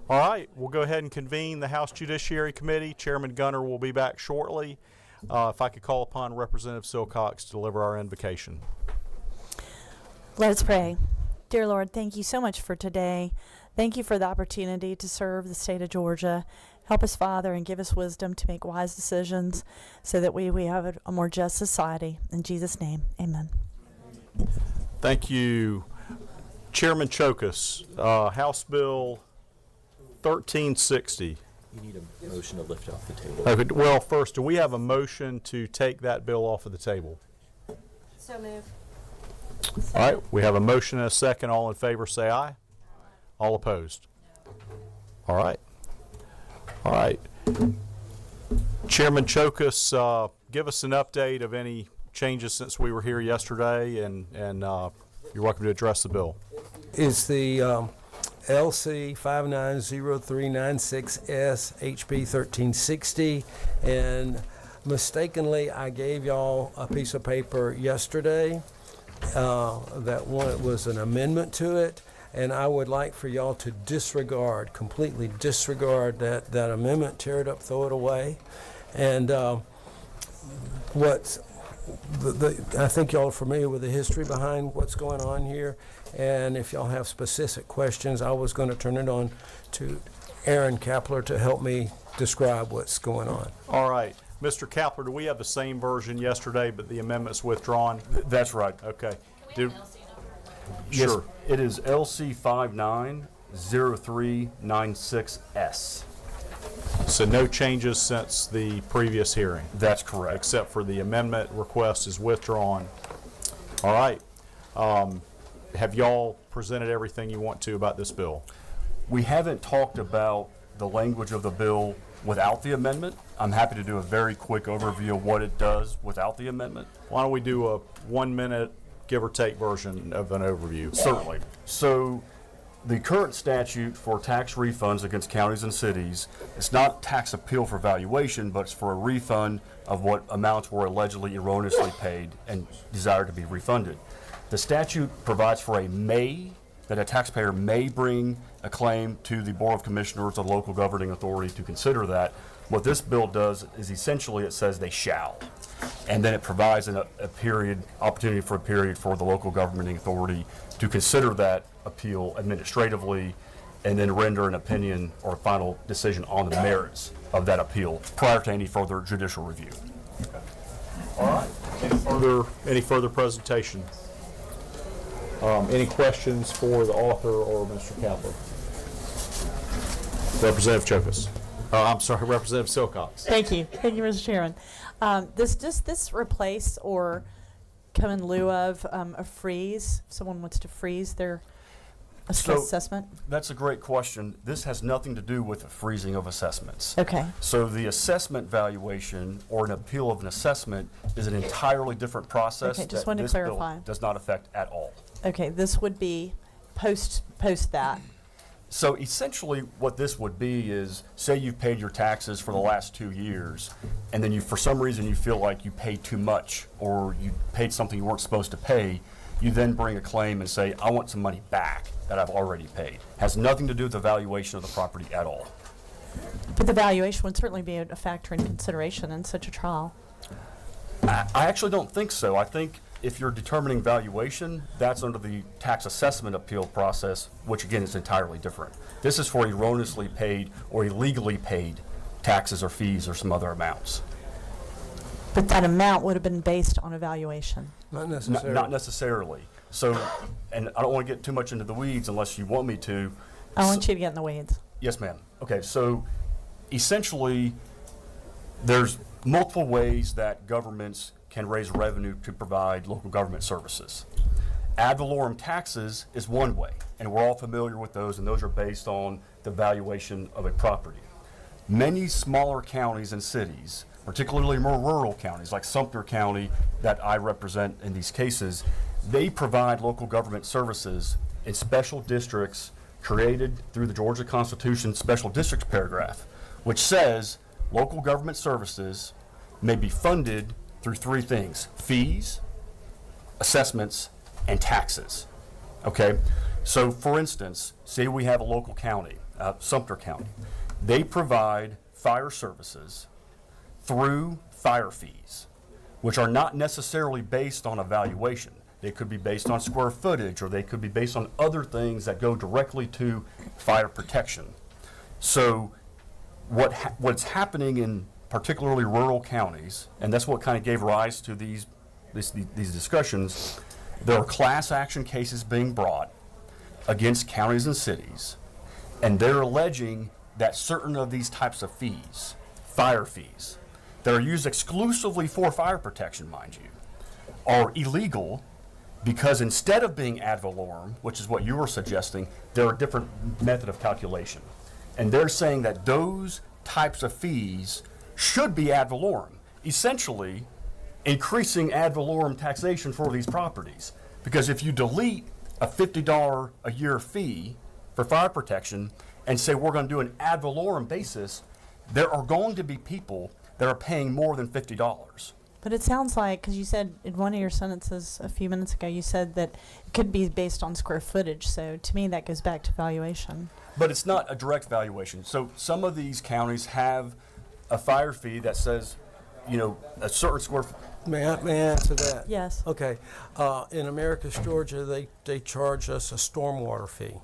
All right, we'll go ahead and convene the House Judiciary Committee. Chairman Gunner will be back shortly. If I could call upon Representative Silcox to deliver our invocation. Let us pray. Dear Lord, thank you so much for today. Thank you for the opportunity to serve the state of Georgia. Help us, Father, and give us wisdom to make wise decisions so that we have a more just society. In Jesus' name, amen. Thank you. Chairman Chokas, House Bill 1360. You need a motion to lift off the table. Okay, well, first, do we have a motion to take that bill off of the table? So moved. All right, we have a motion and a second. All in favor say aye. All opposed? All right. All right. Chairman Chokas, give us an update of any changes since we were here yesterday, and you're welcome to address the bill. Is the LC 590396S HB 1360, and mistakenly I gave y'all a piece of paper yesterday that one was an amendment to it, and I would like for y'all to completely disregard that amendment, tear it up, throw it away. And I think y'all are familiar with the history behind what's going on here, and if y'all have specific questions, I was going to turn it on to Aaron Kapler to help me describe what's going on. All right. Mr. Kapler, do we have the same version yesterday, but the amendment's withdrawn? That's right. Okay. Can we have an LC number? Yes, Sure. it is LC 590396S. So no changes since the previous hearing, That's correct. except for the amendment request is withdrawn. All right. Have y'all presented everything you want to about this bill? We haven't talked about the language of the bill without the amendment. I'm happy to do a very quick overview of what it does without the amendment. Why don't we do a 1 minute, give or take version of an overview? Certainly. So the current statute for tax refunds against counties and cities, it's not tax appeal for valuation, but it's for a refund of what amounts were allegedly erroneously paid and desired to be refunded. The statute provides for that a taxpayer may bring a claim to the Board of Commissioners, the local governing authority, to consider that. What this bill does is essentially it says they shall. And then it provides opportunity for a period for the local governing authority to consider that appeal administratively and then render an opinion or a final decision on the merits of that appeal prior to any further judicial review. All right. Any further presentation? Any questions for the author or Mr. Kapler? Representative Chokas. I'm sorry, Representative Silcox. Thank you, Mr. Chairman. Does this replace or come in lieu of a freeze? If someone wants to freeze their assessment? That's a great question. This has nothing to do with the freezing of assessments. Okay. So the assessment valuation or an appeal of an assessment is an entirely different process Okay, just that wanted to this clarify. bill does not affect at all. Okay, this would be post that. So essentially what this would be is, say you've paid your taxes for the last 2 years, and then for some reason you feel like you paid too much or you paid something you weren't supposed to pay, you then bring a claim and say, I want some money back that I've already paid. Has nothing to do with the valuation of the property at all. But the valuation would certainly be a factor in consideration in such a trial. I actually don't think so. I think if you're determining valuation, that's under the tax assessment appeal process, which again is entirely different. This is for erroneously paid or illegally paid taxes or fees or some other amounts. But that amount would have been based on a valuation. Not necessarily. Not necessarily. So, and I don't want to get too much into the weeds unless you want me to. I want you to get in the weeds. Yes, ma'am. Okay, so essentially, there's multiple ways that governments can raise revenue to provide local government services. Ad valorem taxes is one way, and we're all familiar with those, and those are based on the valuation of a property. Many smaller counties and cities, particularly more rural counties like Sumter County that I represent in these cases, they provide local government services in special districts created through the Georgia Constitution special districts paragraph, which says local government services may be funded through three things: fees, assessments, and taxes. Okay? So for instance, say we have a local county Sumter County. They provide fire services through fire fees, which are not necessarily based on a valuation. They could be based on square footage, or they could be based on other things that go directly to fire protection. So what's happening in particularly rural counties, and that's what kind of gave rise to these discussions, there are class action cases being brought against counties and cities, and they're alleging that certain of these types of fees, fire fees, that are used exclusively for fire protection, mind you, are illegal because instead of being ad valorem, which is what you were suggesting, there are different method of calculation. And they're saying that those types of fees should be ad valorem, essentially increasing ad valorem taxation for these properties. Because if you delete a $50 a year fee for fire protection and say we're going to do an ad valorem basis, there are going to be people that are paying more than $50. But it sounds like, because you said in one of your sentences a few minutes ago, you said that it could be based on square footage. So to me, that goes back to valuation. But it's not a direct valuation. So some of these counties have a fire fee that says, you know, a certain square. May I answer that? Yes. Okay. In Americus, Georgia, they charge us a stormwater fee.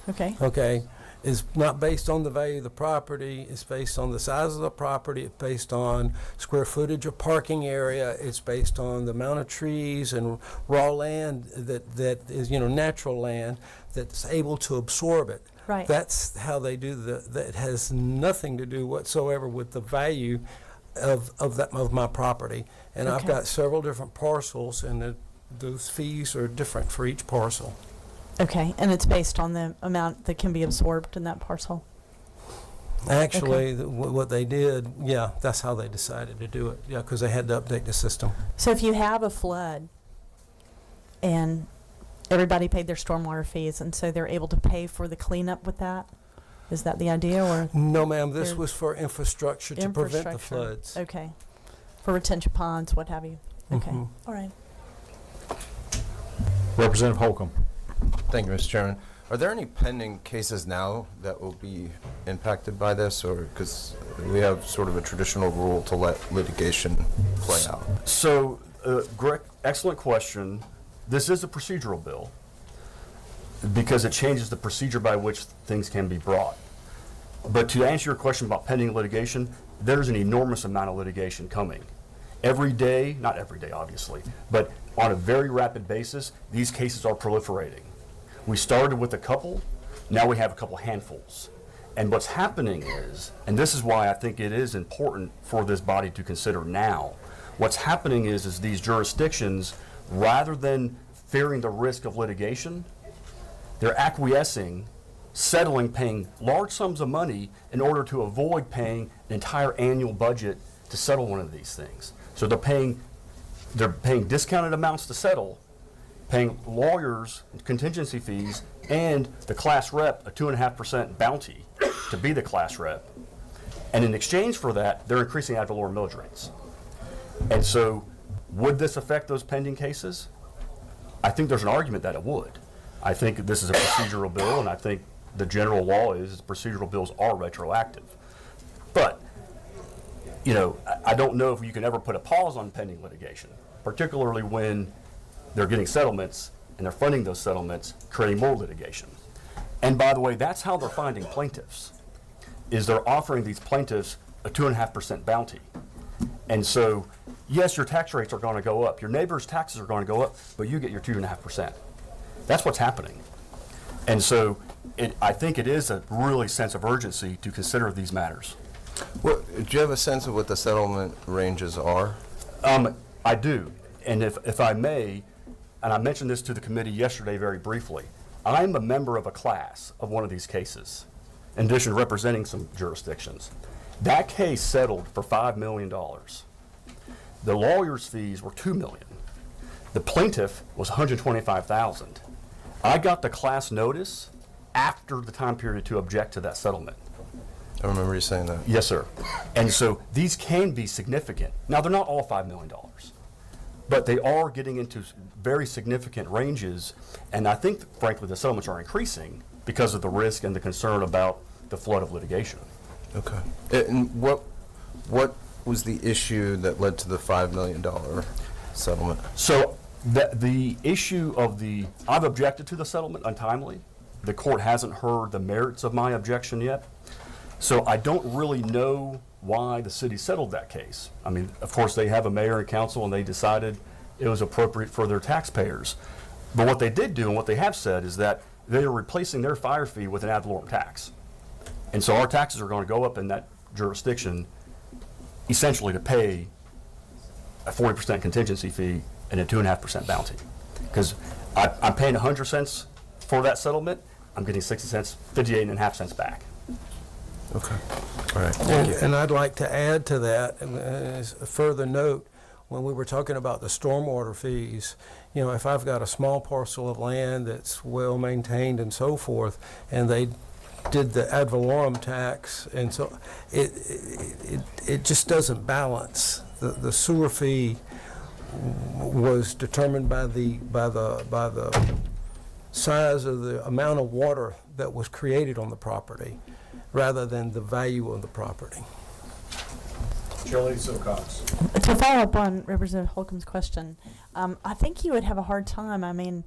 Okay. Okay. It's not based on the value of the property. It's based on the size of the property. It's based on square footage of parking area. It's based on the amount of trees and raw land that is, you know, natural land that's able to absorb it. Right. That's how they do that has nothing to do whatsoever with the value of my property. And I've Okay. got several different parcels, and those fees are different for each parcel. Okay. And it's based on the amount that can be absorbed in that parcel. Actually, what they did, yeah, that's how they decided to do it. Yeah, because they had to update the system. So if you have a flood and everybody paid their stormwater fees, and so they're able to pay for the cleanup with that, is that the idea, or No, ma'am, this They're- was for infrastructure to prevent the infrastructure? floods. Okay. For retention ponds, what have you. Okay. Mhm. All right. Representative Holcomb. Thank you, Mr. Chairman. Are there any pending cases now that will be impacted by this, or because we have sort of a traditional rule to let litigation play out? So, Greg, excellent question. This is a procedural bill because it changes the procedure by which things can be brought. But to answer your question about pending litigation, there's an enormous amount of litigation coming. Every day, not every day obviously, but on a very rapid basis, these cases are proliferating. We started with a couple, now we have a couple handfuls. And what's happening is, and this is why I think it is important for this body to consider now, what's happening is these jurisdictions, rather than fearing the risk of litigation, they're acquiescing, settling, paying large sums of money in order to avoid paying an entire annual budget to settle one of these things. So they're paying discounted amounts to settle, paying lawyers contingency fees, and the class rep a 2.5% bounty to be the class rep. And in exchange for that, they're increasing ad valorem millage rates. And so, would this affect those pending cases? I think there's an argument that it would. I think this is a procedural bill, and I think the general law is procedural bills are retroactive. But, you know, I don't know if you can ever put a pause on pending litigation, particularly when they're getting settlements and they're funding those settlements, creating more litigation. And by the way, that's how they're finding plaintiffs, is they're offering these plaintiffs a 2.5% bounty. And so, yes, your tax rates are going to go up. Your neighbor's taxes are going to go up, but you get your 2.5%. That's what's happening. And so I think it is a really sense of urgency to consider these matters. Well, do you have a sense of what the settlement ranges are? I do. And if I may, and I mentioned this to the committee yesterday very briefly, I'm a member of a class of one of these cases, in addition to representing some jurisdictions. That case settled for $5 million. The lawyer's fees were $2 million. The plaintiff was $125,000. I got the class notice after the time period to object to that settlement. I remember you saying that. Yes, sir. And so these can be significant. Now, they're not all $5 million, but they are getting into very significant ranges. And I think, frankly, the settlements are increasing because of the risk and the concern about the flood of litigation. Okay. And what was the issue that led to the $5 million settlement? So the issue of I've objected to the settlement untimely. The court hasn't heard the merits of my objection yet. So I don't really know why the city settled that case. I mean, of course, they have a mayor and council, and they decided it was appropriate for their taxpayers. But what they did do, and what they have said, is that they are replacing their fire fee with an ad valorem tax. And so our taxes are going to go up in that jurisdiction, essentially to pay a 40% contingency fee and a 2.5% bounty. Because I'm paying 100 cents for that settlement, I'm getting 60 cents, 58.5 cents back. Okay. All right. Thank you. And I'd like to add to that, as a further note, when we were talking about the stormwater fees, you know, if I've got a small parcel of land that's well maintained and so forth, and they did the ad valorem tax, and so it just doesn't balance. The sewer fee was determined by the size of the amount of water that was created on the property, rather than the value of the property. Shirley Silcox. To follow up on Representative Holcomb's question, I think you would have a hard time,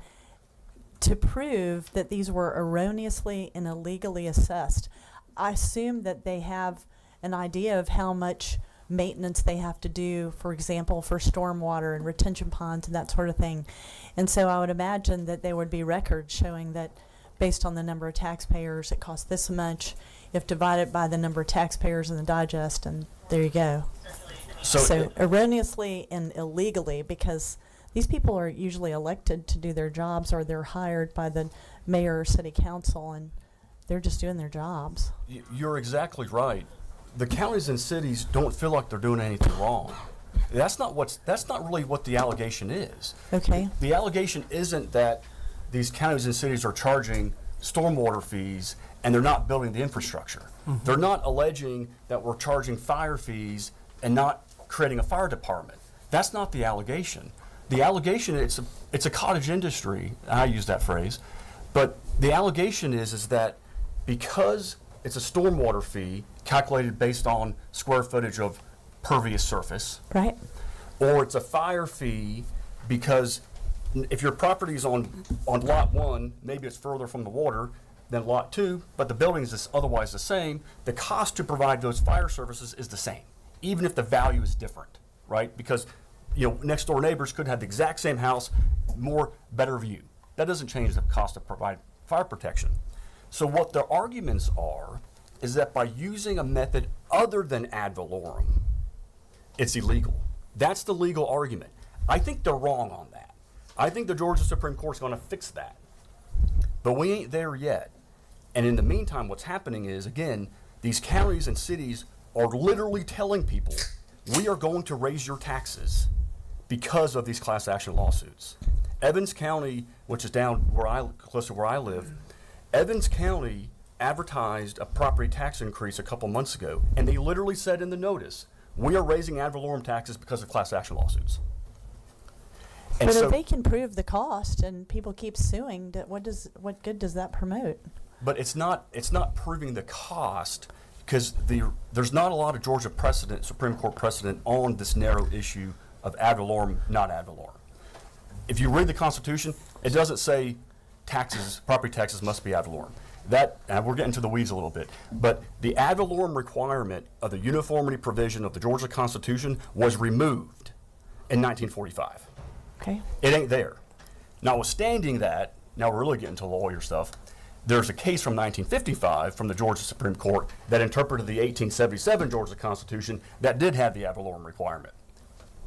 to prove that these were erroneously and illegally assessed. I assume that they have an idea of how much maintenance they have to do, for example, for stormwater and retention ponds and that sort of thing. And so I would imagine that there would be records showing that based on the number of taxpayers, it costs this much, if divided by the number of taxpayers in the digest, and there you go. So erroneously and illegally, because these people are usually elected to do their jobs, or they're hired by the mayor or city council, and they're just doing their jobs. You're exactly right. The counties and cities don't feel like they're doing anything wrong. That's not really what the allegation is. Okay. The allegation isn't that these counties and cities are charging stormwater fees and they're not building the infrastructure. Mm-hmm. They're not alleging that we're charging fire fees and not creating a fire department. That's not the allegation. The allegation, it's a cottage industry, I use that phrase, but the allegation is that because it's a stormwater fee calculated based on square footage of pervious surface, Right. or it's a fire fee because if your property's on lot 1, maybe it's further from the water than lot 2, but the building is otherwise the same, the cost to provide those fire services is the same, even if the value is different, right? Because next door neighbors could have the exact same house, better view. That doesn't change the cost to provide fire protection. So what their arguments are is that by using a method other than ad valorem, it's illegal. That's the legal argument. I think they're wrong on that. I think the Georgia Supreme Court's going to fix that. But we ain't there yet. And in the meantime, what's happening is, again, these counties and cities are literally telling people, we are going to raise your taxes because of these class action lawsuits. Evans County, which is down close to where I live, Evans County advertised a property tax increase a couple months ago, and they literally said in the notice, we are raising ad valorem taxes because of class action lawsuits. And But so, if they can prove the cost and people keep suing, what good does that promote? but it's not proving the cost, because there's not a lot of Georgia precedent, Supreme Court precedent on this narrow issue of ad valorem, not ad valorem. If you read the Constitution, it doesn't say property taxes must be ad valorem. And we're getting to the weeds a little bit, but the ad valorem requirement of the uniformity provision of the Georgia Constitution was removed in 1945. Okay. It ain't there. Notwithstanding that, now we're really getting to lawyer stuff, there's a case from 1955 from the Georgia Supreme Court that interpreted the 1877 Georgia Constitution that did have the ad valorem requirement.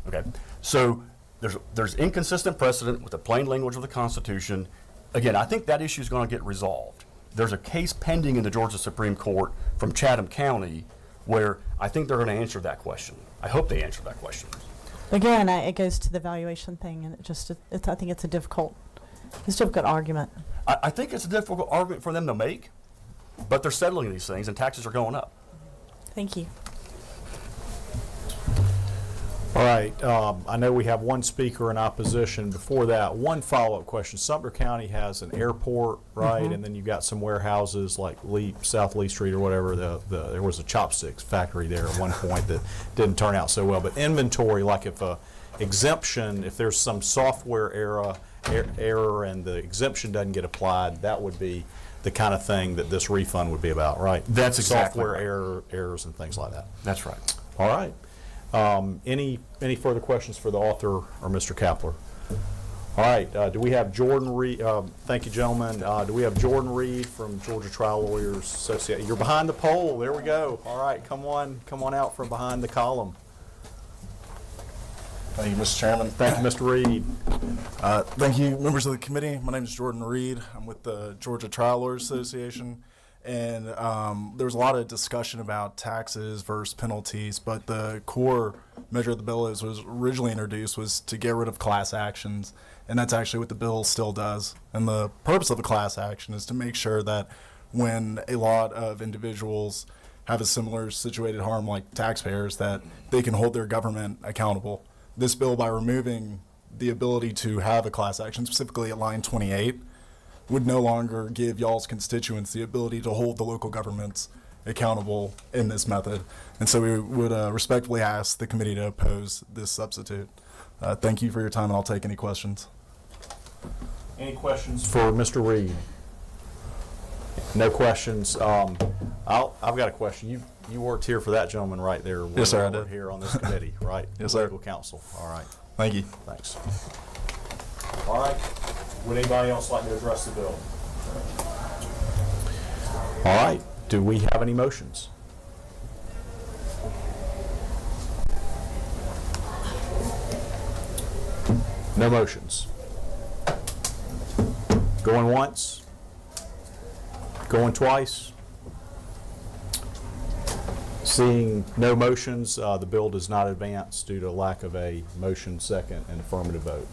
Okay, so there's inconsistent precedent with the plain language of the Constitution. Again, I think that issue is going to get resolved. There's a case pending in the Georgia Supreme Court from Chatham County where I think they're going to answer that question. I hope they answer that question. Again, it goes to the valuation thing, and I think it's a difficult argument. I think it's a difficult argument for them to make, but they're settling these things and taxes are going up. Thank you. All right, I know we have one speaker in opposition. Before that, one follow-up question. Sumter County has an airport, right? And then you've got some warehouses like South Lee Street or whatever. There was a chopsticks factory there at one point that didn't turn out so well. But inventory, like if a exemption, if there's some software error and the exemption doesn't get applied, that would be the kind of thing that this refund would be about, right? That's exactly software right. errors and things like that. That's right. All right. Any further questions for the author or Mr. Kapler? All right. Do we have Jordan Reed? Thank you, gentlemen. Do we have Jordan Reed from Georgia Trial Lawyers Association? You're behind the pole. There we go. All right. Come on out from behind the column. Thank you, Mr. Chairman. Thank you, Mr. Reed. Thank you, members of the committee. My name is Jordan Reed. I'm with the Georgia Trial Lawyers Association. And there was a lot of discussion about taxes versus penalties, but the core measure of the bill as was originally introduced was to get rid of class actions, and that's actually what the bill still does. And the purpose of a class action is to make sure that when a lot of individuals have a similar situated harm like taxpayers, that they can hold their government accountable. This bill, by removing the ability to have a class action, specifically at line 28, would no longer give y'all's constituents the ability to hold the local governments accountable in this method. And so we would respectfully ask the committee to oppose this substitute. Thank you for your time, and I'll take any questions. Any questions for Mr. Reed? No questions. I've got a question. You worked here for that gentleman right there. Yes, sir, I did. Here on this committee, right? Yes, sir. Legal counsel. All right. Thank you. Thanks. All right. Would anybody else like to address the bill? All right. Do we have any motions? No motions. Going once? Going twice? Seeing no motions, the bill does not advance due to lack of a motion, second, and affirmative vote.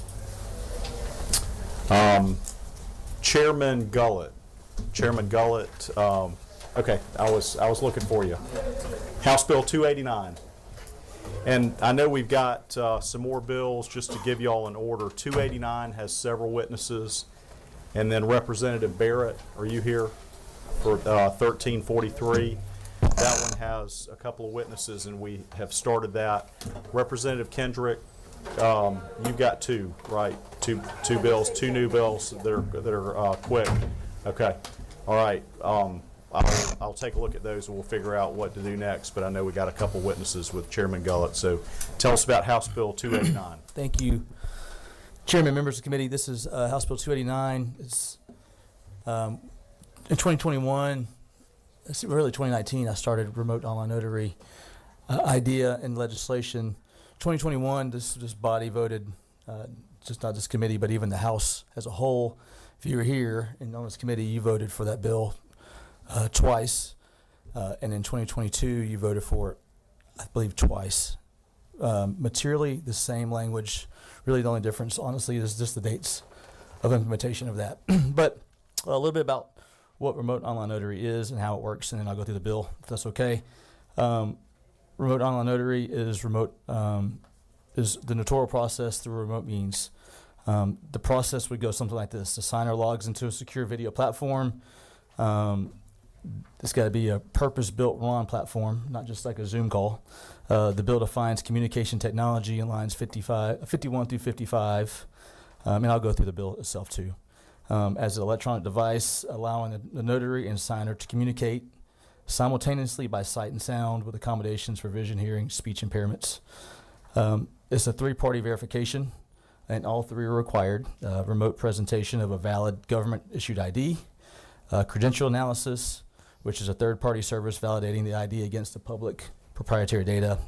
Chairman Gullett. Okay, I was looking for you. House Bill 289. And I know we've got some more bills just to give you all an order. 289 has several witnesses. And then Representative Barrett, are you here for 1343? That one has a couple of witnesses, and we have started that. Representative Kendrick, you've got two, right? Two bills, two new bills that are quick. Okay, all right. I'll take a look at those, and we'll figure out what to do next. But I know we got a couple witnesses with Chairman Gullett. So tell us about House Bill 289. Thank you, Chairman, members of the committee. This is House Bill 289. It's in 2021. It's really 2019. I started remote online notary idea and legislation. 2021, this body voted, just not this committee, but even the House as a whole. If you were here and on this committee, you voted for that bill twice. And in 2022, you voted for it, I believe, twice. Materially, the same language. Really, the only difference, honestly, is just the dates of implementation of that. But a little bit about what remote online notary is and how it works, and then I'll go through the bill, if that's okay. Remote online notary is is the notarial process through remote means. The process would go something like this. The signer logs into a secure video platform. It's got to be a purpose-built RON platform, not just like a Zoom call. The bill defines communication technology in lines 51 through 55, and I'll go through the bill itself too. As an electronic device, allowing the notary and signer to communicate simultaneously by sight and sound with accommodations for vision, hearing, speech impairments. It's a three-party verification, and all three are required. Remote presentation of a valid government-issued ID, credential analysis, which is a third-party service validating the ID against the public proprietary data,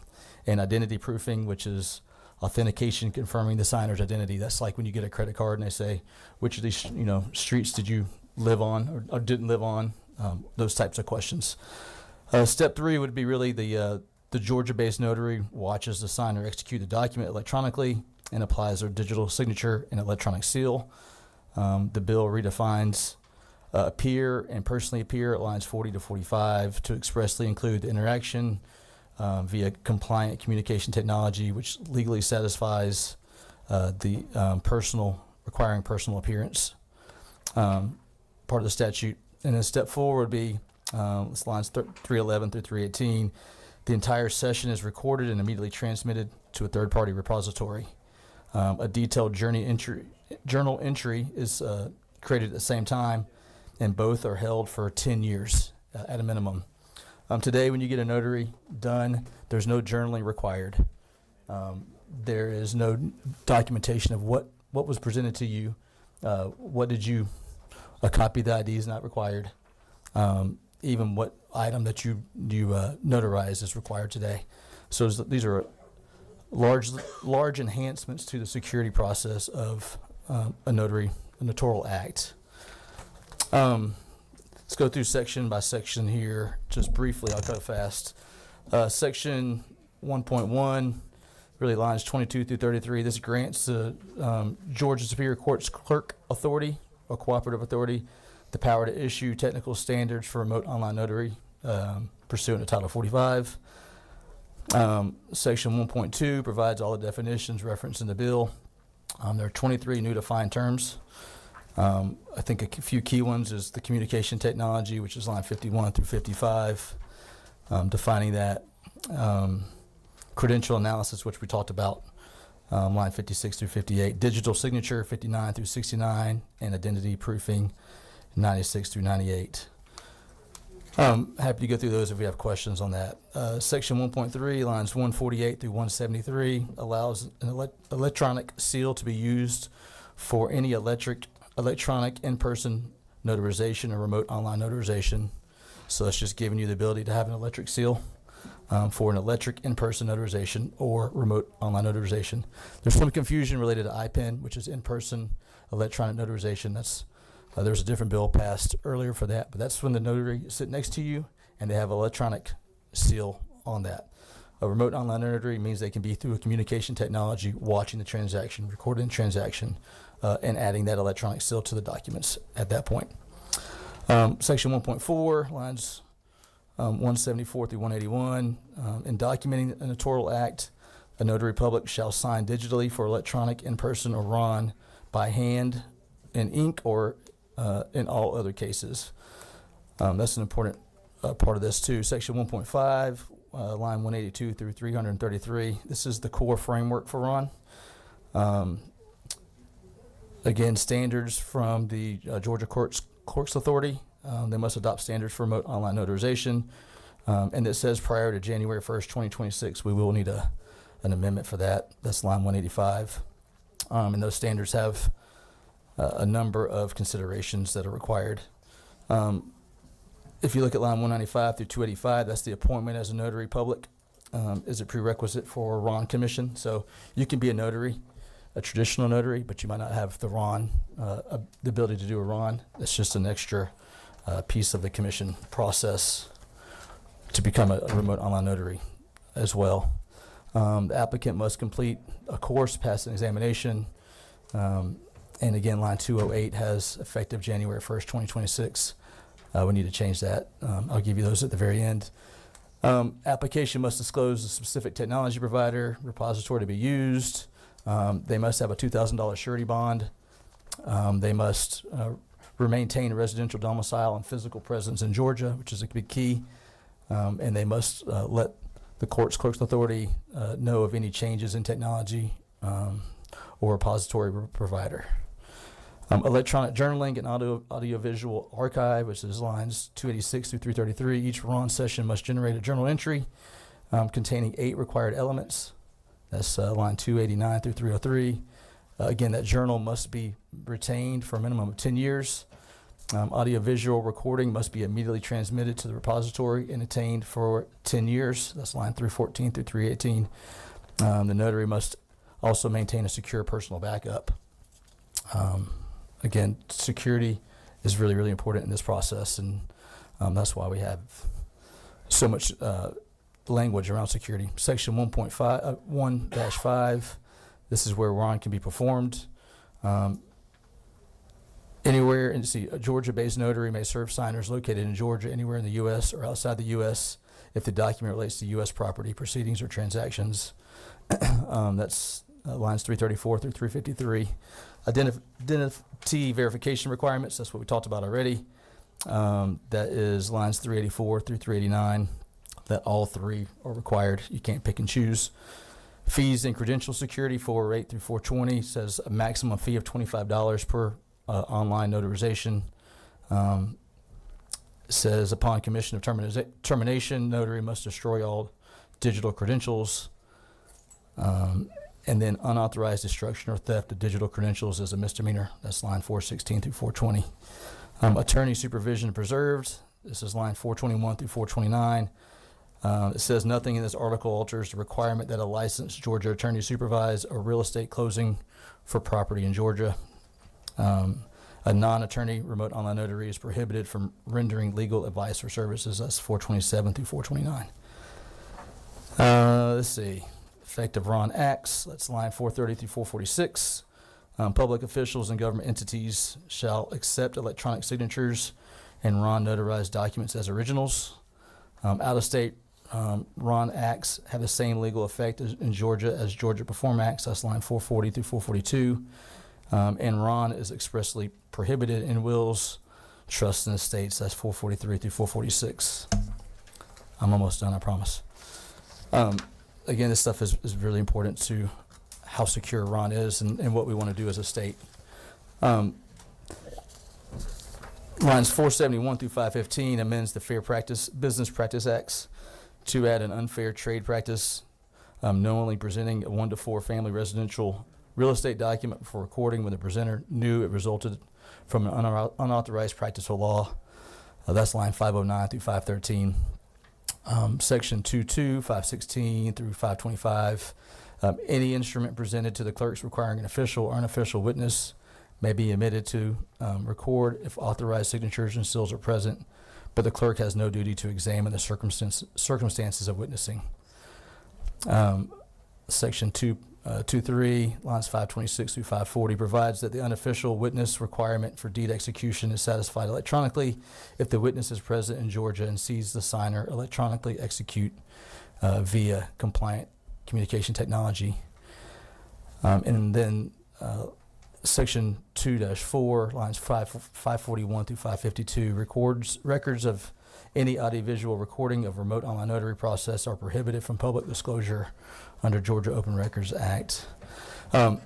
and identity proofing, which is authentication confirming the signer's identity. That's like when you get a credit card and they say, which of these streets did you live on or didn't live on? Those types of questions. Step 3 would be really the Georgia-based notary watches the signer execute the document electronically and applies their digital signature and electronic seal. The bill redefines appear and personally appear at lines 40 to 45 to expressly include the interaction via compliant communication technology, which legally satisfies the requiring personal appearance part of the statute. And then step 4 would be it's lines 311 through 318. The entire session is recorded and immediately transmitted to a third-party repository. A detailed journal entry is created at the same time, and both are held for 10 years at a minimum. Today, when you get a notary done, there's no journaling required. There is no documentation of what was presented to you. A copy of the ID is not required. Even what item that you notarize is required today. So these are large enhancements to the security process of a notarial act. Let's go through section by section here, just briefly. I'll go fast. Section 1.1, really lines 22 through 33. This grants the Georgia Superior Court's clerk authority or cooperative authority the power to issue technical standards for remote online notary pursuant to Title 45. Section 1.2 provides all the definitions referenced in the bill. There are 23 new defined terms. I think a few key ones is the communication technology, which is line 51 through 55, defining that. Credential analysis, which we talked about, line 56 through 58. Digital signature, 59 through 69, and identity proofing, 96 through 98. Happy to go through those if we have questions on that. Section 1.3, lines 148 through 173, allows an electronic seal to be used for any electronic in-person notarization or remote online notarization. So that's just giving you the ability to have an electric seal for an electric in-person notarization or remote online notarization. There's some confusion related to IPEN, which is in-person electronic notarization. There's a different bill passed earlier for that, but that's when the notary is sitting next to you and they have electronic seal on that. A remote online notary means they can be through a communication technology watching the transaction, recording the transaction, and adding that electronic seal to the documents at that point. Section 1.4, lines 174 through 181. In documenting a notarial act, a notary public shall sign digitally for electronic, in-person, or RON by hand, in ink, or in all other cases. That's an important part of this too. Section 1.5, line 182 through 333. This is the core framework for RON. Again, standards from the Georgia Clerks Authority. They must adopt standards for remote online notarization. And it says prior to January 1st, 2026, we will need an amendment for that. That's line 185. And those standards have a number of considerations that are required. If you look at line 195 through 285, that's the appointment as a notary public is a prerequisite for RON commission. So you can be a notary, a traditional notary, but you might not have the RON, the ability to do a RON. It's just an extra piece of the commission process to become a remote online notary as well. The applicant must complete a course, pass an examination, and again, line 208 has effective January 1st, 2026. We need to change that. I'll give you those at the very end. Application must disclose the specific technology provider, repository to be used. They must have a $2,000 surety bond. They must maintain a residential domicile and physical presence in Georgia, which is a big key. And they must let the Clerks Authority know of any changes in technology or repository provider. Electronic journaling and audiovisual archive, which is lines 286 through 333. Each RON session must generate a journal entry containing 8 required elements. That's line 289 through 303. Again, that journal must be retained for a minimum of 10 years. Audiovisual recording must be immediately transmitted to the repository and attained for 10 years. That's line 314 through 318. The notary must also maintain a secure personal backup. Again, security is really, really important in this process, and that's why we have so much language around security. Section 1.5, this is where RON can be performed. A Georgia-based notary may serve signers located in Georgia, anywhere in the U.S. or outside the U.S., if the document relates to U.S. property proceedings or transactions. That's lines 334 through 353. Identity verification requirements, that's what we talked about already. That is lines 384 through 389. That all three are required. You can't pick and choose. Fees and credential security, 408 through 420, says a maximum fee of $25 per online notarization. Says upon commission of termination, notary must destroy all digital credentials. And then unauthorized destruction or theft of digital credentials is a misdemeanor. That's line 416 through 420. Attorney supervision preserved. This is line 421 through 429. It says nothing in this article alters the requirement that a licensed Georgia attorney supervise a real estate closing for property in Georgia. A non-attorney remote online notary is prohibited from rendering legal advice or services. That's 427 through 429. Let's see. Effective Ron Acts. That's line 430 through 446. Public officials and government entities shall accept electronic signatures and Ron notarized documents as originals. Out-of-state Ron Acts have the same legal effect in Georgia as Georgia Perform Acts. That's line 440 through 442. And Ron is expressly prohibited in wills, trusts, and estates. That's 443 through 446. I'm almost done, I promise. Again, this stuff is really important to how secure Ron is and what we want to do as a state. Lines 471 through 515 amends the Fair Business Practice Acts to add an unfair trade practice, knowingly presenting a 1 to 4 family residential real estate document for recording when the presenter knew it resulted from an unauthorized practice of law. That's line 509 through 513. Section 22, 516 through 525. Any instrument presented to the clerks requiring an official or unofficial witness may be omitted to record if authorized signatures and seals are present, but the clerk has no duty to examine the circumstances of witnessing. Section 23, lines 526 through 540, provides that the unofficial witness requirement for deed execution is satisfied electronically if the witness is present in Georgia and sees the signer electronically execute via compliant communication technology. And then Section 2-4, lines 541 through 552, records of any audiovisual recording of remote online notary process are prohibited from public disclosure under Georgia Open Records Act. Again,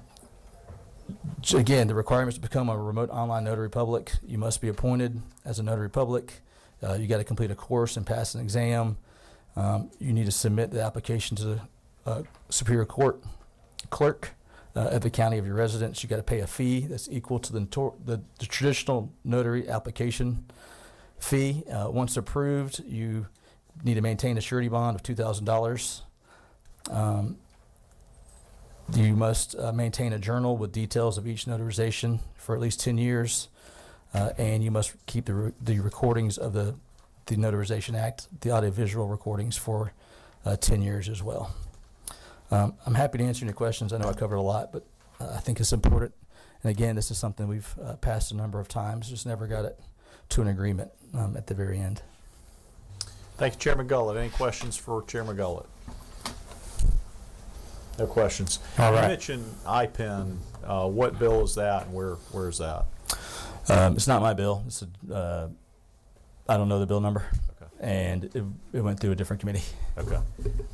the requirements to become a remote online notary public: you must be appointed as a notary public. You got to complete a course and pass an exam. You need to submit the application to the Superior Court clerk at the county of your residence. You got to pay a fee that's equal to the traditional notary application fee. Once approved, you need to maintain a surety bond of $2,000. You must maintain a journal with details of each notarization for at least 10 years, and you must keep the recordings of the Notarization Act, the audiovisual recordings, for 10 years as well. I'm happy to answer any questions. I know I covered a lot, but I think it's important. And again, this is something we've passed a number of times, just never got it to an agreement at the very end. Thank you, Chairman Gullett. Any questions for Chairman Gullett? No questions. All right. You mentioned IPEN. What bill is that, and where is that? It's not my bill. It's I don't know the bill number. Okay. And it went through a different committee. Okay.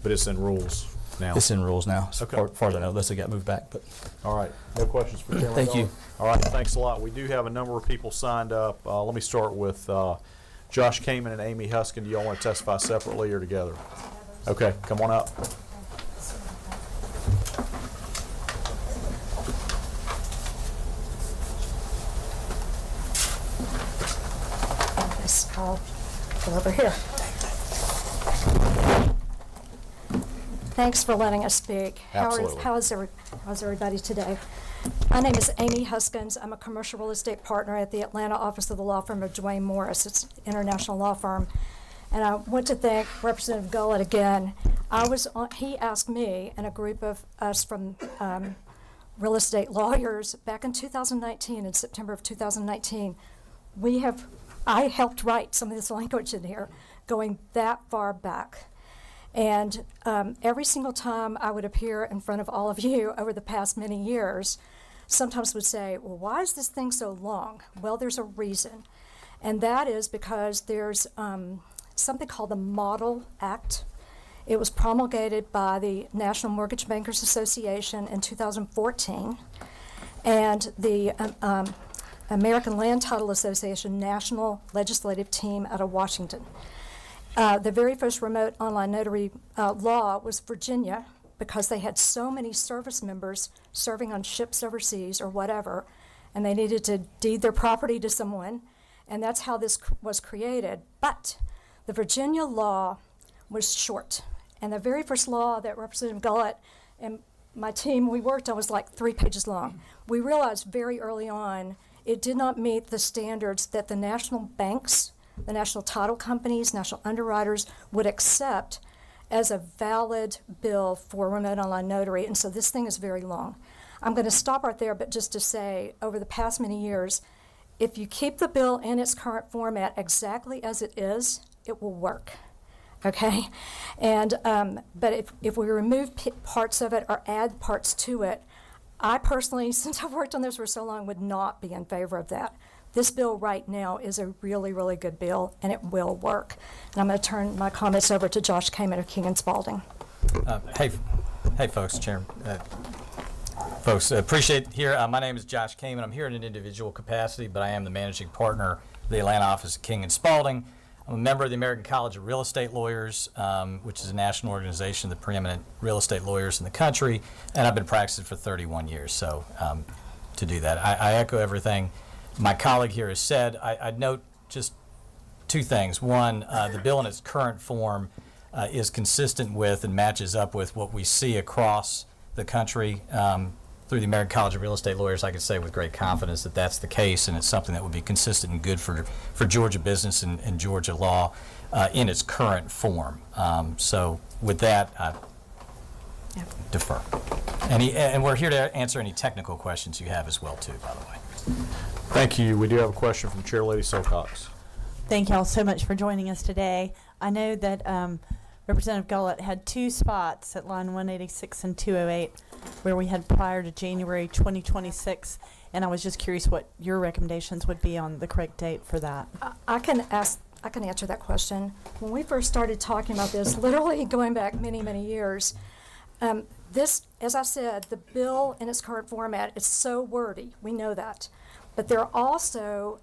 But it's in rules now. It's in rules now, as Okay. far as I know, unless it got moved back. But All right. No questions for Chairman Thank you. Gullett? All right. Thanks a lot. We do have a number of people signed up. Let me start with Josh Kamen and Amy Huskin. Do y'all want to testify separately or together? Okay. Come on up. I'll go over here. Thanks for letting us speak. Absolutely. How's everybody today? My name is Amy Huskins. I'm a commercial real estate partner at the Atlanta office of the law firm of Dwayne Morris. It's an international law firm. And I want to thank Representative Gullett again. He asked me and a group of us from real estate lawyers back in 2019, in September of 2019. I helped write some of this language in here going that far back. And every single time I would appear in front of all of you over the past many years, sometimes would say, well, why is this thing so long? Well, there's a reason. And that is because there's something called the Model Act. It was promulgated by the National Mortgage Bankers Association in 2014, and the American Land Title Association National Legislative Team out of Washington. The very first remote online notary law was Virginia, because they had so many service members serving on ships overseas or whatever, and they needed to deed their property to someone, and that's how this was created. But the Virginia law was short, and the very first law that Representative Gullett and my team we worked on was like 3 pages long. We realized very early on it did not meet the standards that the national banks, the national title companies, national underwriters would accept as a valid bill for remote online notary, and so this thing is very long. I'm going to stop right there, but just to say, over the past many years, if you keep the bill in its current format exactly as it is, it will work, okay? And but if we remove parts of it or add parts to it, I personally, since I've worked on this for so long, would not be in favor of that. This bill right now is a really, really good bill, and it will work. And I'm going to turn my comments over to Josh Kamen of King & Spalding. Hey, folks, Chairman. Folks, appreciate here. My name is Josh Kamen. I'm here in an individual capacity, but I am the managing partner of the Atlanta office of King & Spalding. I'm a member of the American College of Real Estate Lawyers, which is a national organization of the preeminent real estate lawyers in the country, and I've been practicing for 31 years, so to do that. I echo everything my colleague here has said. I'd note just 2 things. One, the bill in its current form is consistent with and matches up with what we see across the country. Through the American College of Real Estate Lawyers, I can say with great confidence that that's the case, and it's something that would be consistent and good for Georgia business and Georgia law in its current form. So with that, I defer. And we're here to answer any technical questions you have as well, too, by the way. Thank you. We do have a question from Chair Lady Silcox. Thank y'all so much for joining us today. I know that Representative Gullett had 2 spots at line 186 and 208 where we had prior to January 2026, and I was just curious what your recommendations would be on the correct date for that. I can answer that question. When we first started talking about this, literally going back many, many years, this, as I said, the bill in its current format is so wordy. We know that. But there are also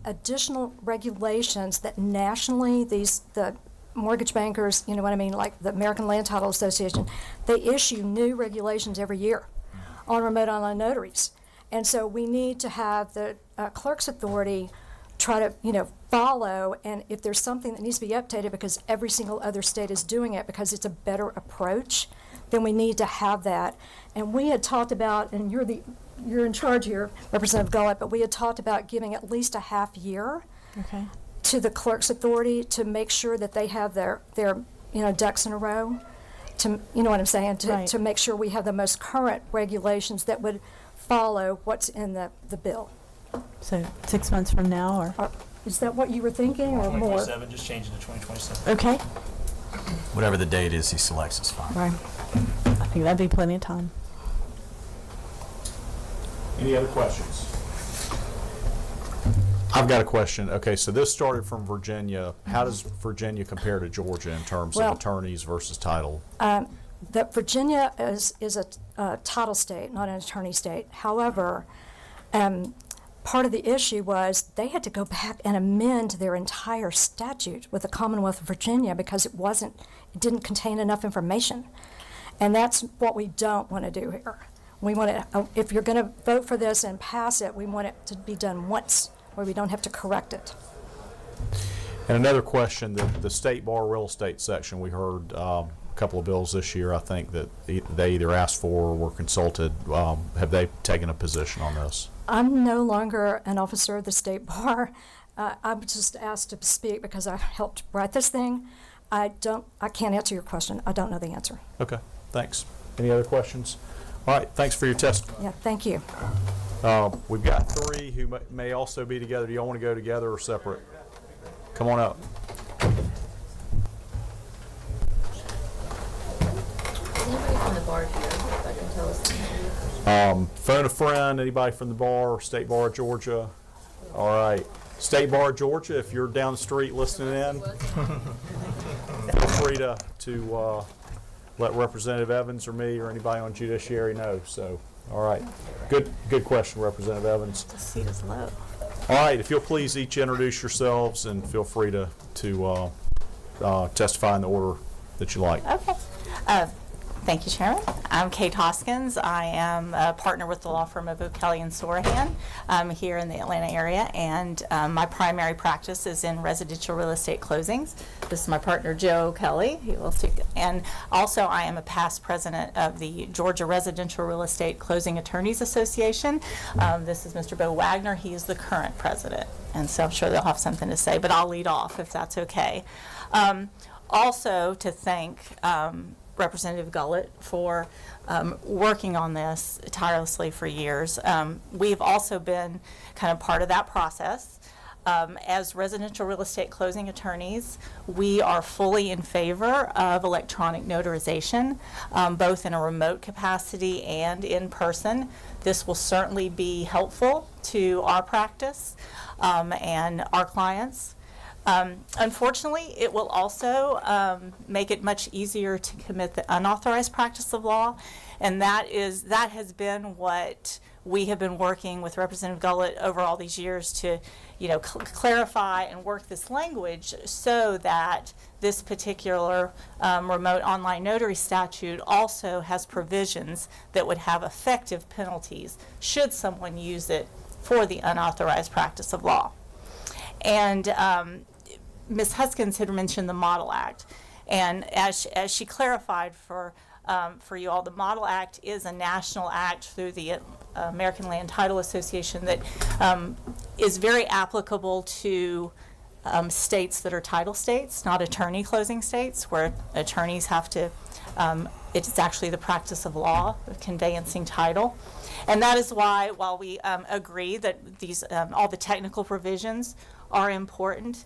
additional regulations that nationally the mortgage bankers, you know what I mean, like the American Land Title Association, they issue new regulations every year on remote online notaries. And so we need to have the clerk's authority try to, follow, and if there's something that needs to be updated because every single other state is doing it because it's a better approach, then we need to have that. And we had talked about, and you're in charge here, Representative Gullett, but we had talked about giving at least a half year to the clerk's authority to make sure that they have their ducks in a row, to, you know what I'm saying, to make sure we have the most current regulations that would follow what's in the bill. So 6 months from now, or Is that what you were thinking, or more? 2027, just changing to 2027. okay, Whatever the date is he selects is fine. right. I think that'd be plenty of time. Any other questions? I've got a question. Okay, so this started from Virginia. How does Virginia compare to Georgia in terms Well, of attorneys versus title? That Virginia is a title state, not an attorney state. However, part of the issue was they had to go back and amend their entire statute with the Commonwealth of Virginia because it didn't contain enough information. And that's what we don't want to do here. We want to, if you're going to vote for this and pass it, we want it to be done once, where we don't have to correct it. And another question, the State Bar Real Estate section, we heard a couple of bills this year, I think, that they either asked for or were consulted. Have they taken a position on this? I'm no longer an officer of the State Bar. I was just asked to speak because I helped write this thing. I can't answer your question. I don't know the answer. Okay, thanks. Any other questions? All right, thanks for your testimony. Yeah, thank you. We've got 3 who may also be together. Do y'all want to go together or separate? Come on up. bar here that can tell us. Phone a friend, anybody from the bar, State Bar of Georgia. All right. State Bar of Georgia, if you're down the street listening in, feel free to let Representative Evans or me or anybody on Judiciary know. So, all right. Good question, Representative Evans. The seat is low. All right. If you'll please each introduce yourselves and feel free to testify in the order that you like. Okay. Thank you, Chairman. I'm Kate Hoskins. I am a partner with the law firm of O'Kelly and Sorahan here in the Atlanta area, and my primary practice is in residential real estate closings. This is my partner, Joe O'Kelly. He will speak. And also, I am a past president of the Georgia Residential Real Estate Closing Attorneys Association. This is Mr. Bo Wagner. He is the current president, and so I'm sure they'll have something to say, but I'll lead off if that's okay. Also, to thank Representative Gullett for working on this tirelessly for years. We've also been kind of part of that process. As residential real estate closing attorneys, we are fully in favor of electronic notarization, both in a remote capacity and in person. This will certainly be helpful to our practice and our clients. Unfortunately, it will also make it much easier to commit the unauthorized practice of law, and that has been what we have been working with Representative Gullett over all these years to, clarify and work this language so that this particular remote online notary statute also has provisions that would have effective penalties should someone use it for the unauthorized practice of law. And Ms. Huskins had mentioned the Model Act, and as she clarified for you all, the Model Act is a national act through the American Land Title Association that is very applicable to states that are title states, not attorney closing states, where attorneys have to, it's actually the practice of law, of conveyancing title. And that is why, while we agree that these all the technical provisions are important,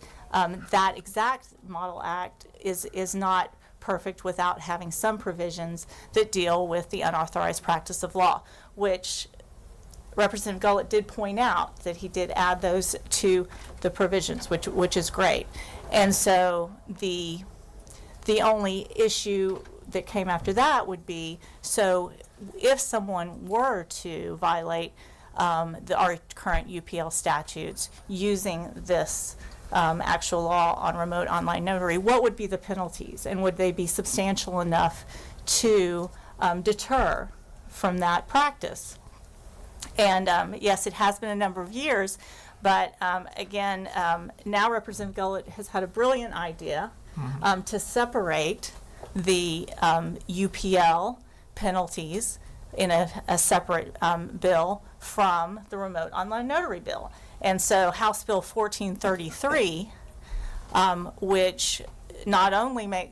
that exact Model Act is not perfect without having some provisions that deal with the unauthorized practice of law, which Representative Gullett did point out that he did add those to the provisions, which is great. And so the only issue that came after that would be, so if someone were to violate our current UPL statutes using this actual law on remote online notary, what would be the penalties, and would they be substantial enough to deter from that practice? And yes, it has been a number of years, but again, now Representative Gullett has had a brilliant idea to separate the UPL penalties in a separate bill from the remote online notary bill. And so House Bill 1433, which not only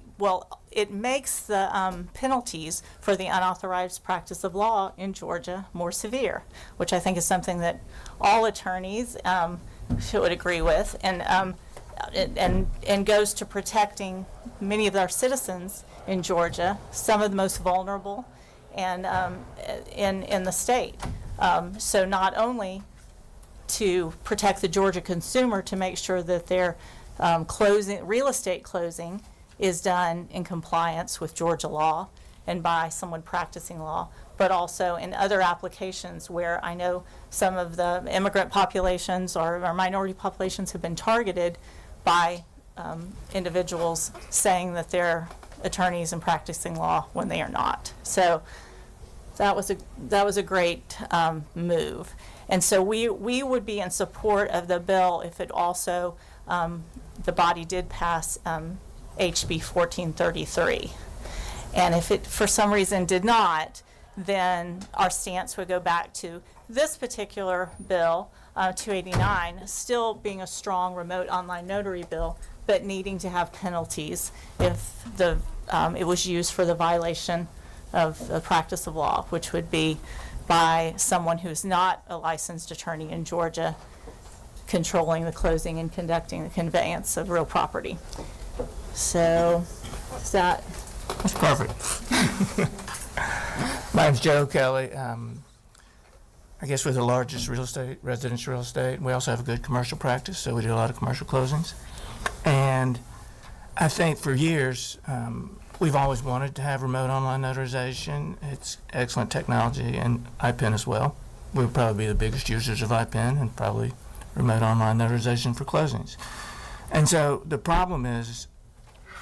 it makes the penalties for the unauthorized practice of law in Georgia more severe, which I think is something that all attorneys should agree with, and goes to protecting many of our citizens in Georgia, some of the most vulnerable, and in the state. So not only to protect the Georgia consumer, to make sure that their real estate closing is done in compliance with Georgia law and by someone practicing law, but also in other applications where I know some of the immigrant populations or minority populations have been targeted by individuals saying that they're attorneys and practicing law when they are not. So that was a great move. And so we would be in support of the bill if it also, the body did pass HB 1433. And if it for some reason did not, then our stance would go back to this particular bill, 289, still being a strong remote online notary bill, but needing to have penalties if it was used for the violation of the practice of law, which would be by someone who's not a licensed attorney in Georgia controlling the closing and conducting the conveyance of real property. So, is that? That's perfect. My name's Joe Kelly. I guess we're the largest residential real estate. We also have a good commercial practice, so we do a lot of commercial closings. And I think for years, we've always wanted to have remote online notarization. It's excellent technology, and IPEN as well. We'll probably be the biggest users of IPEN and probably remote online notarization for closings. And so the problem is,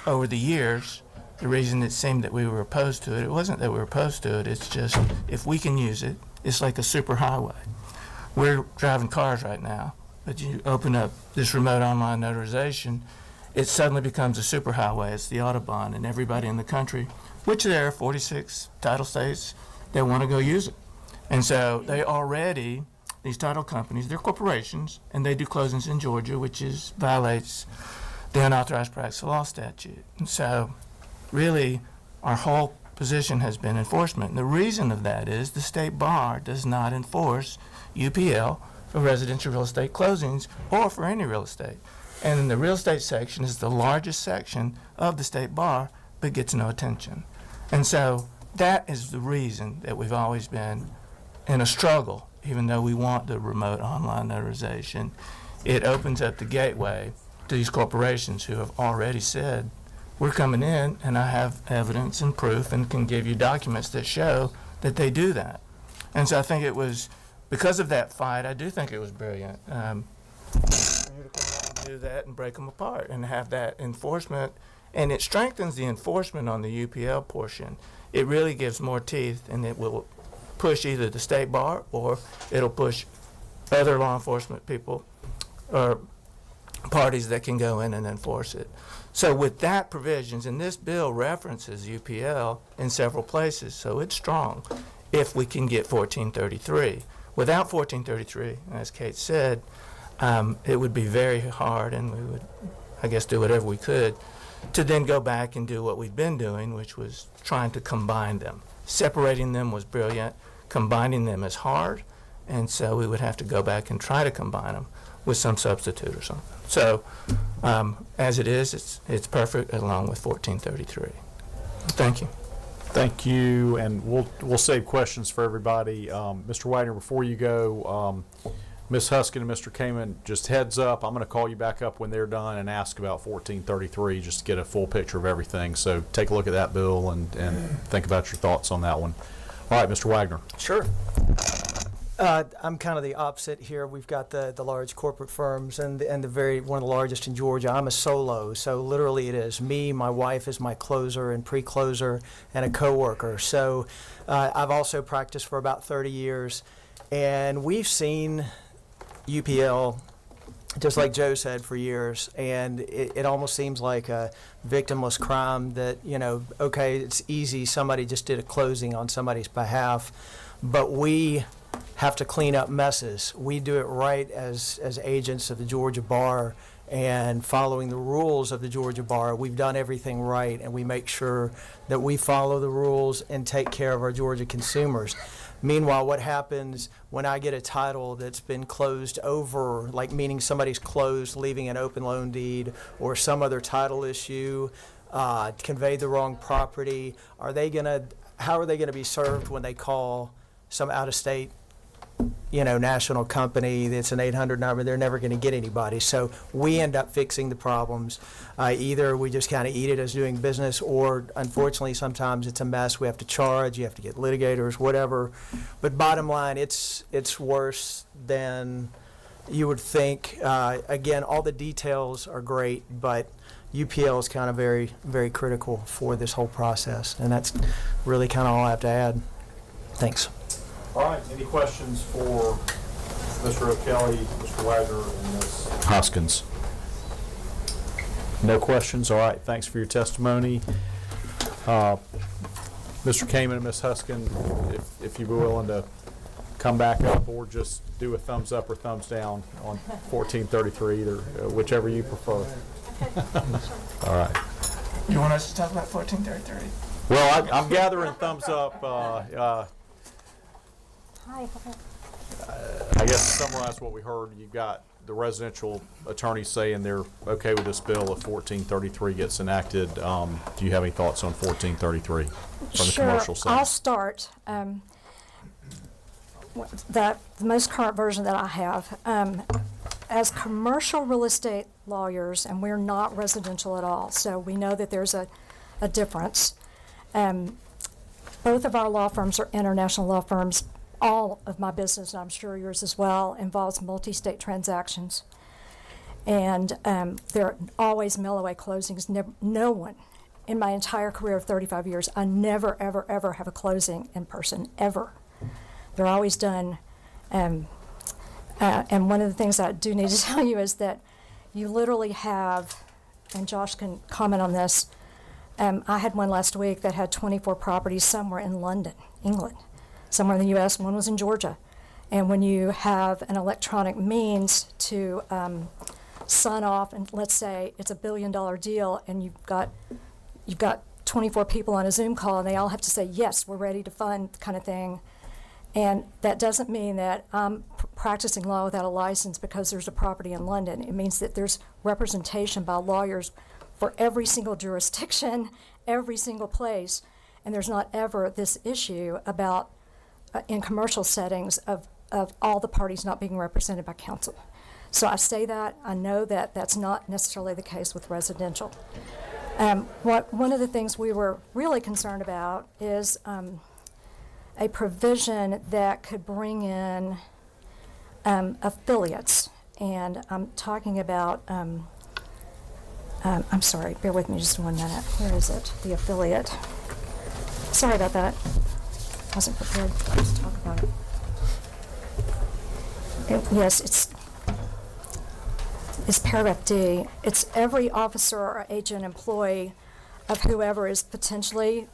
over the years, the reason it seemed that we were opposed to it, it wasn't that we were opposed to it, it's just if we can use it, it's like a super highway. We're driving cars right now, but you open up this remote online notarization, it suddenly becomes a super highway. It's the Autobahn, and everybody in the country, which there are 46 title states that want to go use it. And so they already, these title companies, they're corporations, and they do closings in Georgia, which violates the unauthorized practice of law statute. And so really our whole position has been enforcement. And the reason of that is the state bar does not enforce UPL for residential real estate closings or for any real estate. And then the real estate section is the largest section of the state bar, but gets no attention. And so that is the reason that we've always been in a struggle, even though we want the remote online notarization. It opens up the gateway to these corporations who have already said, we're coming in, and I have evidence and proof and can give you documents that show that they do that. And so I think it was, because of that fight, I do think it was brilliant. Do that and break them apart and have that enforcement, and it strengthens the enforcement on the UPL portion. It really gives more teeth, and it will push either the state bar or it'll push other law enforcement people or parties that can go in and enforce it. So with that provisions, and this bill references UPL in several places, so it's strong if we can get 1433. Without 1433, as Kate said, it would be very hard, and we would, I guess, do whatever we could to then go back and do what we've been doing, which was trying to combine them. Separating them was brilliant. Combining them is hard, and so we would have to go back and try to combine them with some substitute or something. So as it is, it's perfect along with 1433. Thank you. Thank you, and we'll save questions for everybody. Mr. Wagner, before you go, Ms. Huskin and Mr. Kamen, just heads up, I'm going to call you back up when they're done and ask about 1433 just to get a full picture of everything. So take a look at that bill and think about your thoughts on that one. All right, Mr. Wagner. Sure. I'm kind of the opposite here. We've got the large corporate firms and one of the largest in Georgia. I'm a solo, so literally it is me, my wife is my closer and pre-closer, and a coworker. So I've also practiced for about 30 years, and we've seen UPL, just like Joe said, for years, and it almost seems like a victimless crime that, okay, it's easy, somebody just did a closing on somebody's behalf, but we have to clean up messes. We do it right as agents of the Georgia Bar, and following the rules of the Georgia Bar, we've done everything right, and we make sure that we follow the rules and take care of our Georgia consumers. Meanwhile, what happens when I get a title that's been closed over, like meaning somebody's closed, leaving an open loan deed, or some other title issue, conveyed the wrong property? How are they gonna be served when they call some out-of-state, national company that's an 800 number? They're never going to get anybody. So we end up fixing the problems. Either we just kind of eat it as doing business, or unfortunately sometimes it's a mess. We have to charge, you have to get litigators, whatever. But bottom line, it's worse than you would think. Again, all the details are great, but UPL is kind of very, very critical for this whole process. And that's really kind of all I have to add. Thanks. All right, any questions for Mr. O'Kelly, Mr. Wagner, and Ms. Hoskins? No questions? All right, thanks for your testimony. Mr. Kamen and Ms. Huskin, if you're willing to come back up or just do a thumbs up or thumbs down on 1433, either whichever you prefer. All right. You want us to talk about 1433? Well, I'm gathering thumbs up. I guess to summarize what we heard, you've got the residential attorneys saying they're okay with this bill if 1433 gets enacted. Do you have any thoughts on 1433 from the commercial side? I'll start. The most current version that I have. As commercial real estate lawyers, and we're not residential at all, so we know that there's a difference. Both of our law firms are international law firms. All of my business, and I'm sure yours as well, involves multi-state transactions. And there are always mail-away closings. No one, in my entire career of 35 years, I never, ever, ever have a closing in person, ever. They're always done. And one of the things I do need to tell you is that you literally have, and Josh can comment on this, I had one last week that had 24 properties somewhere in London, England, somewhere in the U.S., one was in Georgia. And when you have an electronic means to sign off, and let's say it's $1 billion deal, and you've got 24 people on a Zoom call, and they all have to say, yes, we're ready to fund, kind of thing. And that doesn't mean that I'm practicing law without a license because there's a property in London. It means that there's representation by lawyers for every single jurisdiction, every single place, and there's not ever this issue about, in commercial settings, of all the parties not being represented by counsel. So I say that. I know that that's not necessarily the case with residential. One of the things we were really concerned about is a provision that could bring in affiliates. And I'm talking about, I'm sorry, bear with me just 1 minute. Where is it? The affiliate. Sorry about that. Wasn't prepared to talk about it. Yes, it's paragraph D. It's every officer or agent, employee of whoever is potentially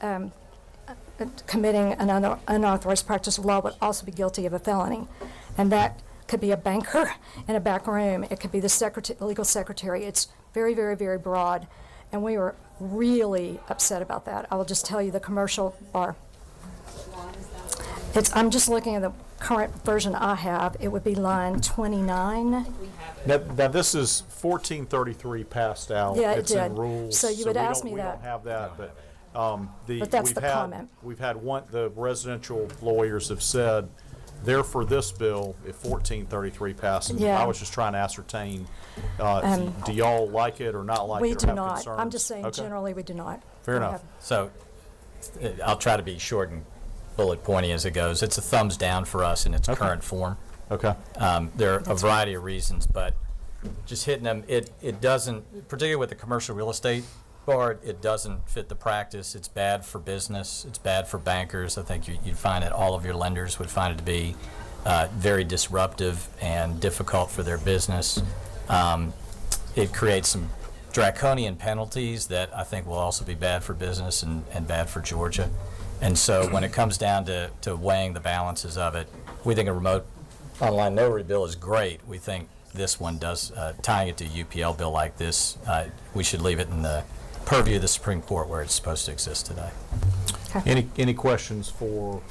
committing an unauthorized practice of law would also be guilty of a felony. And that could be a banker in a back room. It could be the legal secretary. It's very, very, very broad. And we were really upset about that. I will just tell you the commercial bar. I'm just looking at the current version I have. It would be line 29. Now this is 1433 passed out. Yeah, it It's in did. rules. So you would ask me we that. don't have that, but But that's the comment. We've had the residential lawyers have said they're for this bill if 1433 passes. Yeah. I was just trying to ascertain, do y'all like it or not like We it or do have not. concerns? I'm just saying Okay. generally we do not. Fair We enough. have- So I'll try to be short and bullet pointy as it goes. It's a thumbs down for us in its current form. Okay. There are a variety of reasons, but just hitting them, it doesn't, particularly with the commercial real estate part, it doesn't fit the practice. It's bad for business. It's bad for bankers. I think you'd find that all of your lenders would find it to be very disruptive and difficult for their business. It creates some draconian penalties that I think will also be bad for business and bad for Georgia. And so when it comes down to weighing the balances of it, we think a remote online notary bill is great. We think this one does, tying it to a UPL bill like this, we should leave it in the purview of the Supreme Court where it's supposed to exist today. Any questions for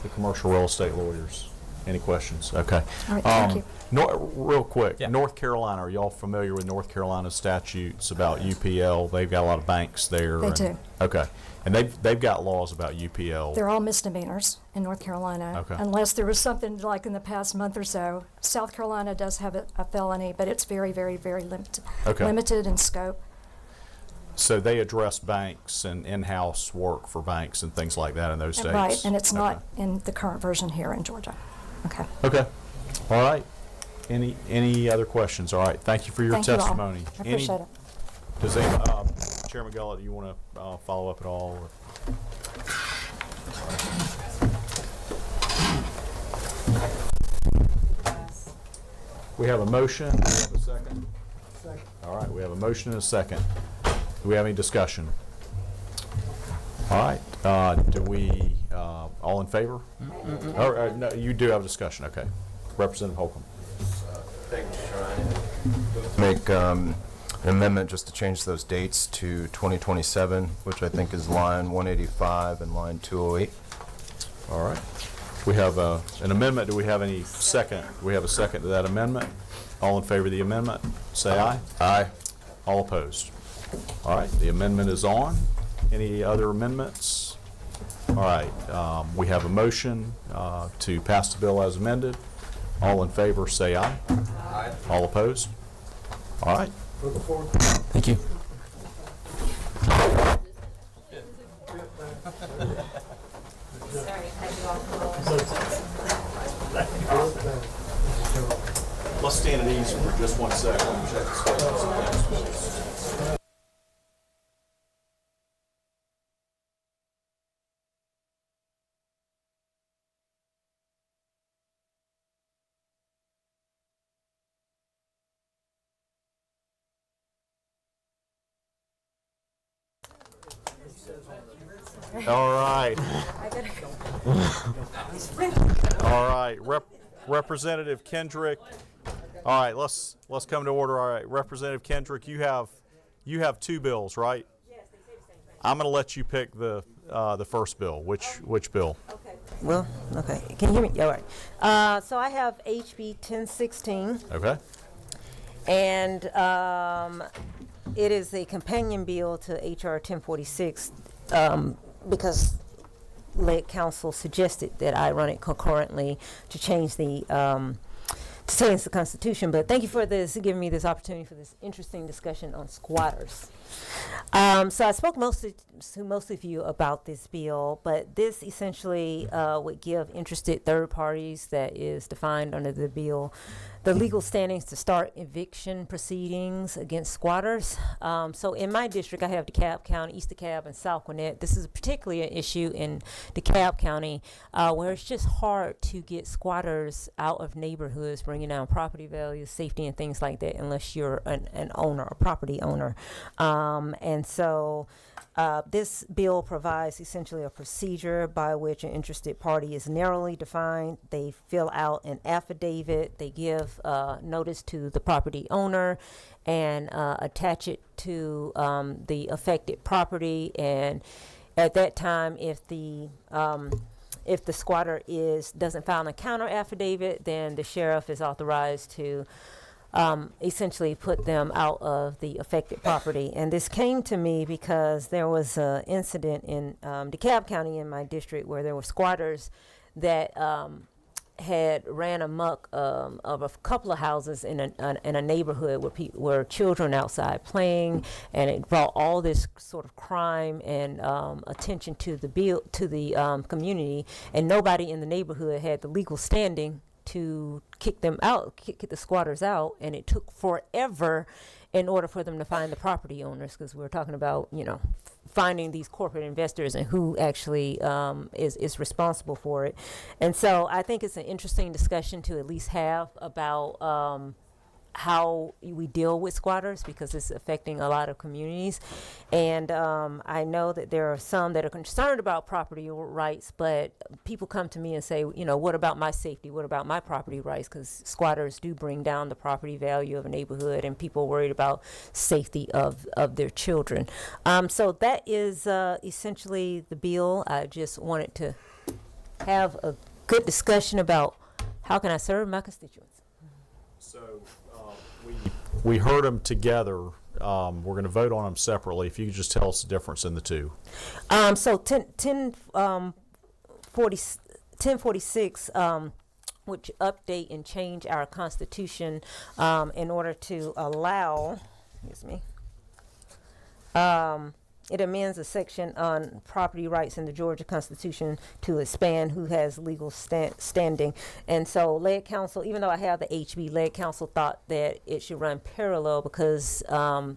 the commercial real estate lawyers? Any questions? Okay. All right, thank you. Real quick, Yeah. North Carolina, are y'all familiar with North Carolina statutes about UPL? They've got a lot of banks there. They do. Okay. And they've got laws about UPL. They're all misdemeanors in North Carolina. Okay. Unless there was something like in the past month or so. South Carolina does have a felony, but it's very, very, very limited. Okay. Limited in scope. So they address banks and in-house work for banks and things like that in those states? Right, and it's not Okay. in the current version here in Georgia. Okay. Okay. All right. Any other questions? All right. Thank you for your Thank you all. testimony. I appreciate it. Does Chairman Gullett, do you want to follow up at all? Or? We have a motion. Do we have a second? Second. All right. We have a motion and a second. Do we have any discussion? All right. Do we, all in favor? No, you do have a discussion. Okay. Representative Holcomb. Make an amendment just to change those dates to 2027, which I think is line 185 and line 208. All right. We have an amendment. Do we have any second? Do we have a second to that amendment? All in favor of the amendment, say aye. Aye. All opposed? All right, the amendment is on. Any other amendments? All right, we have a motion to pass the bill as amended. All in favor, say aye. Aye. All opposed? All right. Thank you. Let's stand at ease for just 1 second. Check the status. All right. All right, Representative Kendrick. All right, let's come to order. All right, Representative Kendrick, you have 2 bills, right? Yes, they say the same thing. I'm going to let you pick the first bill. Which bill? Okay. Well, okay. Can you hear me? All right. So I have HB 1016, Okay. and it is a companion bill to HR 1046 because Lead Council suggested that I run it concurrently to change the Constitution. But thank you for giving me this opportunity for this interesting discussion on squatters. So I spoke to most of you about this bill, but this essentially would give interested third parties that is defined under the bill the legal standings to start eviction proceedings against squatters. So in my district, I have DeKalb County, East DeKalb, and South Gwinnett. This is particularly an issue in DeKalb County where it's just hard to get squatters out of neighborhoods, bringing down property values, safety, and things like that, unless you're an owner, a property owner. And so this bill provides essentially a procedure by which an interested party is narrowly defined. They fill out an affidavit. They give notice to the property owner and attach it to the affected property. And at that time, if the squatter doesn't file a counter affidavit, then the sheriff is authorized to essentially put them out of the affected property. And this came to me because there was an incident in DeKalb County in my district where there were squatters that had ran amok of a couple of houses in a neighborhood where children outside playing, and it brought all this sort of crime and attention to the community, and nobody in the neighborhood had the legal standing to kick them out, kick the squatters out, and it took forever in order for them to find the property owners, because we're talking about, finding these corporate investors and who actually is responsible for it. And so I think it's an interesting discussion to at least have about how we deal with squatters, because it's affecting a lot of communities. And I know that there are some that are concerned about property rights, but people come to me and say, what about my safety? What about my property rights? Because squatters do bring down the property value of a neighborhood, and people are worried about safety of their children. So that is essentially the bill. I just wanted to have a good discussion about how can I serve my constituents. So we heard them together. We're going to vote on them separately. If you could just tell us the difference in the two. So 1046 would update and change our Constitution in order to allow, it amends a section on property rights in the Georgia Constitution to expand who has legal standing. And so Lead Council, even though I have the HB, Lead Council thought that it should run parallel because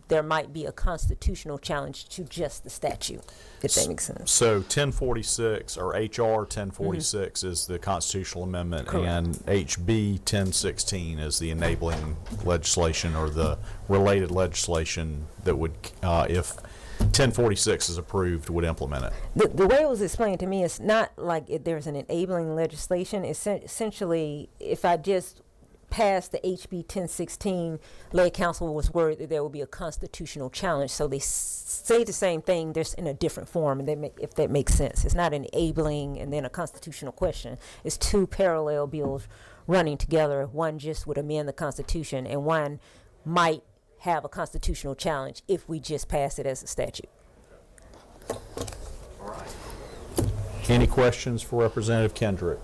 there might be a constitutional challenge to just the statute, if that makes sense. So 1046 or HR 1046 is the constitutional amendment. Correct. And HB 1016 is the enabling legislation or the related legislation that would, if 1046 is approved, would implement it. The way it was explained to me, it's not like there's an enabling legislation. It's essentially, if I just passed the HB 1016, Lead Council was worried that there would be a constitutional challenge. So they say the same thing, just in a different form, and if that makes sense. It's not enabling and then a constitutional question. It's two parallel bills running together. One just would amend the Constitution, and one might have a constitutional challenge if we just pass it as a statute. Any questions for Representative Kendrick?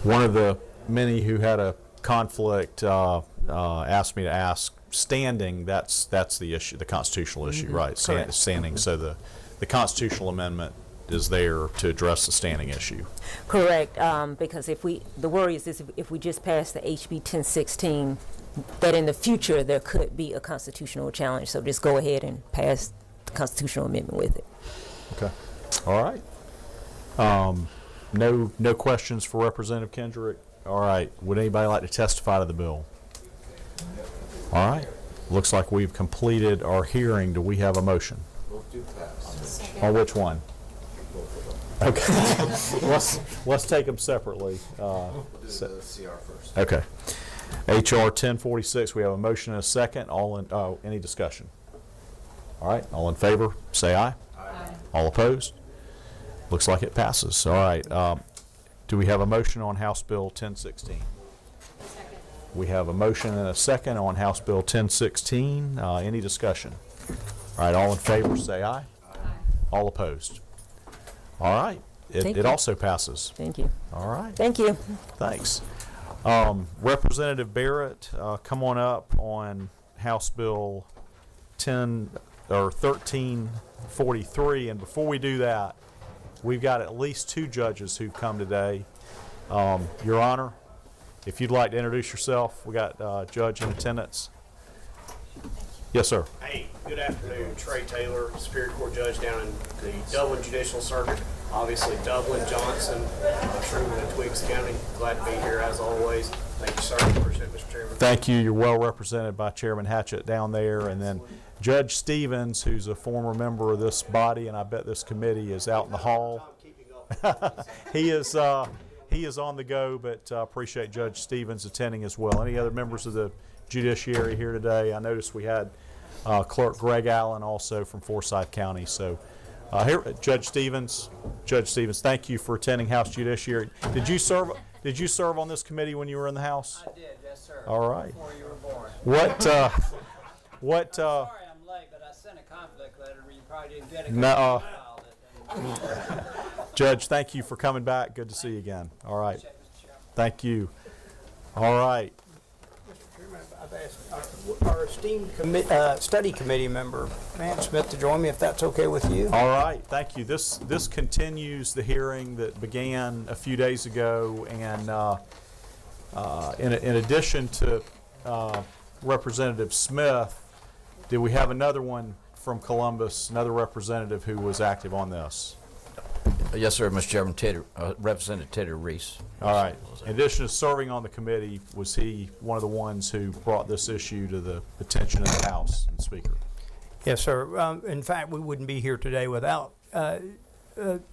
One of the many who had a conflict asked me to ask standing. That's the issue, the constitutional issue, right? Correct. Standing. So the constitutional amendment is there to address the standing issue. Correct, because the worry is this, if we just pass the HB 1016, that in the future there could be a constitutional challenge. So just go ahead and pass the constitutional amendment with it. Okay. All right. No questions for Representative Kendrick? All right. Would anybody like to testify to the bill? All right. Looks like we've completed our hearing. Do we have a motion? On which one? Okay. let's take them separately. We'll do the CR first. Okay. HR 1046. We have a motion and a second. Any discussion? All right. All in favor, say aye. Aye. All opposed? Looks like it passes. All right. Do we have a motion on House Bill 1016? Second. We have a motion and a second on House Bill 1016. Any discussion? All right. All in favor, say aye. Aye. All opposed? All right. It also passes. Thank you. All right. Thank you. Thanks. Representative Barrett, come on up on House Bill 1343. And before we do that, we've got at least 2 judges who've come today. Your Honor, if you'd like to introduce yourself, we got a judge in attendance. Yes, sir. Hey, good afternoon. Trey Taylor, Superior Court Judge down in the Dublin Judicial Circuit. Obviously, Dublin, Johnson, Sherman, and Twiggs County. Glad to be here as always. Thank you, sir. Appreciate it, Mr. Chairman. Thank you. You're well represented by Chairman Hatchett down there. And then Judge Stevens, who's a former member of this body, and I bet this committee, is out in the hall. He is on the go, but appreciate Judge Stevens attending as well. Any other members of the Judiciary here today? I noticed we had Clerk Greg Allen also from Forsyth County. So here, Judge Stevens, thank you for attending House Judiciary. Did you serve on this committee when you were in the House? I did, yes, sir. All right. Before you were born. What? Sorry I'm late, but I sent a conflict letter. You probably didn't get it. No. Judge, thank you for coming back. Good to see you again. All right. Thank you. All right. Mr. Chairman, I've asked our esteemed study committee member, Van Smith, to join me if that's okay with you. All right. Thank you. This continues the hearing that began a few days ago, and in addition to Representative Smith, did we have another one from Columbus, another representative who was active on this? Yes, sir, Mr. Chairman. Representative Teddy Reese. All right. In addition to serving on the committee, was he one of the ones who brought this issue to the attention of the House and Speaker? Yes, sir. In fact, we wouldn't be here today without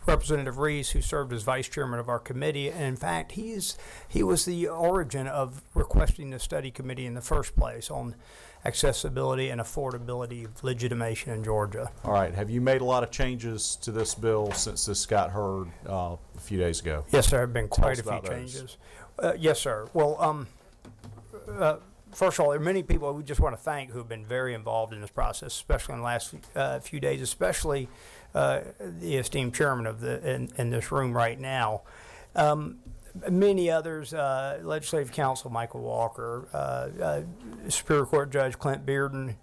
Representative Reese, who served as vice chairman of our committee. And in fact, he was the origin of requesting the study committee in the first place on accessibility and affordability of legitimation in Georgia. All right. Have you made a lot of changes to this bill since this got heard a few days ago? Yes, there have been quite a few changes. Yes, sir. Well, first of all, there are many people we just want to thank who have been very involved in this process, especially in the last few days, especially the esteemed chairman of in this room right now. Many others, Legislative Counsel Michael Walker, Superior Court Judge Clint Bearden,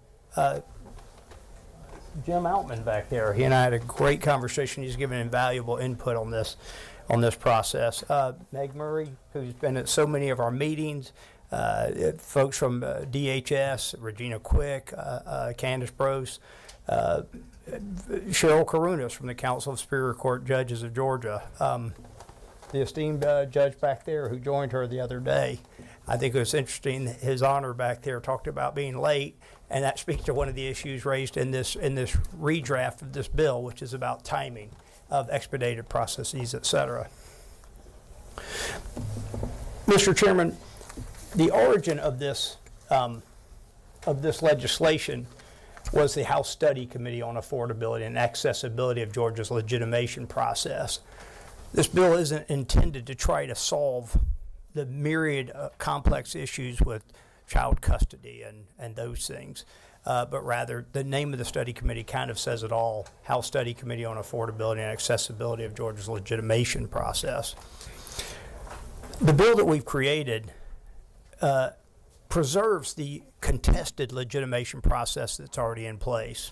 Jim Altman back there. He and I had a great conversation. He's given invaluable input on this process. Meg Murray, who's been at so many of our meetings, folks from DHS, Regina Quick, Candace Brose, Cheryl Karunas from the Council of Superior Court Judges of Georgia, the esteemed judge back there who joined her the other day. I think it was interesting, His Honor back there talked about being late, and that speaks to one of the issues raised in this redraft of this bill, which is about timing of expedited processes, et cetera. Mr. Chairman, the origin of this legislation was the House Study Committee on Affordability and Accessibility of Georgia's Legitimation Process. This bill isn't intended to try to solve the myriad complex issues with child custody and those things, but rather the name of the study committee kind of says it all, House Study Committee on Affordability and Accessibility of Georgia's Legitimation Process. The bill that we've created preserves the contested legitimation process that's already in place.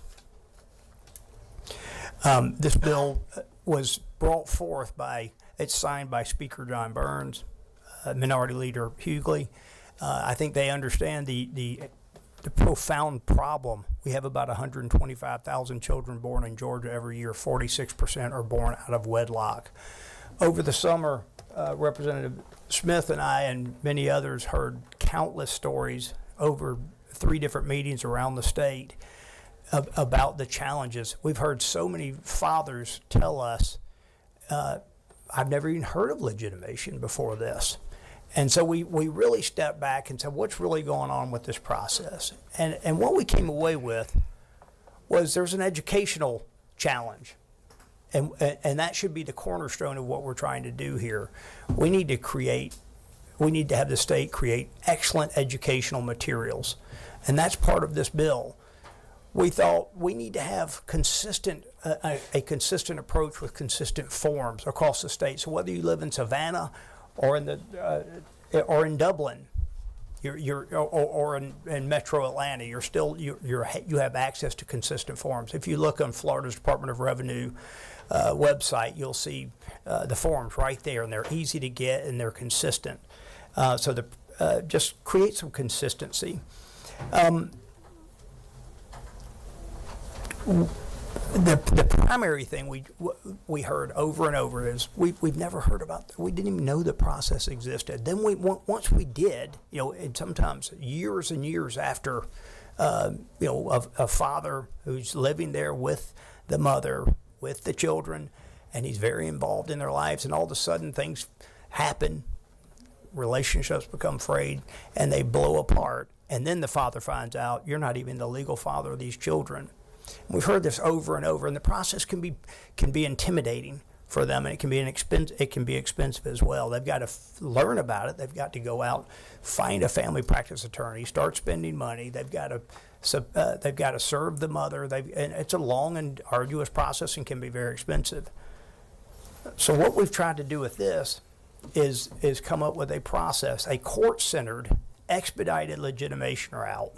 This bill was brought forth it's signed by Speaker John Burns, Minority Leader Hughley. I think they understand the profound problem. We have about 125,000 children born in Georgia every year. 46% are born out of wedlock. Over the summer, Representative Smith and I and many others heard countless stories over 3 different meetings around the state about the challenges. We've heard so many fathers tell us, I've never even heard of legitimation before this. And so we really stepped back and said, what's really going on with this process? And what we came away with was there's an educational challenge. And that should be the cornerstone of what we're trying to do here. We need to have the state create excellent educational materials. And that's part of this bill. We thought we need to have a consistent approach with consistent forms across the state. So whether you live in Savannah or in Dublin, or in Metro Atlanta, you have access to consistent forms. If you look on Florida's Department of Revenue website, you'll see the forms right there, and they're easy to get and they're consistent. So just create some consistency. The primary thing we heard over and over is we've never heard about, we didn't even know the process existed. Then once we did, and sometimes years and years after, a father who's living there with the mother, with the children, and he's very involved in their lives, and all of a sudden things happen, relationships become frayed, and they blow apart, and then the father finds out you're not even the legal father of these children. We've heard this over and over, and the process can be intimidating for them, and it can be expensive as well. They've got to learn about it. They've got to go out, find a family practice attorney, start spending money. They've got to serve the mother. And it's a long and arduous process and can be very expensive. So what we've tried to do with this is come up with a process, a court-centered, expedited legitimation route.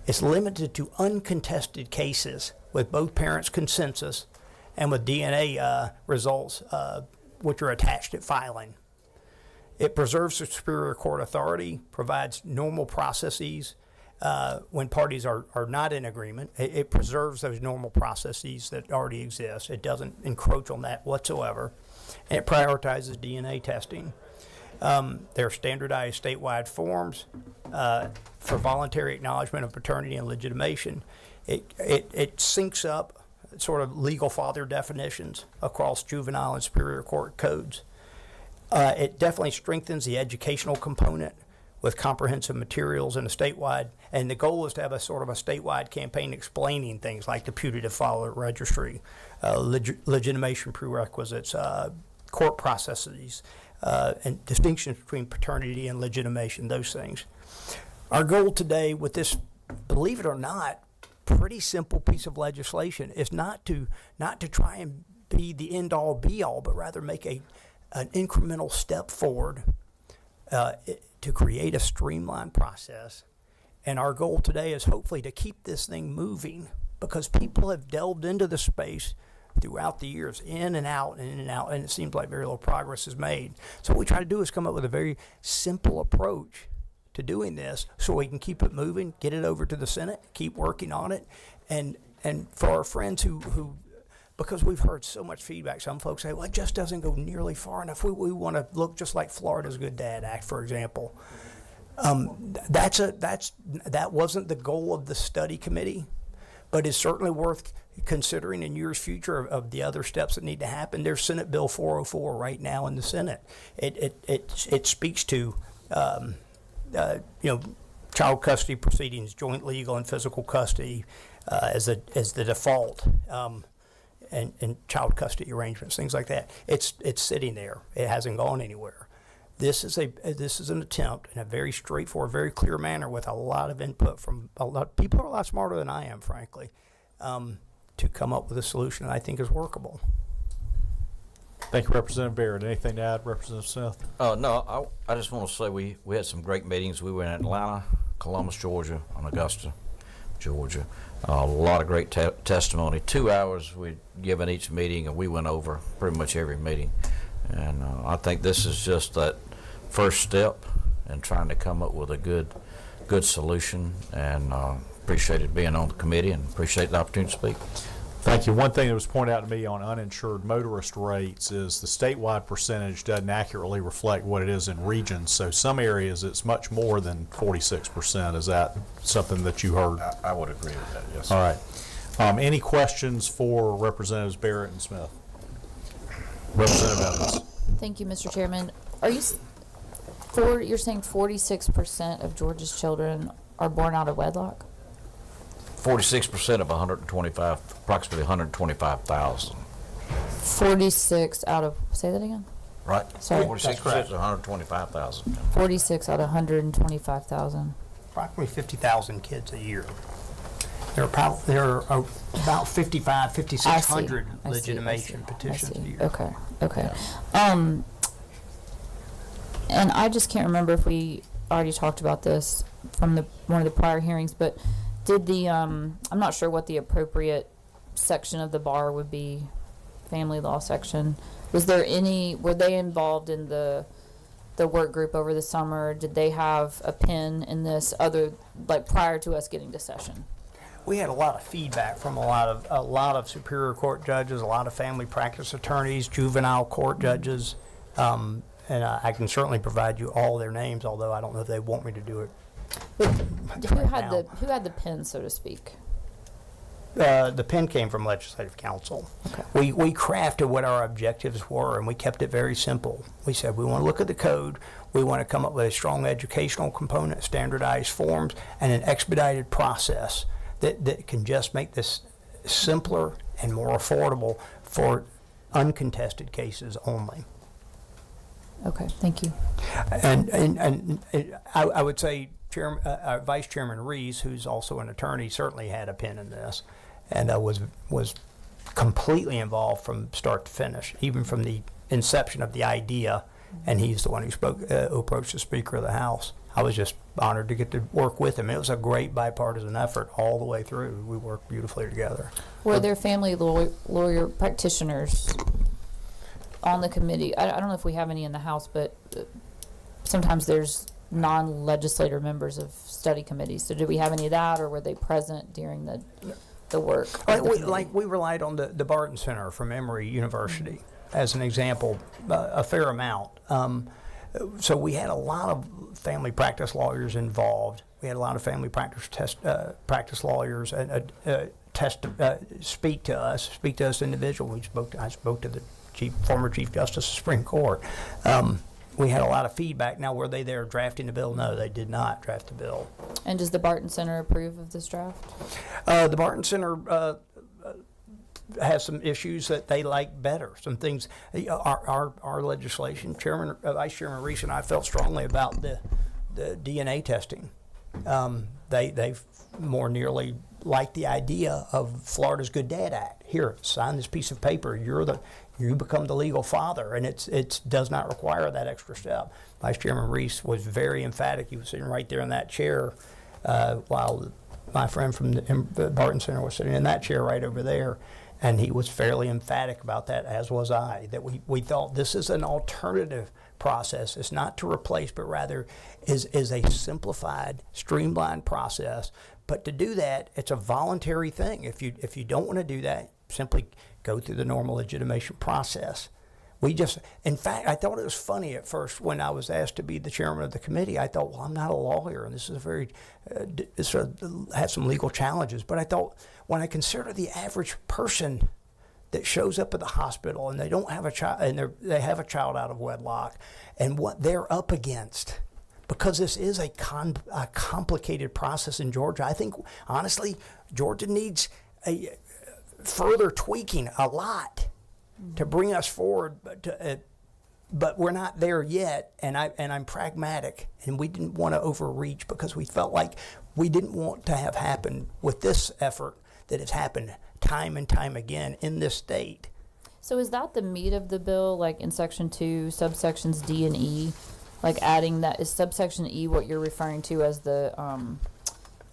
It's limited to uncontested cases with both parents' consensus and with DNA results which are attached at filing. It preserves the Superior Court authority, provides normal processes when parties are not in agreement. It preserves those normal processes that already exist. It doesn't encroach on that whatsoever. And it prioritizes DNA testing. There are standardized statewide forms for voluntary acknowledgement of paternity and legitimation. It syncs up sort of legal father definitions across juvenile and superior court codes. It definitely strengthens the educational component with comprehensive materials and a statewide, and the goal is to have a sort of a statewide campaign explaining things like the putative father registry, legitimation prerequisites, court processes, and distinctions between paternity and legitimation, those things. Our goal today with this, believe it or not, pretty simple piece of legislation is not to try and be the end-all be-all, but rather make an incremental step forward to create a streamlined process. And our goal today is hopefully to keep this thing moving, because people have delved into the space throughout the years, in and out, and it seems like very little progress is made. So what we try to do is come up with a very simple approach to doing this so we can keep it moving, get it over to the Senate, keep working on it, and for our friends who because we've heard so much feedback, some folks say, well, it just doesn't go nearly far enough. We want to look just like Florida's Good Dad Act, for example. That wasn't the goal of the study committee, but it's certainly worth considering in years future of the other steps that need to happen. There's Senate Bill 404 right now in the Senate. It speaks to child custody proceedings, joint legal and physical custody as the default. and child custody arrangements, things like that. It's sitting there. It hasn't gone anywhere. This is an attempt in a very straightforward, very clear manner with a lot of input from a lot of people who are a lot smarter than I am, frankly, to come up with a solution that I think is workable. Thank you, Representative Barrett. Anything to add, Representative Smith? No, I just want to say we had some great meetings. We were in Atlanta, Columbus, Georgia, and Augusta, Georgia. A lot of great testimony. 2 hours we'd given each meeting, and we went over pretty much every meeting. And I think this is just that first step in trying to come up with a good solution. And appreciated being on the committee and appreciate the opportunity to speak. Thank you. One thing that was pointed out to me on uninsured motorist rates is the statewide percentage doesn't accurately reflect what it is in regions. So some areas it's much more than 46%. Is that something that you heard? I would agree with that, yes. All right. Any questions for Representatives Barrett and Smith? Representative Evans. Thank you, Mr. Chairman. Are you you're saying 46% of Georgia's children are born out of wedlock? 46% of approximately 125,000. 46 out of, say that again? Right. Sorry. 46% of 125,000. 46 out of 125,000. Approximately 50,000 kids a year. There are about 5,600 legitimation petitions a year. Okay. And I just can't remember if we already talked about this from one of the prior hearings, but did I'm not sure what the appropriate section of the bar would be, family law section. Were they involved in the work group over the summer? Did they have a pin in this prior to us getting to session? We had a lot of feedback from a lot of superior court judges, a lot of family practice attorneys, juvenile court judges, and I can certainly provide you all their names, although I don't know if they want me to do it. Who had the pin, so to speak? The pen came from Legislative Council. Okay. We crafted what our objectives were, and we kept it very simple. We said we want to look at the code, we want to come up with a strong educational component, standardized forms, and an expedited process that can just make this simpler and more affordable for uncontested cases only. Okay, thank you. And I would say Vice Chairman Rees, who's also an attorney, certainly had a pin in this, and was completely involved from start to finish, even from the inception of the idea. And he's the one who approached the Speaker of the House. I was just honored to get to work with him. It was a great bipartisan effort all the way through. We worked beautifully together. Were there family lawyer practitioners on the committee? I don't know if we have any in the House, but sometimes there's non-legislator members of study committees. So did we have any of that, or were they present during the work? We relied on the Barton Center from Emory University as an example, a fair amount. So we had a lot of family practice lawyers involved. We had a lot of family practice lawyers and speak to us individually. I spoke to the former Chief Justice of the Supreme Court. We had a lot of feedback. Now, were they there drafting the bill? No, they did not draft the bill. And does the Barton Center approve of this draft? The Barton Center has some issues that they like better. Some things, our legislation, Vice Chairman Rees and I felt strongly about the DNA testing. They more nearly like the idea of Florida's Good Dad Act. Here, sign this piece of paper. You become the legal father, and it does not require that extra step. Vice Chairman Rees was very emphatic. He was sitting right there in that chair while my friend from the Barton Center was sitting in that chair right over there. And he was fairly emphatic about that, as was I, that we thought this is an alternative process. It's not to replace, but rather is a simplified, streamlined process. But to do that, it's a voluntary thing. If you don't want to do that, simply go through the normal legitimation process. In fact, I thought it was funny at first when I was asked to be the chairman of the committee. I thought, well, I'm not a lawyer, and this is has some legal challenges. But I thought, when I consider the average person that shows up at the hospital and they don't have a child, and they have a child out of wedlock, and what they're up against, because this is a complicated process in Georgia. I think, honestly, Georgia needs further tweaking a lot to bring us forward, but we're not there yet. And I'm pragmatic, and we didn't want to overreach because we felt like we didn't want to have happened with this effort that has happened time and time again in this state. So is that the meat of the bill, like in section 2, subsections D and E? Like adding that, is subsection E what you're referring to as the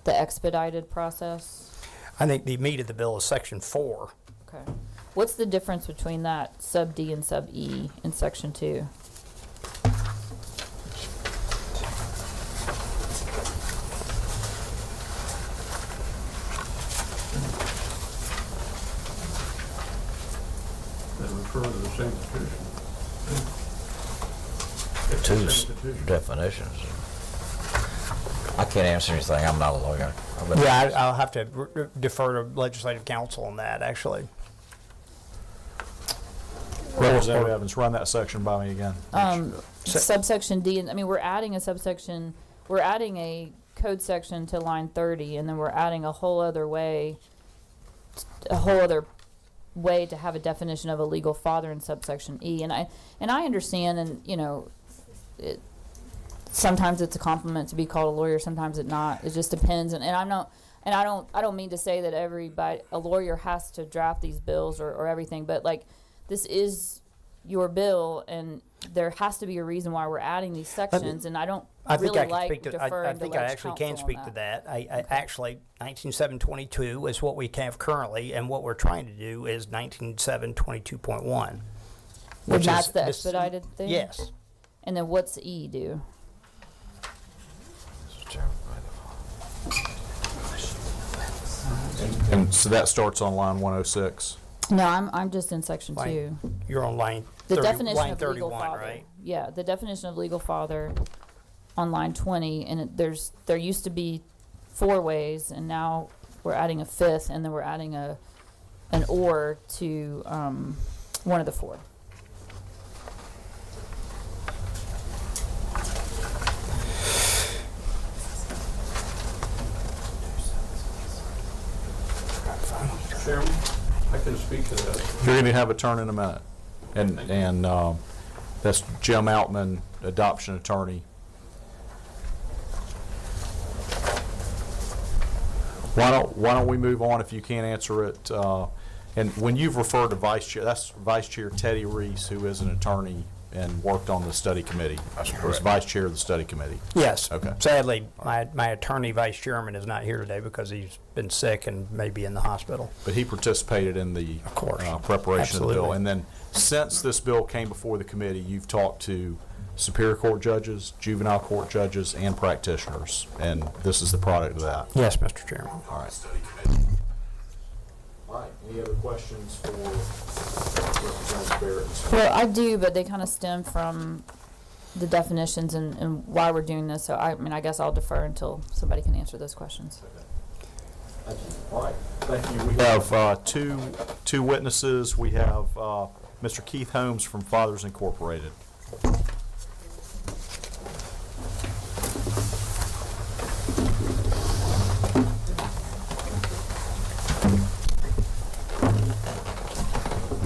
expedited process? I think the meat of the bill is section 4. Okay. What's the difference between that sub D and sub E in section 2? The two definitions. I can't answer anything. I'm not a lawyer. Yeah, I'll have to defer to legislative counsel on that, actually. Representative Evans, run that section by me again. Subsection D, and I mean, we're adding a subsection, we're adding a code section to line 30, and then we're adding a whole other way to have a definition of a legal father in subsection E. And I understand, and you know, sometimes it's a compliment to be called a lawyer, sometimes it's not. It just depends. And I don't mean to say that a lawyer has to draft these bills or everything, but like, this is your bill, and there has to be a reason why we're adding these sections. And I think I actually can speak to that. I actually, 19722 is what we have currently, and what we're trying to do is 19722.1. And that's the expedited thing? Yes. And then what's E do? And so that starts on line 106. No, I'm just in section 2. You're on line 30, the definition line of 31, legal father, right? Yeah, the definition of legal father on line 20, and there used to be 4 ways, and now we're adding a 5th, and then we're adding an or to one of the 4. Chairman, I can speak to that. You're going to have a turn in a minute. And that's Jim Outman, adoption attorney. Why don't we move on if you can't answer it? And when you've referred to vice chair, that's Vice Chair Teddy Reese, who is an attorney and worked on the study committee. Was vice chair of the study committee. Yes. Okay. Sadly, my attorney vice chairman is not here today because he's been sick and may be in the hospital. But he participated in the preparation of the bill. And then since this bill came before the committee, you've talked to Superior Court judges, juvenile court judges, and practitioners. And this is the product of that. Yes, Mr. Chairman. All right. All right. Any other questions for Representative Barrett? Well, I do, but they kind of stem from the definitions and why we're doing this. So I guess I'll defer until somebody can answer those questions. Thank you. All right. Thank you. We have two witnesses. We have Mr. Keith Holmes from Fathers Incorporated.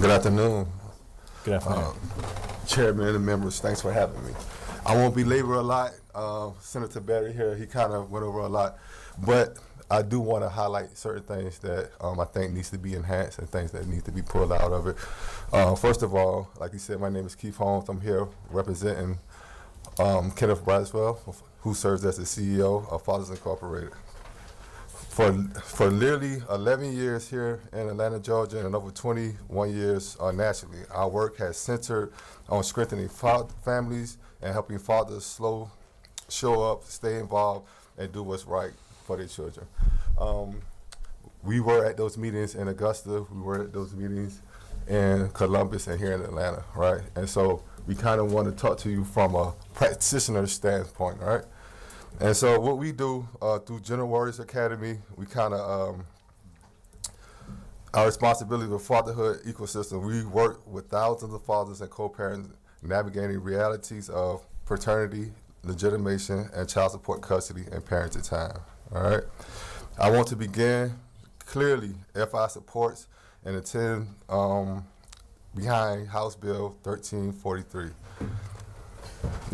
Good afternoon. Good afternoon. Chairman and members, thanks for having me. I won't belabor a lot. Senator Barry here, he kind of went over a lot, but I do want to highlight certain things that I think needs to be enhanced and things that need to be pulled out of it. First of all, like you said, my name is Keith Holmes. I'm here representing Kenneth Braswell, who serves as the CEO of Fathers Incorporated. For nearly 11 years here in Atlanta, Georgia, and over 21 years nationally, our work has centered on strengthening families and helping fathers show up, stay involved, and do what's right for their children. We were at those meetings in Augusta. We were at those meetings in Columbus and here in Atlanta, right? And so we kind of want to talk to you from a practitioner standpoint, right? And so what we do through General Warriors Academy, we kind of, our responsibility with fatherhood ecosystem, we work with thousands of fathers and co-parents navigating realities of paternity, legitimation, and child support custody and parenting time, all right? I want to begin clearly, FI supports and attend behind House Bill 1343.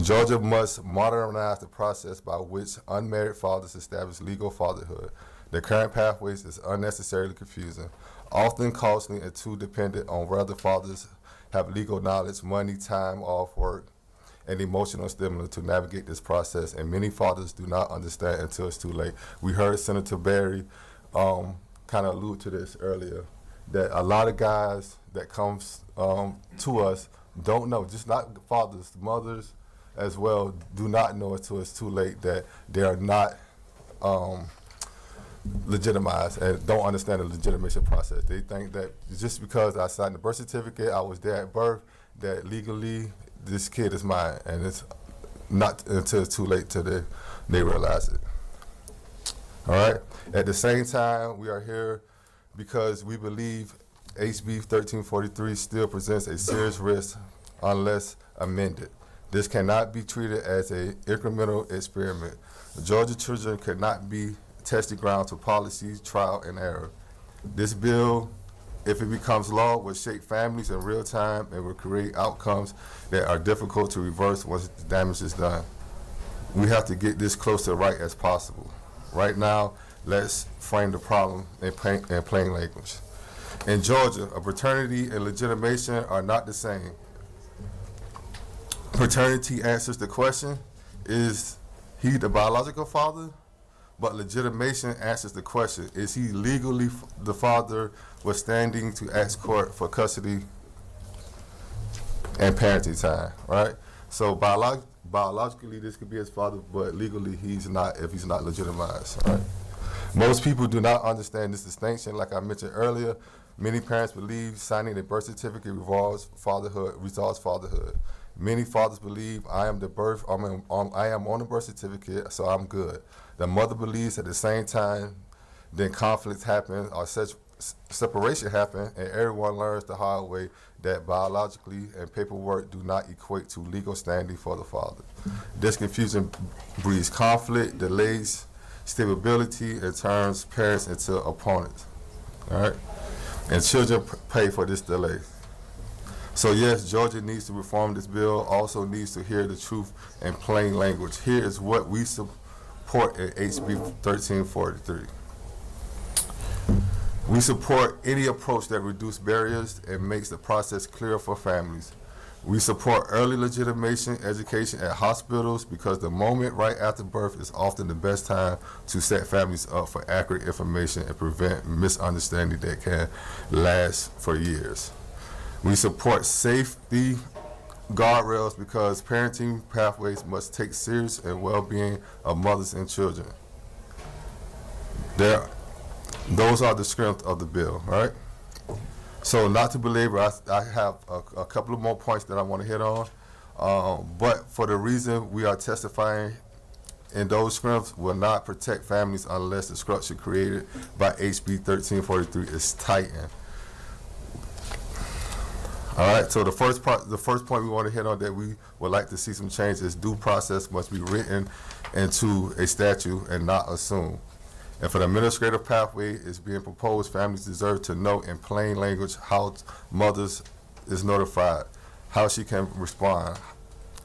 Georgia must modernize the process by which unmarried fathers establish legal fatherhood. The current pathways is unnecessarily confusing, often costly and too dependent on whether fathers have legal knowledge, money, time off work, and emotional stimulus to navigate this process, and many fathers do not understand until it's too late. We heard Senator Berry kind of allude to this earlier, that a lot of guys that comes to us don't know, just not fathers, mothers as well, do not know until it's too late that they are not legitimized and don't understand the legitimation process. They think that just because I signed the birth certificate, I was there at birth, that legally this kid is mine, and it's not until it's too late till they realize it. All right. At the same time, we are here because we believe HB 1343 still presents a serious risk unless amended. This cannot be treated as an incremental experiment. Georgia children cannot be tested ground to policy, trial, and error. This bill, if it becomes law, will shake families in real time and will create outcomes that are difficult to reverse once the damage is done. We have to get this close to right as possible. Right now, let's frame the problem in plain language. In Georgia, a paternity and legitimation are not the same. Paternity answers the question, is he the biological father? But legitimation answers the question, is he legally the father withstanding to ask court for custody and parenting time, right? So biologically this could be his father, but legally he's not if he's not legitimized, right? Most people do not understand this distinction. Like I mentioned earlier, many parents believe signing a birth certificate resolves fatherhood. Many fathers believe I am on the birth certificate, so I'm good. The mother believes at the same time, then conflicts happen or such separation happen, and everyone learns the hard way that biologically and paperwork do not equate to legal standing for the father. This confusion breeds conflict, delays stability, and turns parents into opponents. All right, and children pay for this delay. So yes, Georgia needs to reform this bill, also needs to hear the truth in plain language. Here is what we support at HB 1343. We support any approach that reduces barriers and makes the process clear for families. We support early legitimation education at hospitals because the moment right after birth is often the best time to set families up for accurate information and prevent misunderstanding that can last for years. We support safety guardrails because parenting pathways must take serious and well-being of mothers and children. Those are the strength of the bill, right? So not to belabor, I have a couple of more points that I want to hit on. But for the reason we are testifying in those strengths will not protect families unless the structure created by HB 1343 is tightened. All right, so the first point we want to hit on that we would like to see some change is due process must be written into a statute and not assumed. And for the administrative pathway is being proposed, families deserve to know in plain language how mothers is notified, how she can respond,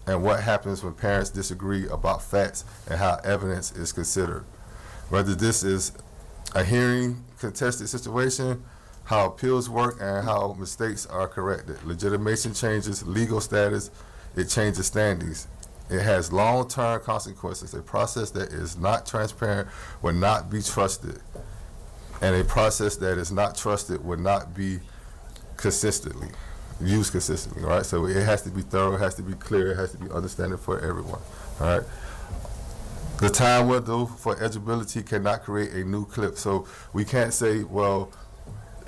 and what happens when parents disagree about facts and how evidence is considered. Whether this is a hearing contested situation, how appeals work, and how mistakes are corrected. Legitimation changes legal status, it changes standings. It has long-term consequences. A process that is not transparent will not be trusted. And a process that is not trusted will not be used consistently, right? So it has to be thorough, it has to be clear, it has to be understandable for everyone, all right? The time window for eligibility cannot create a new clip. So we can't say, well,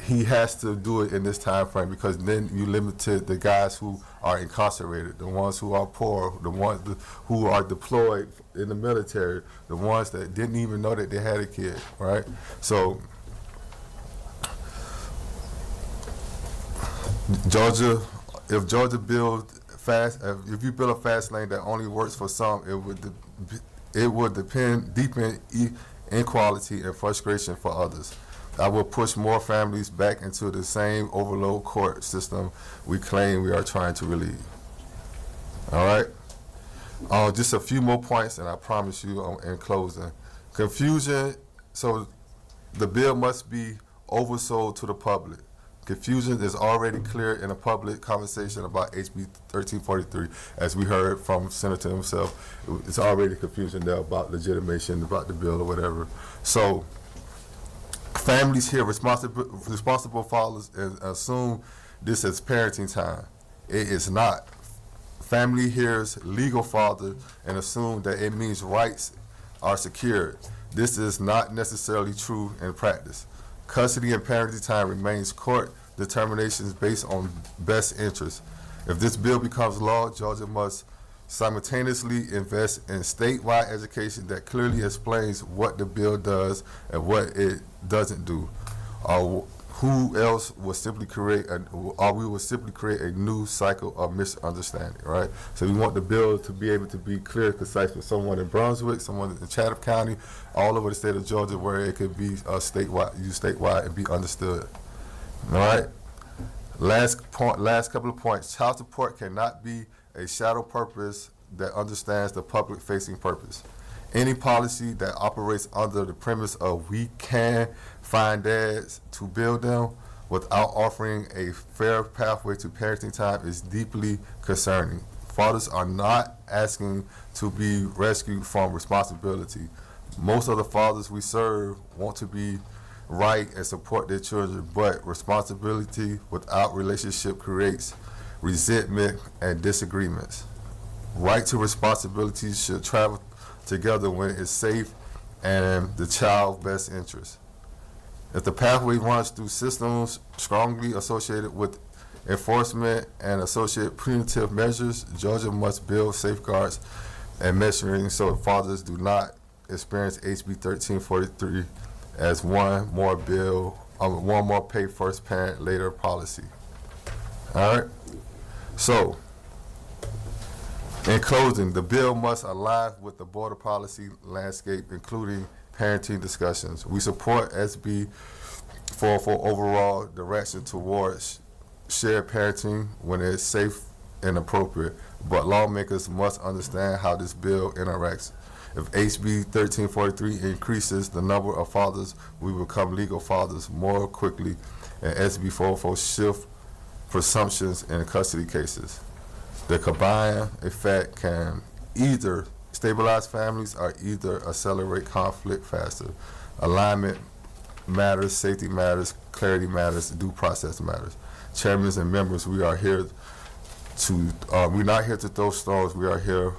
he has to do it in this time frame, because then you limited the guys who are incarcerated, the ones who are poor, the ones who are deployed in the military, the ones that didn't even know that they had a kid, right? So if Georgia builds if you build a fast lane that only works for some, it would deepen inequality and frustration for others. I will push more families back into the same overload court system we claim we are trying to relieve. All right? Just a few more points, and I promise you in closing. Confusion, so the bill must be oversold to the public. Confusion is already clear in a public conversation about HB 1343, as we heard from Senator himself. It's already confusion there about legitimation, about the bill or whatever. So families here, responsible fathers, assume this as parenting time. It is not. Family hears legal father and assume that it means rights are secured. This is not necessarily true in practice. Custody and parenting time remains court determinations based on best interest. If this bill becomes law, Georgia must simultaneously invest in statewide education that clearly explains what the bill does and what it doesn't do. Who else will simply create, we will simply create a new cycle of misunderstanding, right? So we want the bill to be able to be clear and concise for someone in Brunswick, someone in Chatham County, all over the state of Georgia, where it could be statewide, used statewide and be understood. All right? Last couple of points. Child support cannot be a shadow purpose that understands the public-facing purpose. Any policy that operates under the premise of we can find dads to build them without offering a fair pathway to parenting time is deeply concerning. Fathers are not asking to be rescued from responsibility. Most of the fathers we serve want to be right and support their children, but responsibility without relationship creates resentment and disagreements. Right to responsibility should travel together when it's safe and the child's best interest. If the pathway runs through systems strongly associated with enforcement and associated punitive measures, Georgia must build safeguards and measuring so fathers do not experience HB 1343 as one more pay first parent later policy. All right? So, in closing, the bill must align with the border policy landscape, including parenting discussions. We support SB 404 overall direction towards shared parenting when it's safe and appropriate, but lawmakers must understand how this bill interacts. If HB 1343 increases the number of fathers, we become legal fathers more quickly, and SB 404 shift presumptions in custody cases. The combined effect can either stabilize families or either accelerate conflict faster. Alignment matters, safety matters, clarity matters, due process matters. Chairmen and members, we are here to, we're not here to throw stones, we are here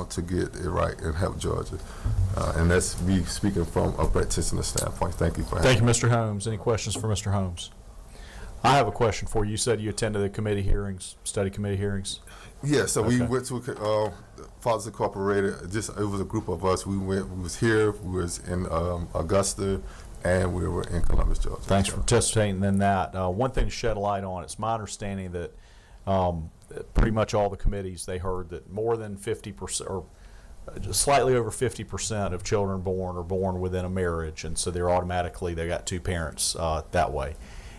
to get it right and help Georgia. And that's me speaking from a practitioner standpoint. Thank you for having me. Thank you, Mr. Holmes. Any questions for Mr. Holmes? I have a question for you. You said you attended the committee hearings, study committee hearings. Yeah, so we went to Fathers Incorporated. It was a group of us. We was here, we was in Augusta, and we were in Columbus, Georgia. Thanks for participating in that. One thing to shed a light on, it's my understanding that pretty much all the committees, they heard that more than 50% or slightly over 50% of children born are born within a marriage, and so they're automatically, they got two parents that way.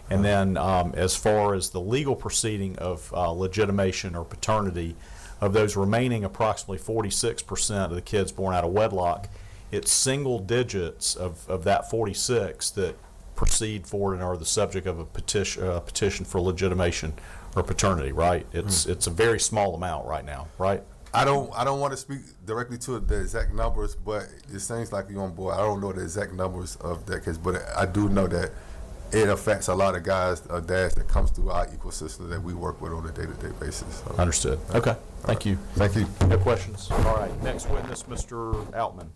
And then as far as the legal proceeding of legitimation or paternity, of those remaining approximately 46% of the kids born out of wedlock, it's single digits of that 46 that proceed forward and are the subject of a petition for legitimation or paternity, right? It's a very small amount right now, right? I don't want to speak directly to the exact numbers, but it seems like you're on board. I don't know the exact numbers of that case, but I do know that it affects a lot of guys, dads that comes through our ecosystem that we work with on a day-to-day basis. So. Understood. Okay. Thank you. Thank you. No questions? All right. Next witness, Mr. Outman.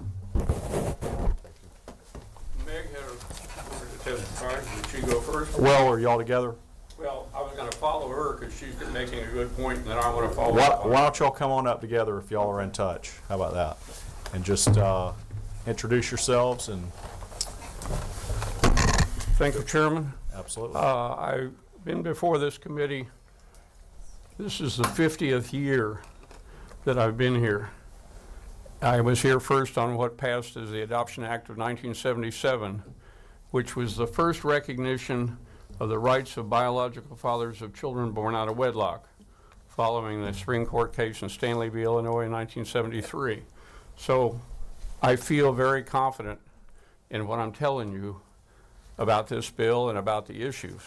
Meg had to testify. Did she go first? Well, are y'all together? Well, I was going to follow her because she's making a good point, and then I want to follow up. Why don't y'all come on up together if y'all are in touch? How about that? And just introduce yourselves and. Thank you, Chairman. Absolutely. I've been before this committee. This is the 50th year that I've been here. I was here first on what passed as the Adoption Act of 1977, which was the first recognition of the rights of biological fathers of children born out of wedlock, following the Supreme Court case in Stanley v. Illinois in 1973. So I feel very confident in what I'm telling you about this bill and about the issues.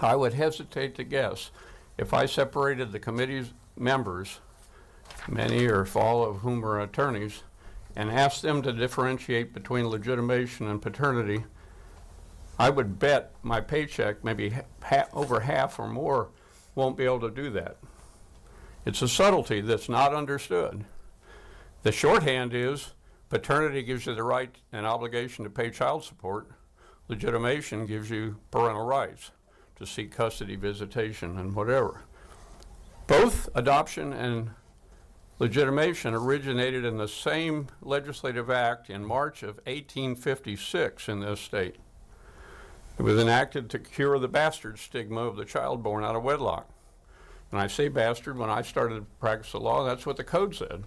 I would hesitate to guess if I separated the committee's members, many or all of whom are attorneys, and asked them to differentiate between legitimation and paternity, I would bet my paycheck, maybe over half or more, won't be able to do that. It's a subtlety that's not understood. The shorthand is paternity gives you the right and obligation to pay child support. Legitimation gives you parental rights to seek custody, visitation, and whatever. Both adoption and legitimation originated in the same legislative act in March of 1856 in this state. It was enacted to cure the bastard stigma of the child born out of wedlock. And I say bastard, when I started to practice the law, that's what the code said.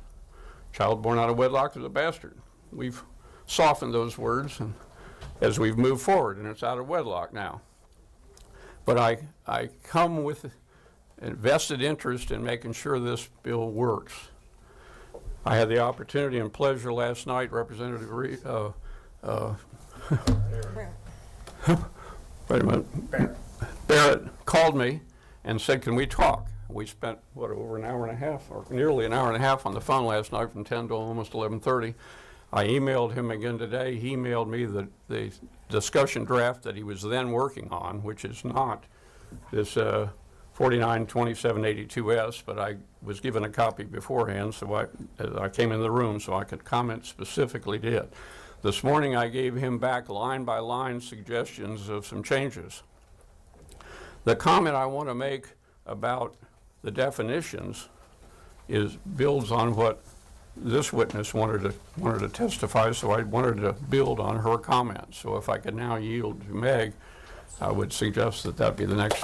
Child born out of wedlock is a bastard. We've softened those words and as we've moved forward, and it's out of wedlock now. But I come with a vested interest in making sure this bill works. I had the opportunity and pleasure last night, Representative wait a minute. Barrett called me and said, can we talk? We spent, over an hour and a half, or nearly an hour and a half on the phone last night from 10 to almost 11:30. I emailed him again today. He emailed me the discussion draft that he was then working on, which is not this 492782S, but I was given a copy beforehand, so I came in the room so I could comment specifically to it. This morning I gave him back line by line suggestions of some changes. The comment I want to make about the definitions builds on what this witness wanted to testify, so I wanted to build on her comments. So if I could now yield to Meg, I would suggest that be the next.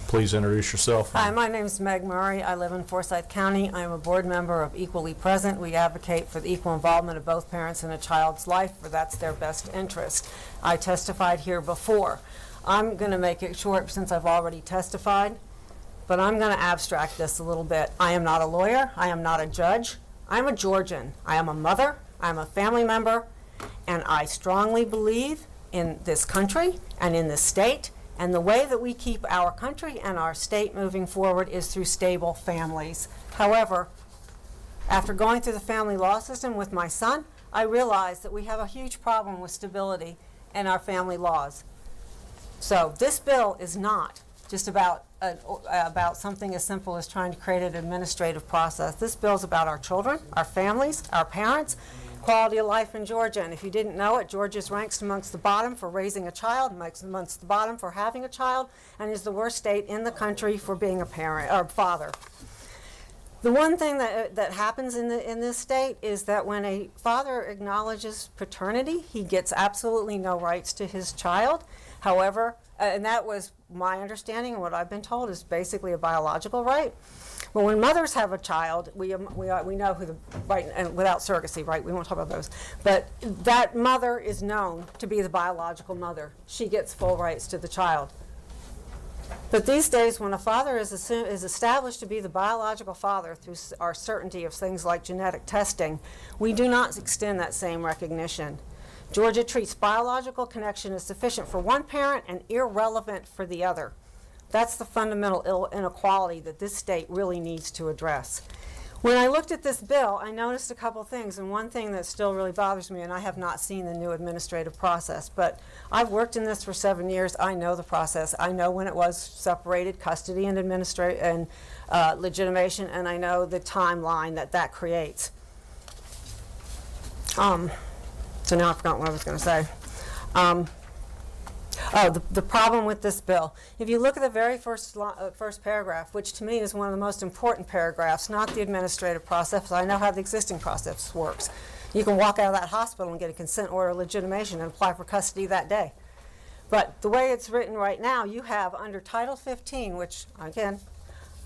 Please introduce yourself. Hi, my name is Meg Murray. I live in Forsyth County. I am a board member of Equally Present. We advocate for the equal involvement of both parents in a child's life, for that's their best interest. I testified here before. I'm going to make it short since I've already testified, but I'm going to abstract this a little bit. I am not a lawyer. I am not a judge. I'm a Georgian. I am a mother. I'm a family member, and I strongly believe in this country and in this state. And the way that we keep our country and our state moving forward is through stable families. However, after going through the family law system with my son, I realized that we have a huge problem with stability in our family laws. So this bill is not just about something as simple as trying to create an administrative process. This bill is about our children, our families, our parents, quality of life in Georgia. And if you didn't know it, Georgia's ranks amongst the bottom for raising a child, amongst the bottom for having a child, and is the worst state in the country for being a parent or father. The one thing that happens in this state is that when a father acknowledges paternity, he gets absolutely no rights to his child. However, and that was my understanding, and what I've been told is basically a biological right. But when mothers have a child, we know who the right, and without surrogacy, right? We won't talk about those. But that mother is known to be the biological mother. She gets full rights to the child. But these days, when a father is established to be the biological father through our certainty of things like genetic testing, we do not extend that same recognition. Georgia treats biological connection as sufficient for one parent and irrelevant for the other. That's the fundamental inequality that this state really needs to address. When I looked at this bill, I noticed a couple things, and one thing that still really bothers me, and I have not seen the new administrative process, but I've worked in this for 7 years. I know the process. I know when it was separated, custody and legitimation, and I know the timeline that creates. So now I've forgotten what I was going to say. The problem with this bill. If you look at the very first paragraph, which to me is one of the most important paragraphs, not the administrative process, I know how the existing process works. You can walk out of that hospital and get a consent order of legitimation and apply for custody that day. But the way it's written right now, you have under Title 15, which, again,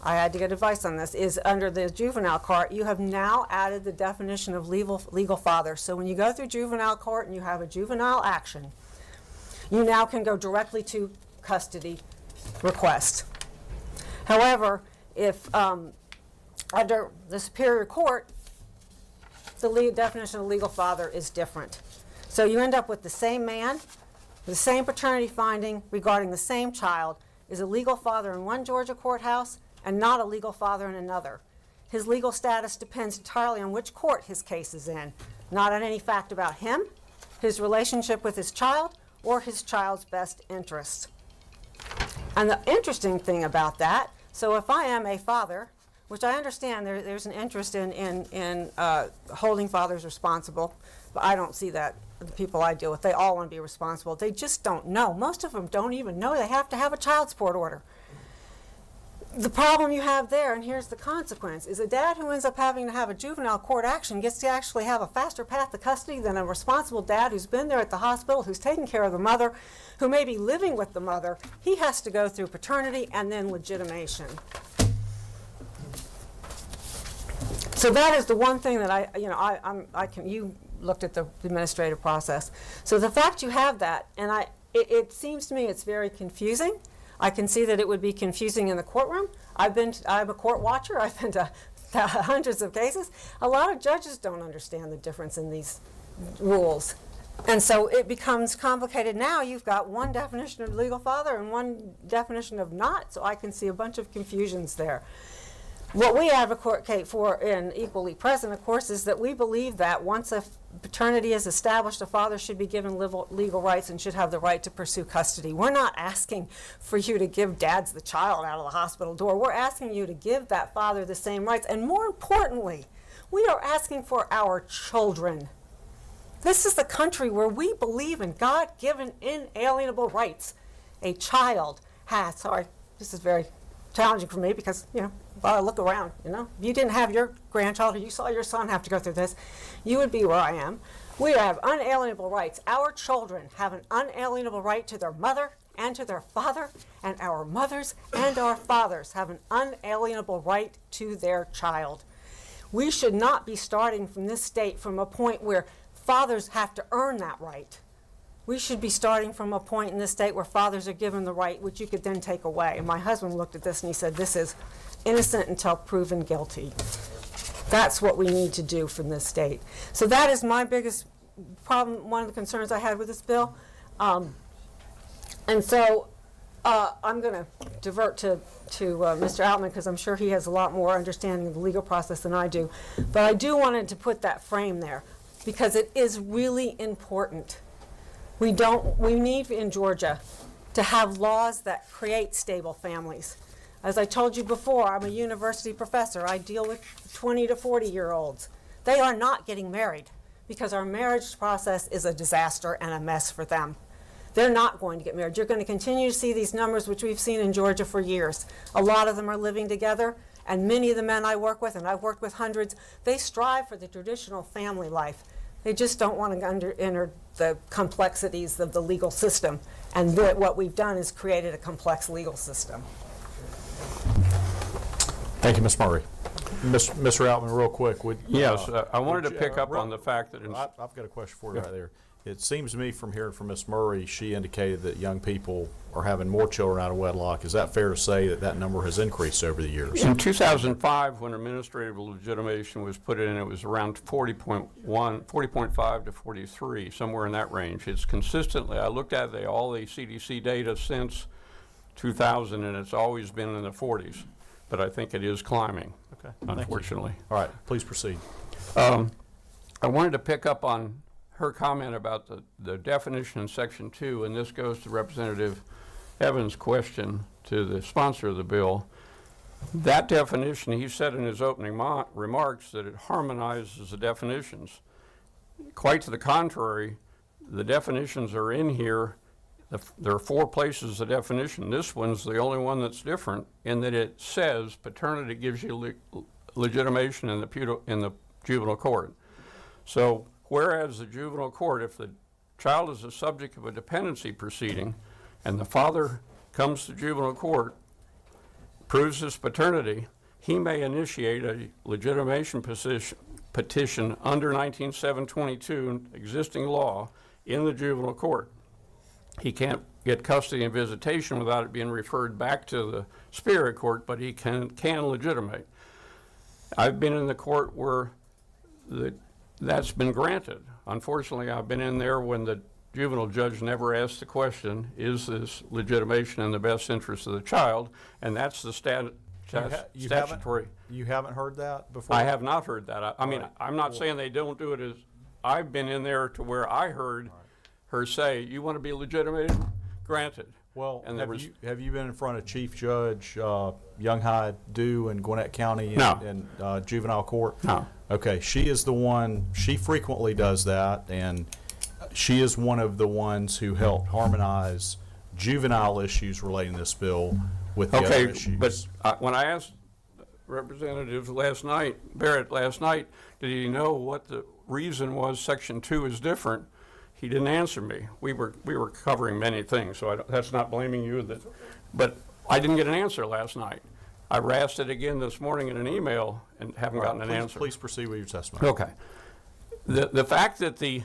I had to get advice on this, is under the juvenile court, you have now added the definition of legal father. So when you go through juvenile court and you have a juvenile action, You now can go directly to custody request. However, if under the Superior Court, the definition of legal father is different. So you end up with the same man, the same paternity finding regarding the same child, is a legal father in one Georgia courthouse and not a legal father in another. His legal status depends entirely on which court his case is in, not on any fact about him, his relationship with his child, or his child's best interest. And the interesting thing about that, so if I am a father, which I understand there's an interest in holding fathers responsible, but I don't see that. The people I deal with, they all want to be responsible. They just don't know. Most of them don't even know they have to have a child support order. The problem you have there, and here's the consequence, is a dad who ends up having to have a juvenile court action gets to actually have a faster path to custody than a responsible dad who's been there at the hospital, who's taking care of the mother, who may be living with the mother. He has to go through paternity and then legitimation. So that is the one thing that you looked at the administrative process. So the fact you have that, and it seems to me it's very confusing. I can see that it would be confusing in the courtroom. I'm a court watcher. I've been to hundreds of cases. A lot of judges don't understand the difference in these rules. And so it becomes complicated. Now you've got one definition of legal father and one definition of not, so I can see a bunch of confusions there. What we advocate for in Equally Present, of course, is that we believe that once a paternity is established, a father should be given legal rights and should have the right to pursue custody. We're not asking for you to give dads the child out of the hospital door. We're asking you to give that father the same rights. And more importantly, we are asking for our children. This is the country where we believe in God-given inalienable rights. A child has, this is very challenging for me because, while I look around, if you didn't have your grandchild or you saw your son have to go through this, you would be where I am. We have unalienable rights. Our children have an unalienable right to their mother and to their father, and our mothers and our fathers have an unalienable right to their child. We should not be starting from this state from a point where fathers have to earn that right. We should be starting from a point in this state where fathers are given the right, which you could then take away. And my husband looked at this and he said, this is innocent until proven guilty. That's what we need to do from this state. So that is my biggest problem, one of the concerns I had with this bill. And so I'm going to divert to Mr. Altman because I'm sure he has a lot more understanding of the legal process than I do. But I do wanted to put that frame there because it is really important. We need in Georgia to have laws that create stable families. As I told you before, I'm a university professor. I deal with 20 to 40-year-olds. They are not getting married because our marriage process is a disaster and a mess for them. They're not going to get married. You're going to continue to see these numbers, which we've seen in Georgia for years. A lot of them are living together, and many of the men I work with, and I've worked with hundreds, they strive for the traditional family life. They just don't want to enter the complexities of the legal system. And what we've done is created a complex legal system. Thank you, Ms. Murray. Mr. Altman, real quick. Yes, I wanted to pick up on the fact that... I've got a question for you right there. It seems to me from hearing from Ms. Murray, she indicated that young people are having more children out of wedlock. Is that fair to say that that number has increased over the years? In 2005, when administrative legitimation was put in, it was around 40.5 to 43, somewhere in that range. It's consistently, I looked at all the CDC data since 2000, and it's always been in the 40s. But I think it is climbing, okay, unfortunately. All right, please proceed. I wanted to pick up on her comment about the definition in Section 2, and this goes to Representative Evans' question to the sponsor of the bill. That definition, he said in his opening remarks that it harmonizes the definitions. Quite to the contrary, the definitions are in here. There are 4 places of definition. This one's the only one that's different in that it says paternity gives you legitimation in the juvenile court. So whereas the juvenile court, if the child is the subject of a dependency proceeding and the father comes to juvenile court, proves his paternity, he may initiate a legitimation petition under 19722 existing law in the juvenile court. He can't get custody and visitation without it being referred back to the Superior Court, but he can legitimate. I've been in the court where that's been granted. Unfortunately, I've been in there when the juvenile judge never asked the question, is this legitimation in the best interest of the child? And that's the statutory. You haven't heard that before? I have not heard that. I mean, Right. I'm not saying they don't do it as, I've been in there to where I heard her say, you want to be legitimated? Granted. Well, And have you been in front of Chief Judge Younghide Dew in Gwinnett County No. in juvenile court? No. Okay, she is the one, she frequently does that, and she is one of the ones who helped harmonize juvenile issues relating to this bill with the other Okay, issues. but when I asked representatives Barrett last night, did he know what the reason was Section 2 is different? He didn't answer me. We were covering many things, so that's not blaming you. But I didn't get an answer last night. I asked it again this morning in an email and haven't gotten an answer. Please proceed with your testimony. Okay. The fact that the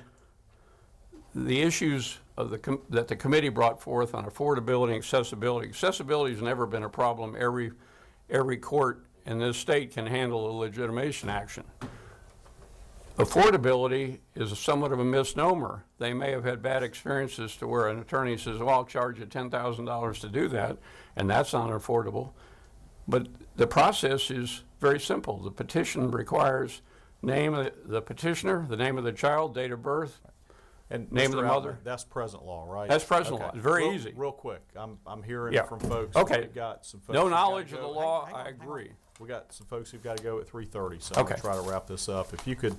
issues of that the committee brought forth on affordability and accessibility has never been a problem. Every court in this state can handle a legitimation action. Affordability is somewhat of a misnomer. They may have had bad experiences to where an attorney says, well, I'll charge you $10,000 to do that, and that's not affordable. But the process is very simple. The petition requires name of the petitioner, the name of the child, date of birth, And name Mr. of the Outman, mother. That's present law, right? That's present law. It's very Real- easy. Real quick, I'm hearing Yeah. from folks. Okay. We've got some folks No who've gotta knowledge of the go. law, Hang on, I hang on. agree. We got some folks who've got to go at 3:30, so I'm Okay. gonna try to wrap this up. If you could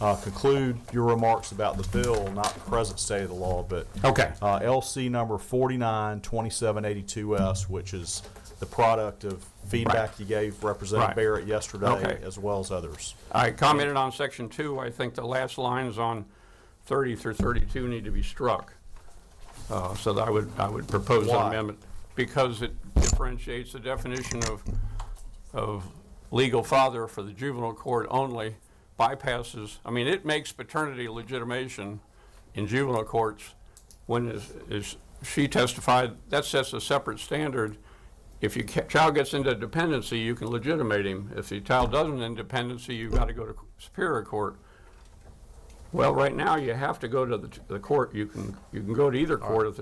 conclude your remarks about the bill, not the present state of the law, but Okay. LC number 492782S, which is the product of feedback you gave Representative Right. Barrett yesterday, Okay. as well as others. I commented on Section 2. I think the last lines on 30 through 32 need to be struck. So that I would propose an Why? amendment because it differentiates the definition of legal father for the juvenile court only, bypasses, I mean, it makes paternity legitimation in juvenile courts when as she testified, that sets a separate standard. If your child gets into dependency, you can legitimate him. If the child doesn't in dependency, you've got to go to Superior Court. Well, right now, you have to go to the court. You can go to either court, if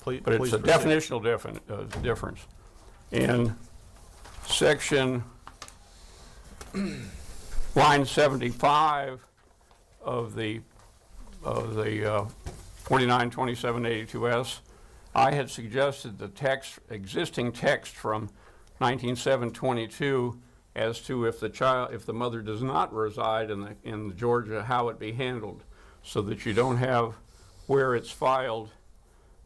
but it's a definitional difference. In section line 75 of the 492782S, I had suggested the existing text from 19722 as to if the mother does not reside in Georgia, how it be handled, so that you don't have where it's filed.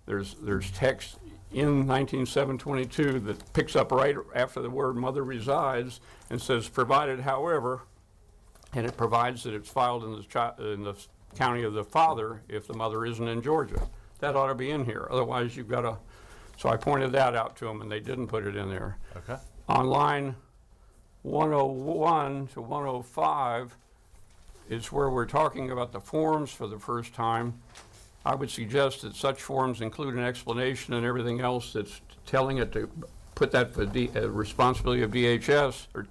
There's text in 19722 that picks up right after the word mother resides and says provided however, and it provides that it's filed in the county of the father if the mother isn't in Georgia. That ought to be in here. Otherwise, you've got to. So I pointed that out to them, and they didn't put it in there. Okay. On line 101 to 105 is where we're talking about the forms for the first time. I would suggest that such forms include an explanation and everything else that's telling it to put that for responsibility of DHS, or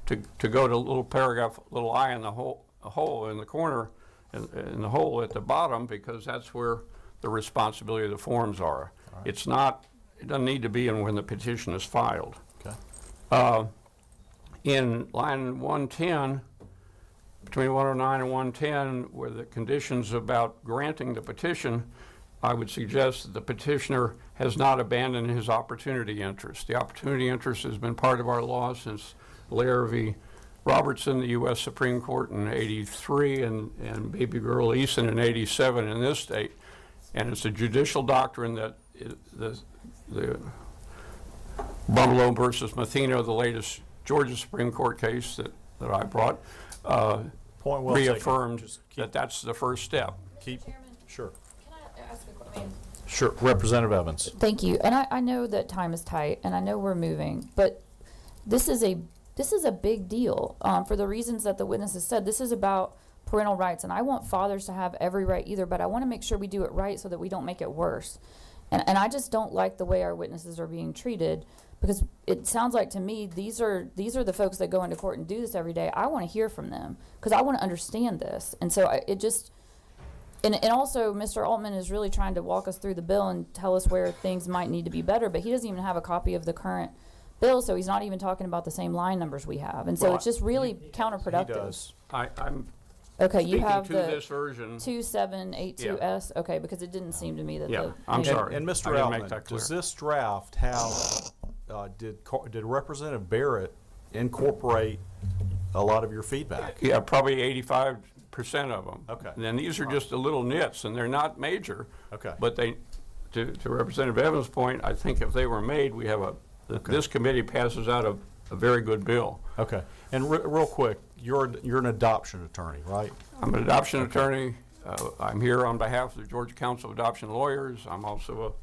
to go to a little paragraph, little I in the hole in the corner, in the hole at the bottom, because that's where the responsibility of the forms are. Right. It's not, it doesn't need to be in when the petition is filed. Okay. In line 110, between 109 and 110, where the conditions about granting the petition, I would suggest that the petitioner has not abandoned his opportunity interest. The opportunity interest has been part of our law since Lair v. Robertson, the U.S. Supreme Court in '83, and Baby Girl Eason in '87 in this state. And it's a judicial doctrine that the Bungalow versus Mathino, the latest Georgia Supreme Court case that I brought, Point well reaffirmed taken. that that's the first step. Sure. Can I ask a question? Sure. Representative Evans. Thank you. And I know that time is tight, and I know we're moving, but this is a big deal for the reasons that the witnesses said. This is about parental rights, and I want fathers to have every right either, but I want to make sure we do it right so that we don't make it worse. And I just don't like the way our witnesses are being treated, because it sounds like to me these are the folks that go into court and do this every day. I want to hear from them because I want to understand this. And so and also Mr. Altman is really trying to walk us through the bill and tell us where things might need to be better, but he doesn't even have a copy of the current bill, so he's not even talking about the same line numbers we have. And so it's just really counterproductive. He does. I'm Okay, you speaking have to the this version. 2782S. Okay, because it didn't seem to me that Yeah, I'm sorry. And I Mr. didn't Altman, make that clear. does this draft have, did Representative Barrett incorporate a lot of your feedback? Yeah, probably 85% of them. Okay. And then these are just the little nits, and they're not major. Okay. But they, to Representative Evans' point, I think if they were made, we have this committee passes out a very good bill. Okay. And real quick, you're an adoption attorney, right? I'm an adoption attorney. I'm here on behalf of the Georgia Council of Adoption Lawyers. I'm also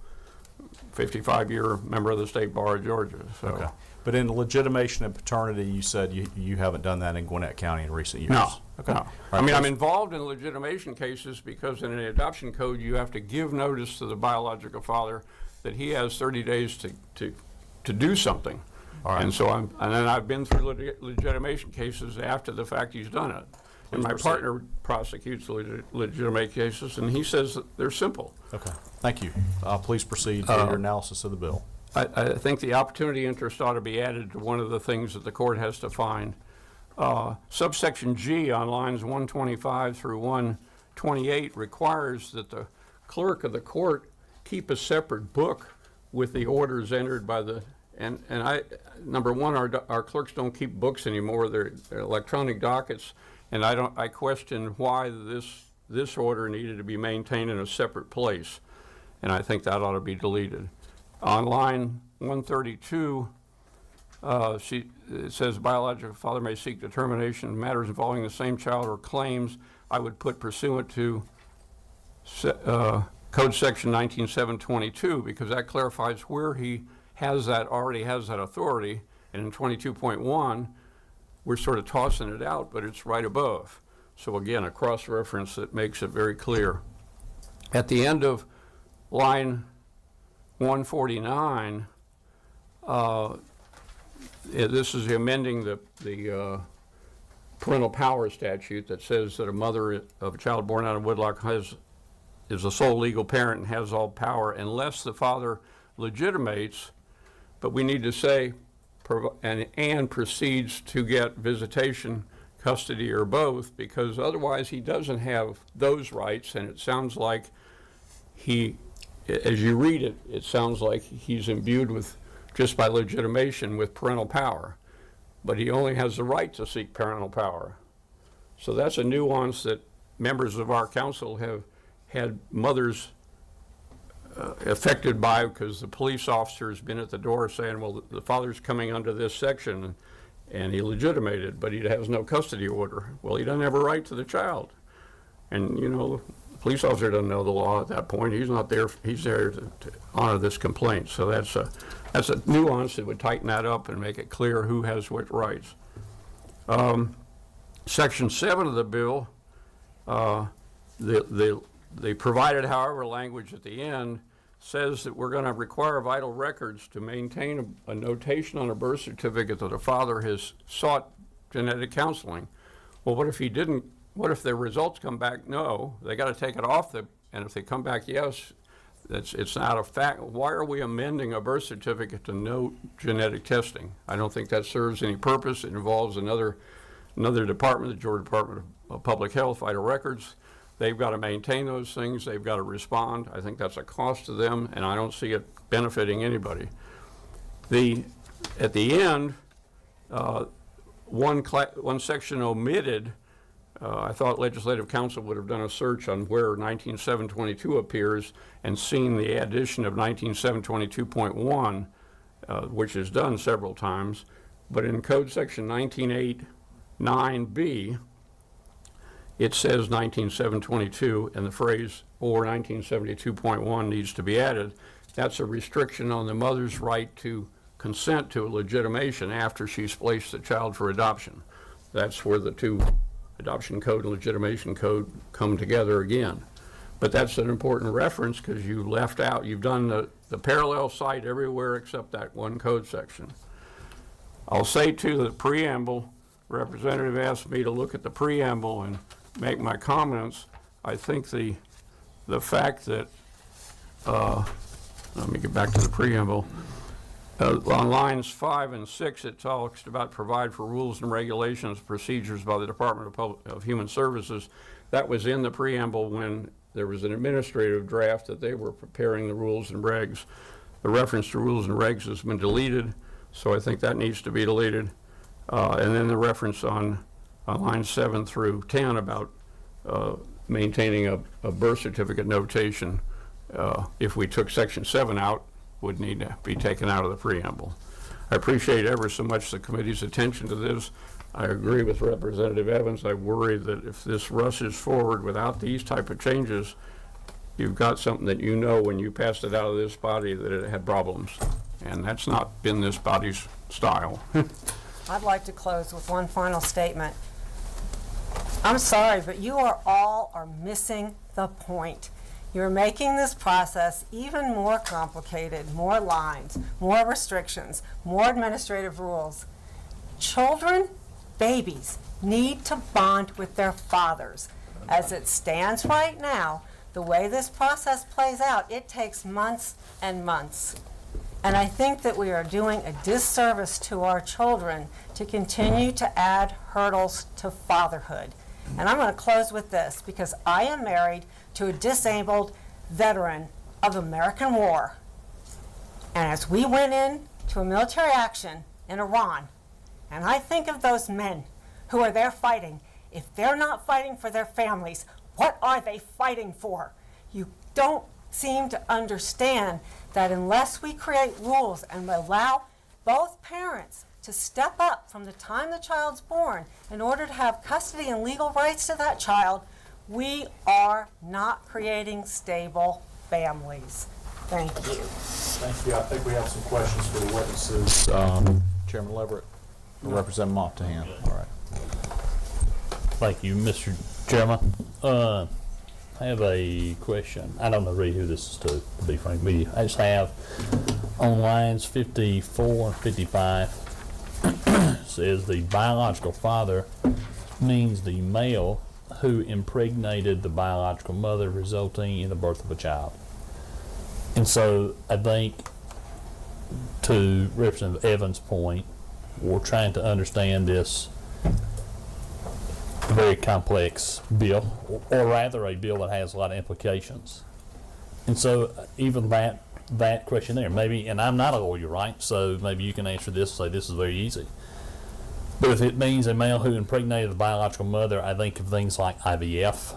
a 55-year member of the State Bar of Georgia. So. Okay. But in legitimation and paternity, you said you haven't done that in Gwinnett County in recent years? No. Okay. No. All I right, mean, I'm please. involved in legitimation cases because in an adoption code, you have to give notice to the biological father that he has 30 days to do something. All right. And so and then I've been through legitimation cases after the fact he's done it. And my proceed. partner prosecutes legitimate cases, and he says that they're simple. Okay. Thank you. Please proceed to your analysis of the bill. I think the opportunity interest ought to be added to one of the things that the court has to find. Subsection G on lines 125 through 128 requires that the clerk of the court keep a separate book with the orders entered by the, number one, our clerks don't keep books anymore. They're electronic dockets, and I question why this order needed to be maintained in a separate place, and I think that ought to be deleted. On line 132, it says biological father may seek determination in matters involving the same child or claims. I would put pursuant to Code Section 19722 because that clarifies where he already has that authority. And in 22.1, we're sort of tossing it out, but it's right above. So again, a cross-reference that makes it very clear. At the end of line 149, this is amending the parental power statute that says that a mother of a child born out of wedlock is the sole legal parent and has all power unless the father legitimates, but we need to say and proceeds to get visitation, custody, or both, because otherwise he doesn't have those rights, and it sounds like as you read it, it sounds like he's imbued with, just by legitimation, with parental power. But he only has the right to seek parental power. So that's a nuance that members of our council have had mothers affected by because the police officer has been at the door saying, well, the father's coming under this section, and he legitimated, but he has no custody order. Well, he doesn't have a right to the child. And, the police officer doesn't know the law at that point. He's not there. He's there to honor this complaint. So that's a nuance that would tighten that up and make it clear who has what rights. Section 7 of the bill, the provided however language at the end says that we're going to require vital records to maintain a notation on a birth certificate that a father has sought genetic counseling. Well, what if he didn't? What if the results come back no? They got to take it off and if they come back yes, it's not a fact. Why are we amending a birth certificate to no genetic testing? I don't think that serves any purpose. It involves another department, the Georgia Department of Public Health, Vital Records. They've got to maintain those things. They've got to respond. I think that's a cost to them, and I don't see it benefiting anybody. At the end, one section omitted. I thought Legislative Council would have done a search on where 19722 appears and seen the addition of 19722.1, which is done several times. But in Code Section 1989B, it says 19722, and the phrase or 1972.1 needs to be added. That's a restriction on the mother's right to consent to a legitimation after she's placed the child for adoption. That's where the two adoption code and legitimation code come together again. But that's an important reference because you left out, you've done the parallel cite everywhere except that one code section. I'll say too, the preamble, Representative asked me to look at the preamble and make my comments. I think the fact that, let me get back to the preamble. On lines 5 and 6, it talks about provide for rules and regulations, procedures by the Department of Human Services. That was in the preamble when there was an administrative draft that they were preparing the rules and regs. The reference to rules and regs has been deleted, so I think that needs to be deleted. And then the reference on lines 7 through 10 about maintaining a birth certificate notation, if we took section 7 out, would need to be taken out of the preamble. I appreciate ever so much the committee's attention to this. I agree with Representative Evans. I worry that if this rushes forward without these type of changes, you've got something that you know when you passed it out of this body that it had problems. And that's not been this body's style. I'd like to close with one final statement. I'm sorry, but you are missing the point. You're making this process even more complicated, more lines, more restrictions, more administrative rules. Children, babies, need to bond with their fathers. As it stands right now, the way this process plays out, it takes months and months. And I think that we are doing a disservice to our children to continue to add hurdles to fatherhood. And I'm going to close with this, because I am married to a disabled veteran of the American War. And as we went into a military action in Iran, and I think of those men who are there fighting, if they're not fighting for their families, what are they fighting for? You don't seem to understand that unless we create rules and allow both parents to step up from the time the child's born in order to have custody and legal rights to that child, we are not creating stable families. Thank you. Thank you. I think we have some questions for the witnesses. Chairman Leverett, Representative Montahan. All right. Thank you, Mr. Chairman. I have a question. I don't know really who this is to be frank with you. I just have on lines 54 and 55 says the biological father means the male who impregnated the biological mother, resulting in the birth of a child. And so I think, to Representative Evans' point, we're trying to understand this very complex bill, or rather a bill that has a lot of implications. And so even that question there, maybe, and I'm not a lawyer, right? So maybe you can answer this and say this is very easy. But if it means a male who impregnated the biological mother, I think of things like IVF.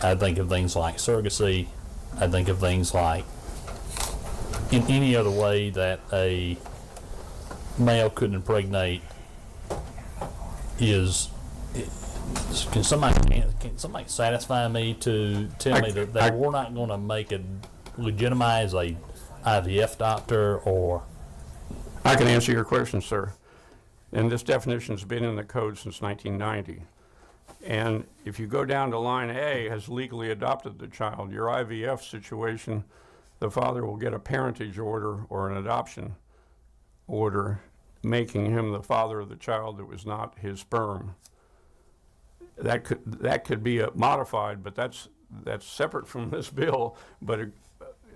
I think of things like surrogacy. I think of things like in any other way that a male could impregnate is. Can somebody satisfy me to tell me that we're not going to legitimize a IVF doctor? Or I can answer your question, sir. And this definition's been in the code since 1990. And if you go down to line A, has legally adopted the child, your IVF situation, the father will get a parentage order or an adoption order making him the father of the child that was not his sperm. That could be modified, but that's separate from this bill, but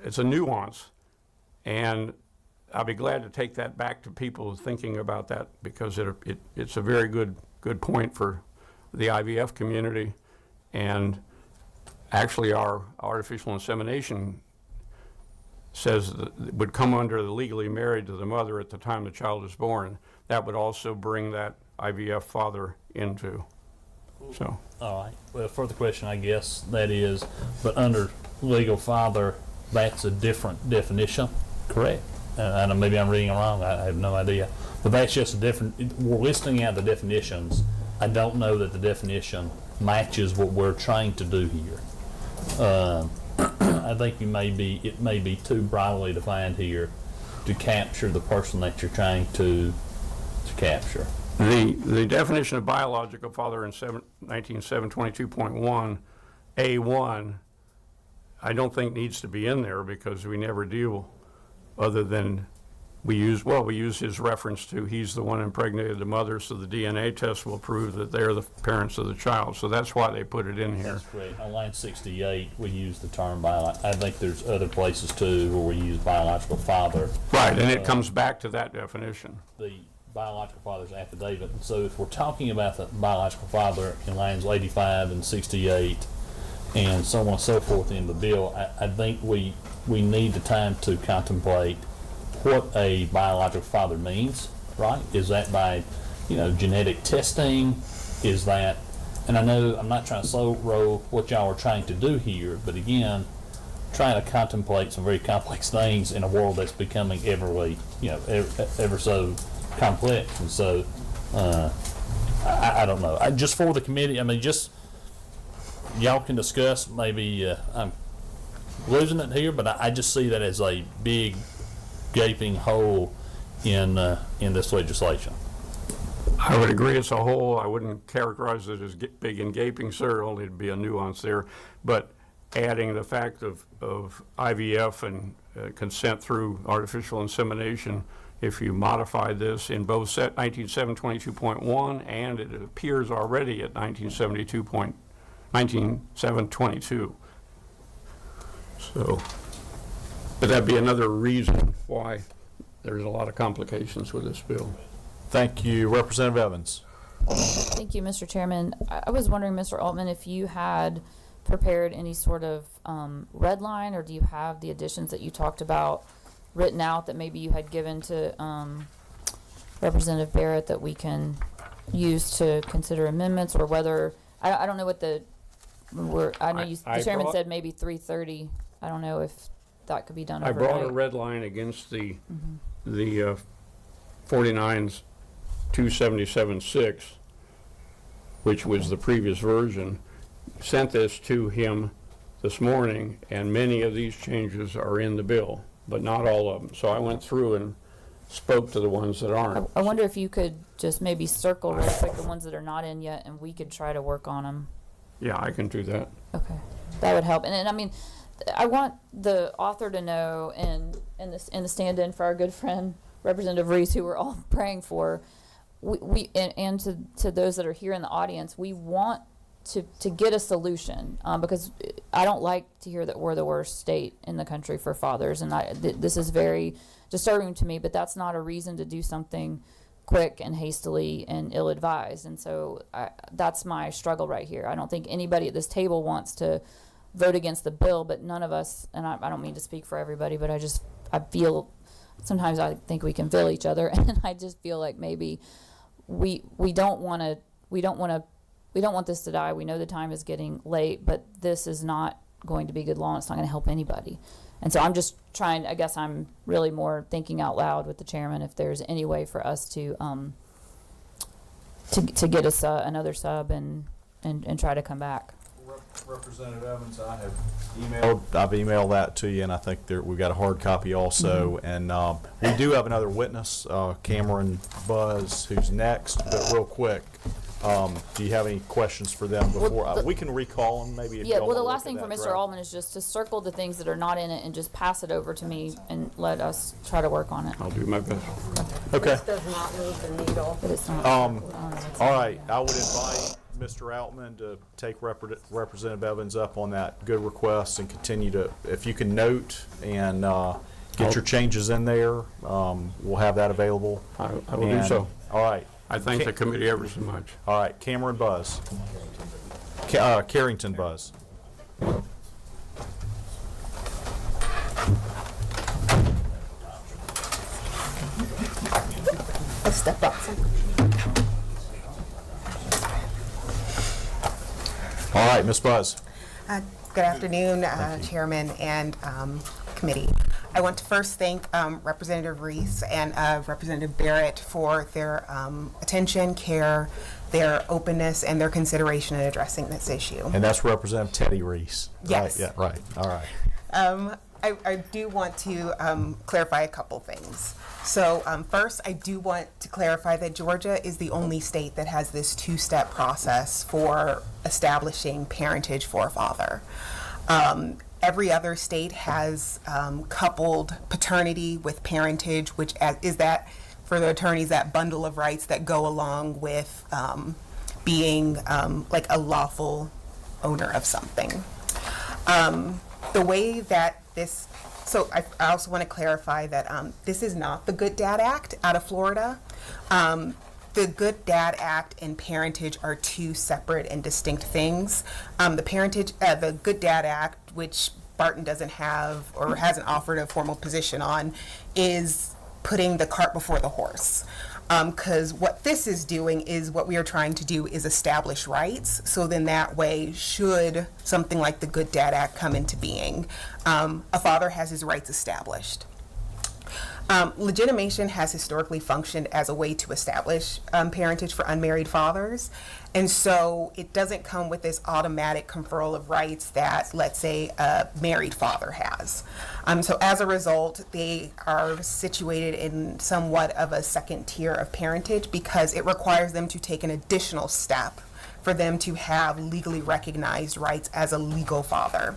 it's a nuance. And I'll be glad to take that back to people thinking about that, because it's a very good point for the IVF community. And actually our artificial insemination says that it would come under the legally married to the mother at the time the child is born. That would also bring that IVF father into. So. All right. Well, further question, I guess, that is, but under legal father, that's a different definition, correct? And maybe I'm reading it wrong. I have no idea. But that's just a different. We're listing out the definitions. I don't know that the definition matches what we're trying to do here. I think it may be too broadly defined here to capture the person that you're trying to capture. The definition of biological father in 1922.1 A1 I don't think needs to be in there because we never deal other than we use his reference to he's the one impregnated the mother, so the DNA test will prove that they're the parents of the child. So that's why they put it in here. That's great. On line 68, we use the term biological. I think there's other places too where we use biological father. Right, and it comes back to that definition. The biological father's affidavit. And so if we're talking about the biological father in lines 85 and 68 and so on and so forth in the bill, I think we need the time to contemplate what a biological father means, right? Is that by, genetic testing? Is that, and I know I'm not trying to slow roll what y'all are trying to do here, but again, trying to contemplate some very complex things in a world that's becoming ever so complex. And so, I don't know. Just for the committee, just y'all can discuss. Maybe I'm losing it here, but I just see that as a big gaping hole in this legislation. I would agree it's a hole. I wouldn't characterize it as big and gaping, sir, only to be a nuance there. But adding the fact of IVF and consent through artificial insemination, if you modify this in both 19722.1 and it appears already at 19722. So, but that'd be another reason why there's a lot of complications with this bill. Thank you. Representative Evans. Thank you, Mr. Chairman. I was wondering, Mr. Altman, if you had prepared any sort of red line, or do you have the additions that you talked about written out that maybe you had given to Representative Barrett that we can use to consider amendments, or whether, I don't know what the chairman said maybe 3:30. I don't know if that could be done overnight. I brought a red line against the 49's 277.6, which was the previous version. Sent this to him this morning, and many of these changes are in the bill, but not all of them. So I went through and spoke to the ones that aren't. I wonder if you could just maybe circle real quick the ones that are not in yet, and we could try to work on them. Yeah, I can do that. Okay, that would help. And I mean, I want the author to know, and the stand-in for our good friend Representative Reese, who we're all praying for, and to those that are here in the audience, we want to get a solution, because I don't like to hear that we're the worst state in the country for fathers, and this is very disturbing to me. But that's not a reason to do something quick and hastily and ill-advised. And so that's my struggle right here. I don't think anybody at this table wants to vote against the bill, but none of us, and I don't mean to speak for everybody, but I feel sometimes I think we can feel each other, and I just feel like maybe we don't want this to die. We know the time is getting late, but this is not going to be good law, and it's not going to help anybody. And so I'm just trying, I guess I'm really more thinking out loud with the chairman if there's any way for us to get us another sub and try to come back. Representative Evans, I've emailed that to you, and I think we've got a hard copy also. And we do have another witness, Cameron Buzz, who's next. But real quick, do you have any questions for them before we can recall them? Maybe. If Yeah. y'all Well, the wanna last look thing at for that Mr. draft. Altman is just to circle the things that are not in it and just pass it over to me and let us try to work on it. I'll do my best. Okay. This does not move the needle. But it's not. All right. I would invite Mr. Altman to take Representative Evans up on that good request and continue to, if you can note and get your changes in there, we'll have that available. I will do so. All right. I thank the committee ever so much. All right. Cameron Buzz. Carrington Buzz. Let's step up. All right, Ms. Buzz. Good afternoon, Chairman and committee. I want to first thank Representative Reese and Representative Barrett for their attention, care, their openness, and their consideration in addressing this issue. And that's Representative Teddy Reese. Yes. Right, yeah, right. All right. I do want to clarify a couple things. So first, I do want to clarify that Georgia is the only state that has this two-step process for establishing parentage for a father. Every other state has coupled paternity with parentage, which is that for the attorneys that bundle of rights that go along with being like a lawful owner of something. The way that this, so I also want to clarify that this is not the Good Dad Act out of Florida. The Good Dad Act and parentage are two separate and distinct things. The Good Dad Act, which Barton doesn't have or hasn't offered a formal position on, is putting the cart before the horse. Because what this is doing is what we are trying to do is establish rights. So then that way, should something like the Good Dad Act come into being, a father has his rights established. Legitimation has historically functioned as a way to establish parentage for unmarried fathers. And so it doesn't come with this automatic conferral of rights that, let's say, a married father has. So as a result, they are situated in somewhat of a second tier of parentage because it requires them to take an additional step for them to have legally recognized rights as a legal father.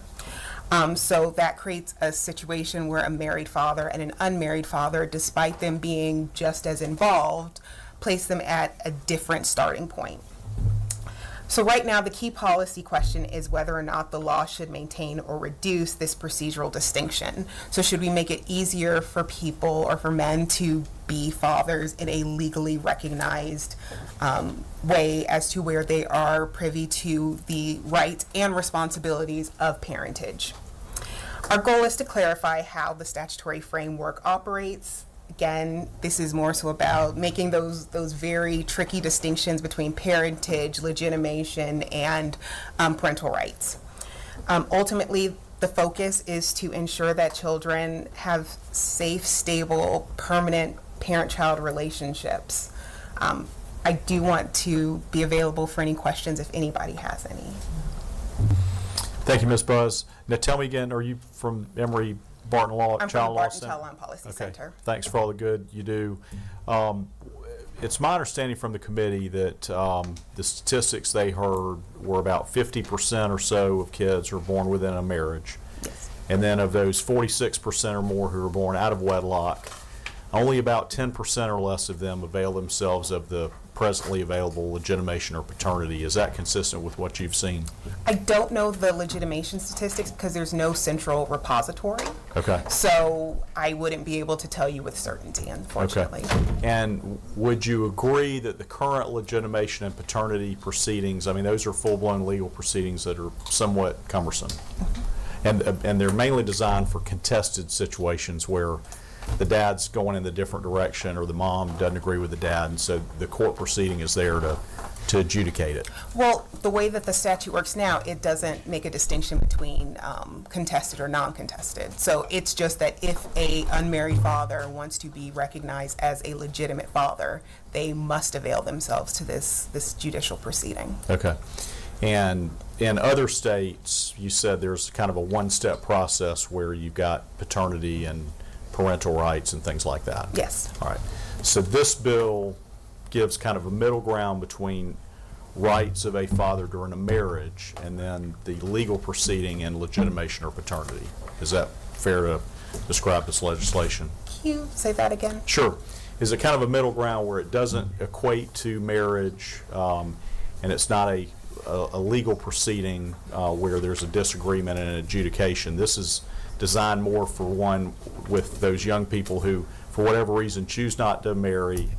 So that creates a situation where a married father and an unmarried father, despite them being just as involved, place them at a different starting point. So right now, the key policy question is whether or not the law should maintain or reduce this procedural distinction. So should we make it easier for people or for men to be fathers in a legally recognized way as to where they are privy to the rights and responsibilities of parentage? Our goal is to clarify how the statutory framework operates. Again, this is more so about making those very tricky distinctions between parentage, legitimation, and parental rights. Ultimately, the focus is to ensure that children have safe, stable, permanent parent-child relationships. I do want to be available for any questions if anybody has any. Thank you, Ms. Buzz. Now tell me again, are you from Emory Barton Law, I'm Child from Law Barton Center? Child Law and Policy Okay. Center. Thanks for all the good you do. It's my understanding from the committee that the statistics they heard were about 50% or so of kids are born within a marriage. Yes. And then of those 46% or more who are born out of wedlock, only about 10% or less of them avail themselves of the presently available legitimation or paternity. Is that consistent with what you've seen? I don't know the legitimation statistics because there's no central repository. Okay. So I wouldn't be able to tell you with certainty, unfortunately. Okay. And would you agree that the current legitimation and paternity proceedings, I mean, those are full-blown legal proceedings that are somewhat cumbersome? And they're mainly designed for contested situations where the dad's going in the different direction or the mom doesn't agree with the dad, and so the court proceeding is there to adjudicate it. Well, the way that the statute works now, it doesn't make a distinction between contested or non-contested. So it's just that if a unmarried father wants to be recognized as a legitimate father, they must avail themselves to this judicial proceeding. Okay. And in other states, you said there's kind of a one-step process where you've got paternity and parental rights and things like that. Yes. All right. So this bill gives kind of a middle ground between rights of a father during a marriage and then the legal proceeding and legitimation or paternity. Is that fair to describe this legislation? Can you say that again? Sure. Is it kind of a middle ground where it doesn't equate to marriage and it's not a legal proceeding where there's a disagreement and an adjudication? This is designed more for one with those young people who, for whatever reason, choose not to marry.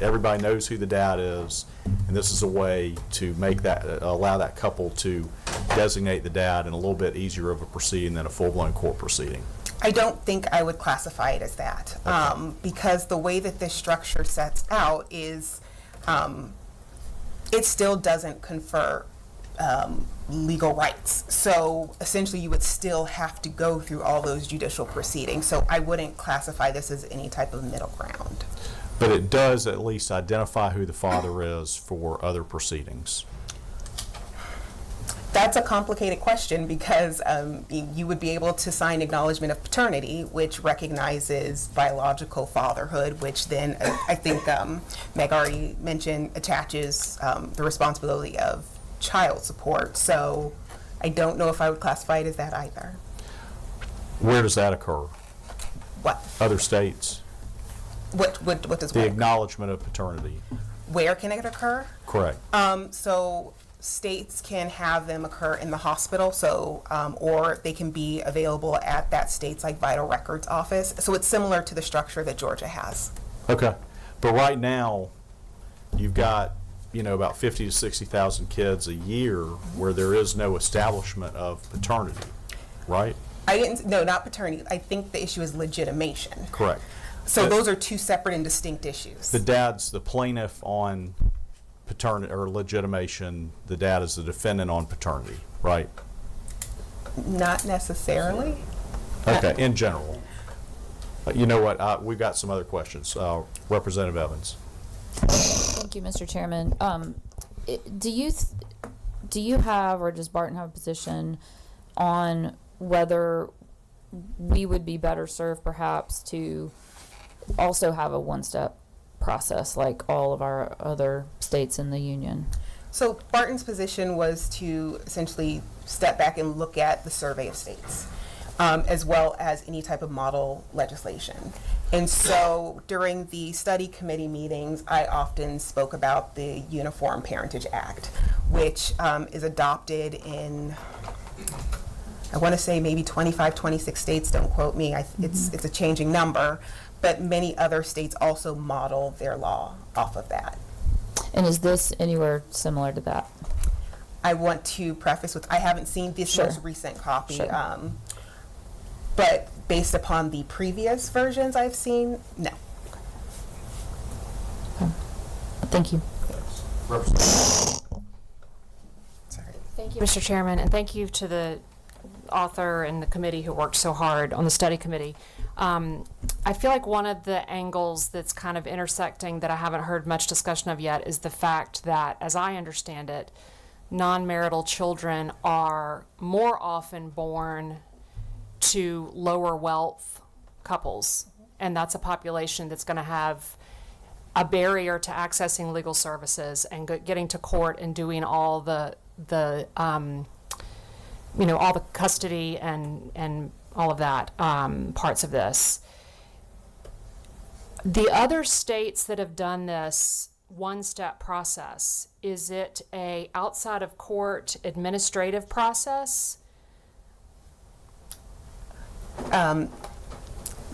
Everybody knows who the dad is, and this is a way to make that, allow that couple to designate the dad in a little bit easier of a proceeding than a full-blown court proceeding. I don't think I would classify it as that, because the way that this structure sets out is it still doesn't confer legal rights. So essentially you would still have to go through all those judicial proceedings. So I wouldn't classify this as any type of middle ground. But it does at least identify who the father is for other proceedings. That's a complicated question because you would be able to sign acknowledgement of paternity, which recognizes biological fatherhood, which then I think Meg already mentioned attaches the responsibility of child support. So I don't know if I would classify it as that either. Where does that occur? What? Other states? What does The what? acknowledgement of paternity. Where can it occur? Correct. So states can have them occur in the hospital, or they can be available at that state's like vital records office. So it's similar to the structure that Georgia has. Okay. But right now, you've got, about 50 to 60,000 kids a year where there is no establishment of paternity, right? No, not paternity. I think the issue is legitimation. Correct. So those are two separate and distinct issues. The dad's the plaintiff on paternity or legitimation. The dad is the defendant on paternity, right? Not necessarily. Okay, in general. You know what? We've got some other questions. Representative Evans. Thank you, Mr. Chairman. Do you have, or does Barton have a position on whether we would be better served perhaps to also have a one-step process like all of our other states in the union? So Barton's position was to essentially step back and look at the survey of states, as well as any type of model legislation. And so during the study committee meetings, I often spoke about the Uniform Parentage Act, which is adopted in, I want to say maybe 25, 26 states, don't quote me, it's a changing number, but many other states also model their law off of that. And is this anywhere similar to that? I want to preface with, I haven't seen this Sure. most recent copy, Sure. but based upon the previous versions I've seen, no. Thank you. Thank you, Mr. Chairman, and thank you to the author and the committee who worked so hard on the study committee. I feel like one of the angles that's kind of intersecting that I haven't heard much discussion of yet is the fact that, as I understand it, non-marital children are more often born to lower wealth couples, and that's a population that's going to have a barrier to accessing legal services and getting to court and doing all the all the custody and all of that parts of this. The other states that have done this one-step process, is it a outside of court administrative process?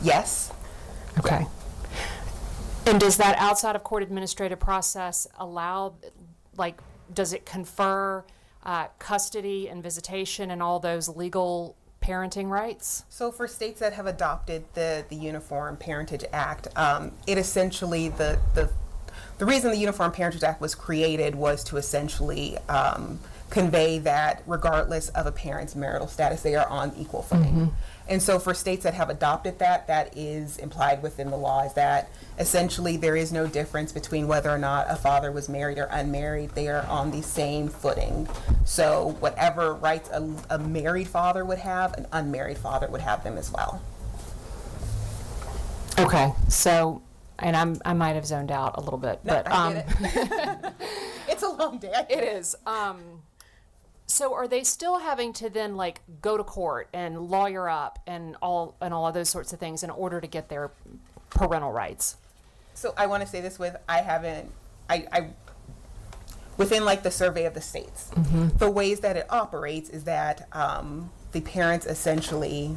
Yes. Okay. And does that outside of court administrative process allow, does it confer custody and visitation and all those legal parenting rights? So for states that have adopted the Uniform Parentage Act, it essentially, the reason the Uniform Parentage Act was created was to essentially convey that regardless of a parent's marital status, they are on equal footing. And so for states that have adopted that, that is implied within the law, is that essentially there is no difference between whether or not a father was married or unmarried. They are on the same footing. So whatever rights a married father would have, an unmarried father would have them as well. Okay, so, and I might have zoned out a little bit, No, but I get it. It's a long day. It is. So are they still having to then go to court and lawyer up and all of those sorts of things in order to get their parental rights? So I want to say this with, within the survey of the states, the ways that it operates is that the parents essentially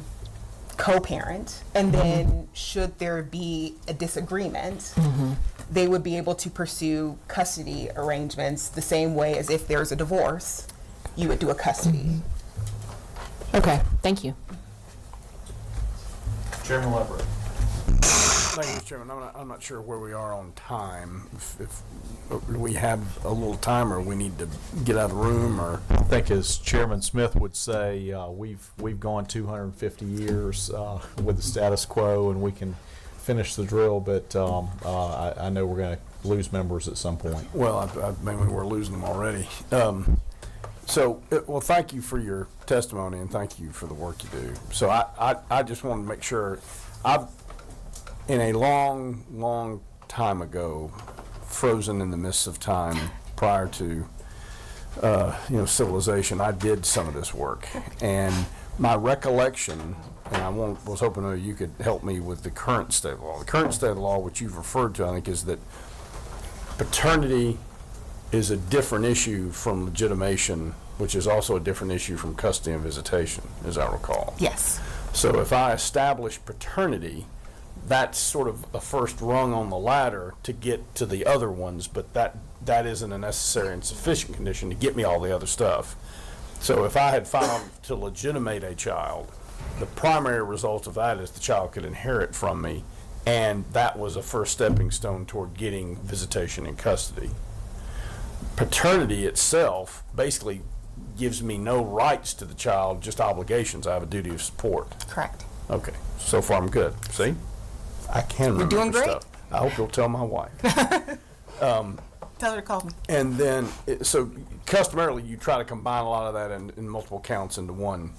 co-parent, and then should there be a disagreement, they would be able to pursue custody arrangements the same way as if there's a divorce, you would do a custody. Okay, thank you. Chairman Leverett. Thank you, Mr. Chairman. I'm not sure where we are on time. If we have a little time, or we need to get out of the room, or I think, as Chairman Smith would say, we've gone 250 years with the status quo, and we can finish the drill. But I know we're going to lose members at some point. Well, maybe we're losing them already. Well, thank you for your testimony, and thank you for the work you do. So I just wanted to make sure, in a long time ago, frozen in the midst of time prior to civilization, I did some of this work, and my recollection, and was hoping that you could help me with the current state of the law. The current state of the law, which you've referred to, I think, is that paternity is a different issue from legitimation, which is also a different issue from custody and visitation, as I recall. Yes. So if I establish paternity, that's sort of a first rung on the ladder to get to the other ones, but that isn't a necessary and sufficient condition to get me all the other stuff. So if I had filed to legitimate a child, the primary result of that is the child could inherit from me, and that was a first stepping stone toward getting visitation and custody. Paternity itself basically gives me no rights to the child, just obligations. I have a duty of support. Correct. Okay, so far I'm good. See? I can remember doing great. stuff. I hope you'll tell my wife. Tell her to call me. And then, so customarily, you try to combine a lot of that in multiple counts into one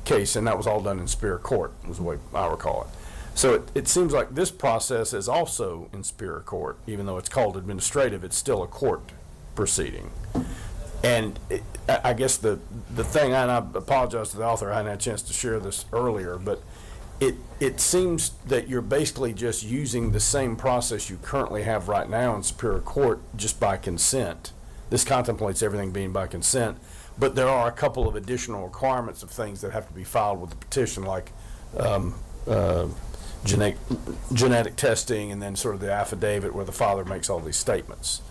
case, and that was all done in Superior Court, was the way I recall it. So it seems like this process is also in Superior Court, even though it's called administrative, it's still a court proceeding. And I guess the thing, and I apologize to the author, I hadn't had a chance to share this earlier, but it seems that you're basically just using the same process you currently have right now in Superior Court, just by consent. This contemplates everything being by consent, but there are a couple of additional requirements of things that have to be filed with the petition, like genetic testing, and then sort of the affidavit where the father makes all these statements.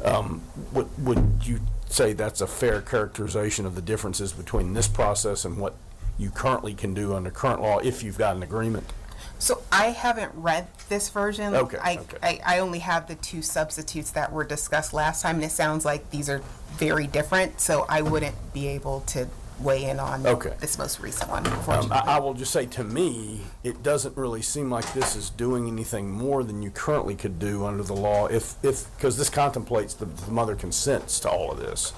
Would you say that's a fair characterization of the differences between this process and what you currently can do under current law if you've got an agreement? So I haven't read this version. Okay, I only have the two substitutes that were discussed last time, and it sounds like these are very different, so I wouldn't be able to weigh in on this most recent one, unfortunately. I will just say, to me, it doesn't really seem like this is doing anything more than you currently could do under the law, because this contemplates the mother consents to all of this.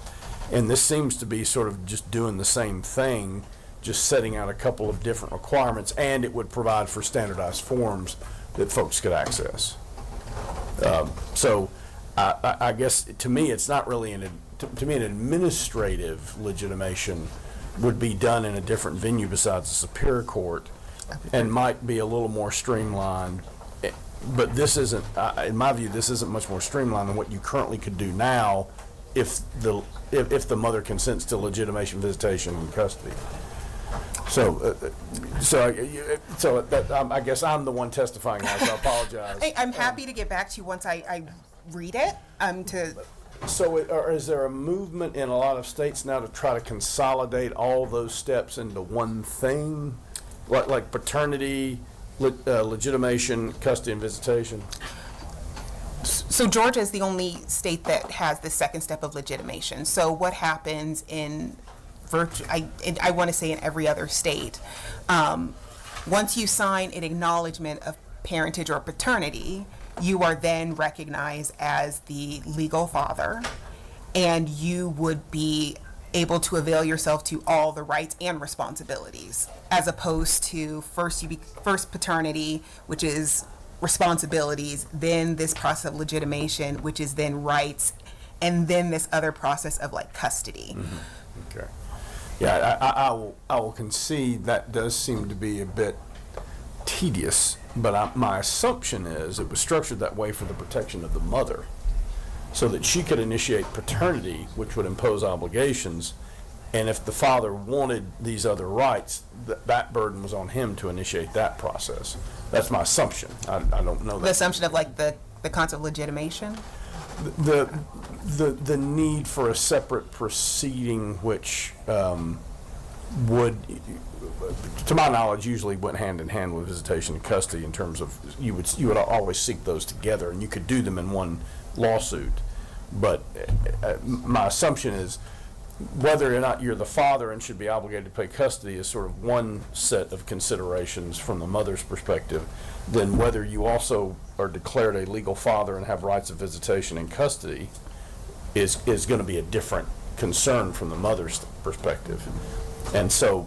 And this seems to be sort of just doing the same thing, just setting out a couple of different requirements, and it would provide for standardized forms that folks could access. So I guess, to me, it's not really to me, an administrative legitimation would be done in a different venue besides the Superior Court, and might be a little more streamlined. But this isn't, in my view, this isn't much more streamlined than what you currently could do now if the mother consents to legitimation, visitation, and custody. I guess I'm the one testifying now, so I apologize. I'm happy to get back to you once I read it. So is there a movement in a lot of states now to try to consolidate all those steps into one thing? Like paternity, legitimation, custody, and visitation? So Georgia is the only state that has the second step of legitimation. So what happens in I want to say in every other state, once you sign an acknowledgement of parentage or paternity, you are then recognized as the legal father, and you would be able to avail yourself to all the rights and responsibilities, as opposed to first paternity, which is responsibilities, then this process of legitimation, which is then rights, and then this other process of like custody. Mm-hmm. Okay. Yeah, I will concede that does seem to be a bit tedious, but my assumption is it was structured that way for the protection of the mother, so that she could initiate paternity, which would impose obligations, and if the father wanted these other rights, that burden was on him to initiate that process. That's my assumption. I don't know that. The assumption of like the concept of legitimation? The need for a separate proceeding, which would, to my knowledge, usually went hand in hand with visitation and custody, in terms of you would always seek those together, and you could do them in one lawsuit. But my assumption is whether or not you're the father and should be obligated to pay custody is sort of one set of considerations from the mother's perspective. Then whether you also are declared a legal father and have rights of visitation and custody is going to be a different concern from the mother's perspective. And so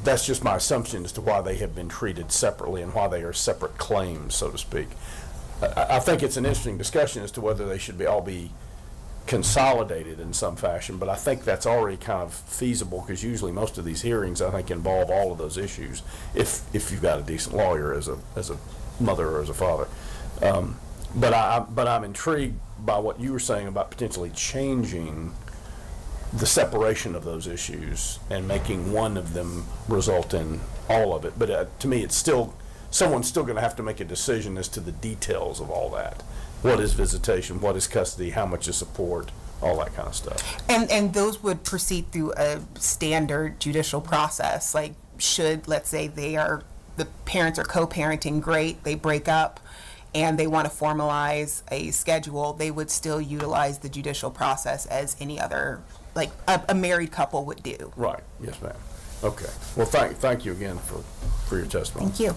that's just my assumption as to why they have been treated separately and why they are separate claims, so to speak. I think it's an interesting discussion as to whether they should all be consolidated in some fashion, but I think that's already kind of feasible, because usually most of these hearings, I think, involve all of those issues, if you've got a decent lawyer as a mother or as a father. But I'm intrigued by what you were saying about potentially changing the separation of those issues and making one of them result in all of it. But to me, it's still, someone's still going to have to make a decision as to the details of all that. What is visitation? What is custody? How much is support? All that kind of stuff. And those would proceed through a standard judicial process. Like, should, let's say the parents are co-parenting, great, they break up and they want to formalize a schedule, they would still utilize the judicial process as any other, like a married couple would do. Right. Yes, ma'am. Okay. Well, thank you again for your testimony. Thank you.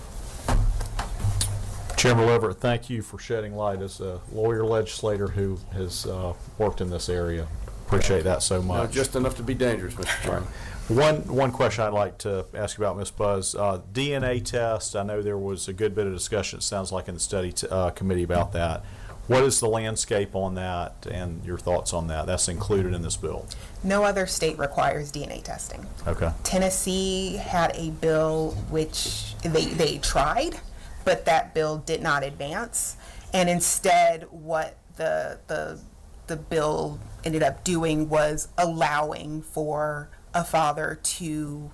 Chairman Leverett, thank you for shedding light as a lawyer legislator who has worked in this area. Appreciate that so much. No, just enough to be dangerous, Mr. Chairman. One question I'd like to ask about, Ms. Buzz, DNA test. I know there was a good bit of discussion, it sounds like, in the study committee about that. What is the landscape on that and your thoughts on that? That's included in this bill. No other state requires DNA testing. Okay. Tennessee had a bill which they tried, but that bill did not advance. And instead, what the bill ended up doing was allowing for a father to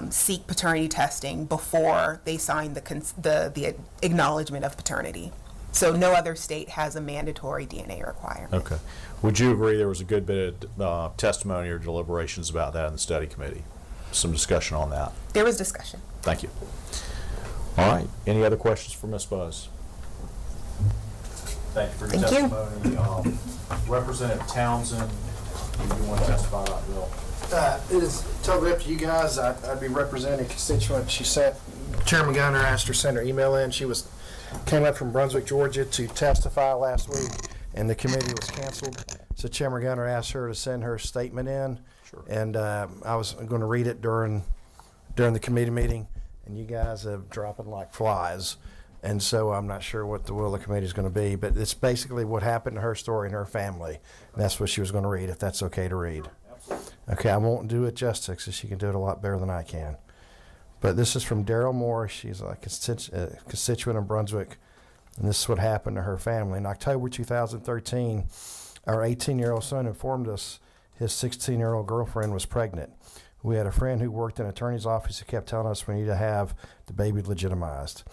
seek paternity testing before they signed the acknowledgement of paternity. So no other state has a mandatory DNA requirement. Okay. Would you agree there was a good bit of testimony or deliberations about that in the study committee? Some discussion on that. There was discussion. Thank you. All right. Any other questions for Ms. Buzz? Thank you for your testimony. Representative Townsend, do you want to testify about the bill? It is totally up to you guys. I'd be representing a constituent. She sent, Chairman Gunner asked her to send her email in. She came up from Brunswick, Georgia to testify last week, and the committee was canceled. So Chairman Gunner asked her to send her statement in. Sure. And I was going to read it during the committee meeting, and you guys are dropping like flies. And so I'm not sure what the will of the committee is going to be, but it's basically what happened to her story and her family. And that's what she was going to read, if that's okay to read. Okay, I won't do it justice because she can do it a lot better than I can. But this is from Daryl Moore. She's a constituent in Brunswick, and this is what happened to her family. In October 2013, our 18-year-old son informed us his 16-year-old girlfriend was pregnant. We had a friend who worked in an attorney's office who kept telling us we need to have the baby legitimized.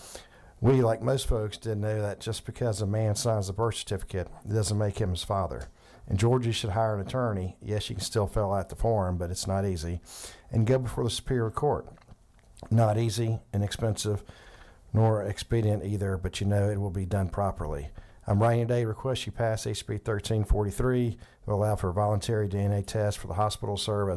We, like most folks, didn't know that just because a man signs a birth certificate, it doesn't make him his father. In Georgia, you should hire an attorney. Yes, you can still fill out the form, but it's not easy. And go before the Superior Court. Not easy, inexpensive, nor expedient either, but you know it will be done properly. I'm writing today to request you pass HB 1343 to allow for a voluntary DNA test for the hospital to serve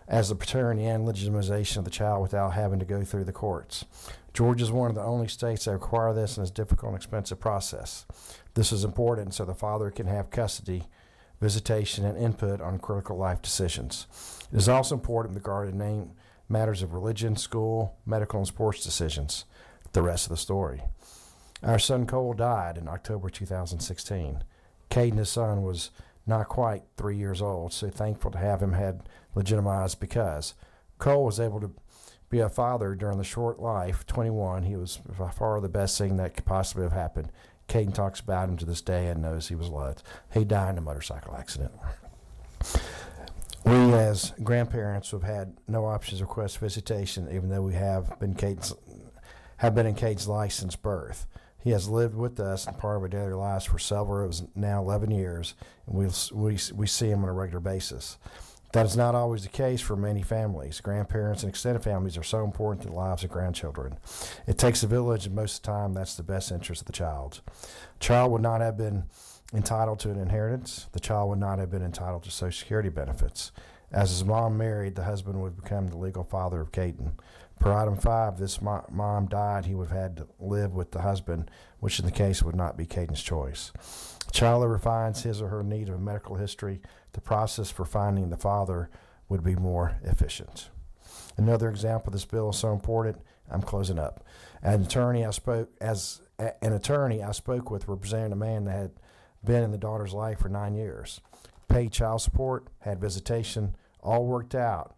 as the paternity and legitimization of the child without having to go through the courts. Georgia is one of the only states that require this, and it's a difficult and expensive process. This is important so the father can have custody, visitation, and input on critical life decisions. It is also important regarding matters of religion, school, medical, and sports decisions. The rest of the story. Our son Cole died in October 2016. Caden, his son, was not quite 3 years old, so thankful to have him had legitimized because Cole was able to be a father during the short life, 21. He was by far the best thing that could possibly have happened. Caden talks about him to this day and knows he was loved. He died in a motorcycle accident. We, as grandparents, have had no options to request visitation, even though we have been in Caden's life since birth. He has lived with us and part of our daily lives for several, it was now 11 years, and we see him on a regular basis. That is not always the case for many families. Grandparents and extended families are so important to the lives of grandchildren. It takes a village, and most of the time that's the best interest of the child. The child would not have been entitled to an inheritance. The child would not have been entitled to Social Security benefits. As his mom married, the husband would become the legal father of Caden. Per item 5, this mom died, he would have had to live with the husband, which in the case would not be Caden's choice. The child ever finds his or her need of a medical history, the process for finding the father would be more efficient. Another example of this bill is so important, I'm closing up. As an attorney, I spoke with representing a man that had been in the daughter's life for 9 years. Paid child support, had visitation, all worked out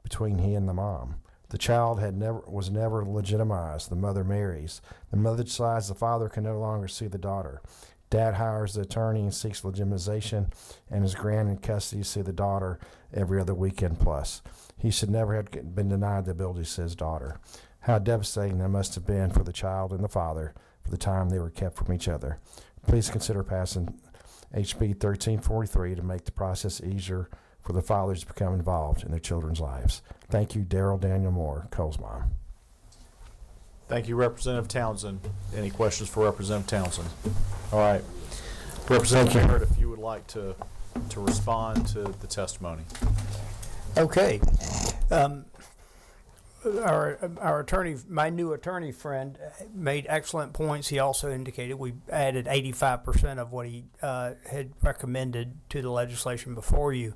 between he and the mom. The child was never legitimized. The mother marries. The mother decides the father can no longer see the daughter. Dad hires the attorney and seeks legitimization, and is granted custody to see the daughter every other weekend plus. He should never have been denied the ability to see his daughter. How devastating that must have been for the child and the father for the time they were kept from each other. Please consider passing HB 1343 to make the process easier for the fathers to become involved in their children's lives. Thank you, Daryl Daniel Moore, Cole's mom. Thank you, Representative Townsend. Any questions for Representative Townsend? All right. Representative Barrett, if you would like to respond to the testimony. Okay. Our attorney, my new attorney friend, made excellent points. He also indicated we added 85% of what he had recommended to the legislation before you.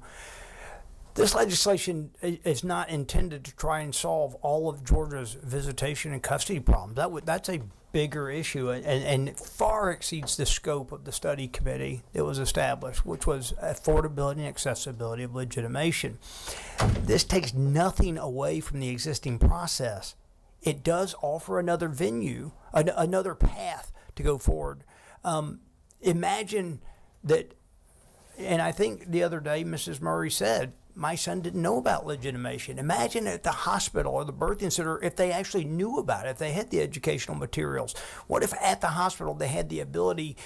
This legislation is not intended to try and solve all of Georgia's visitation and custody problems. That's a bigger issue and far exceeds the scope of the study committee that was established, which was affordability and accessibility of legitimation. This takes nothing away from the existing process. It does offer another venue, another path to go forward. Imagine that, and I think the other day Mrs. Murray said, my son didn't know about legitimation. Imagine at the hospital or the birthing center if they actually knew about it, if they had the educational materials. What if at the hospital they had the ability,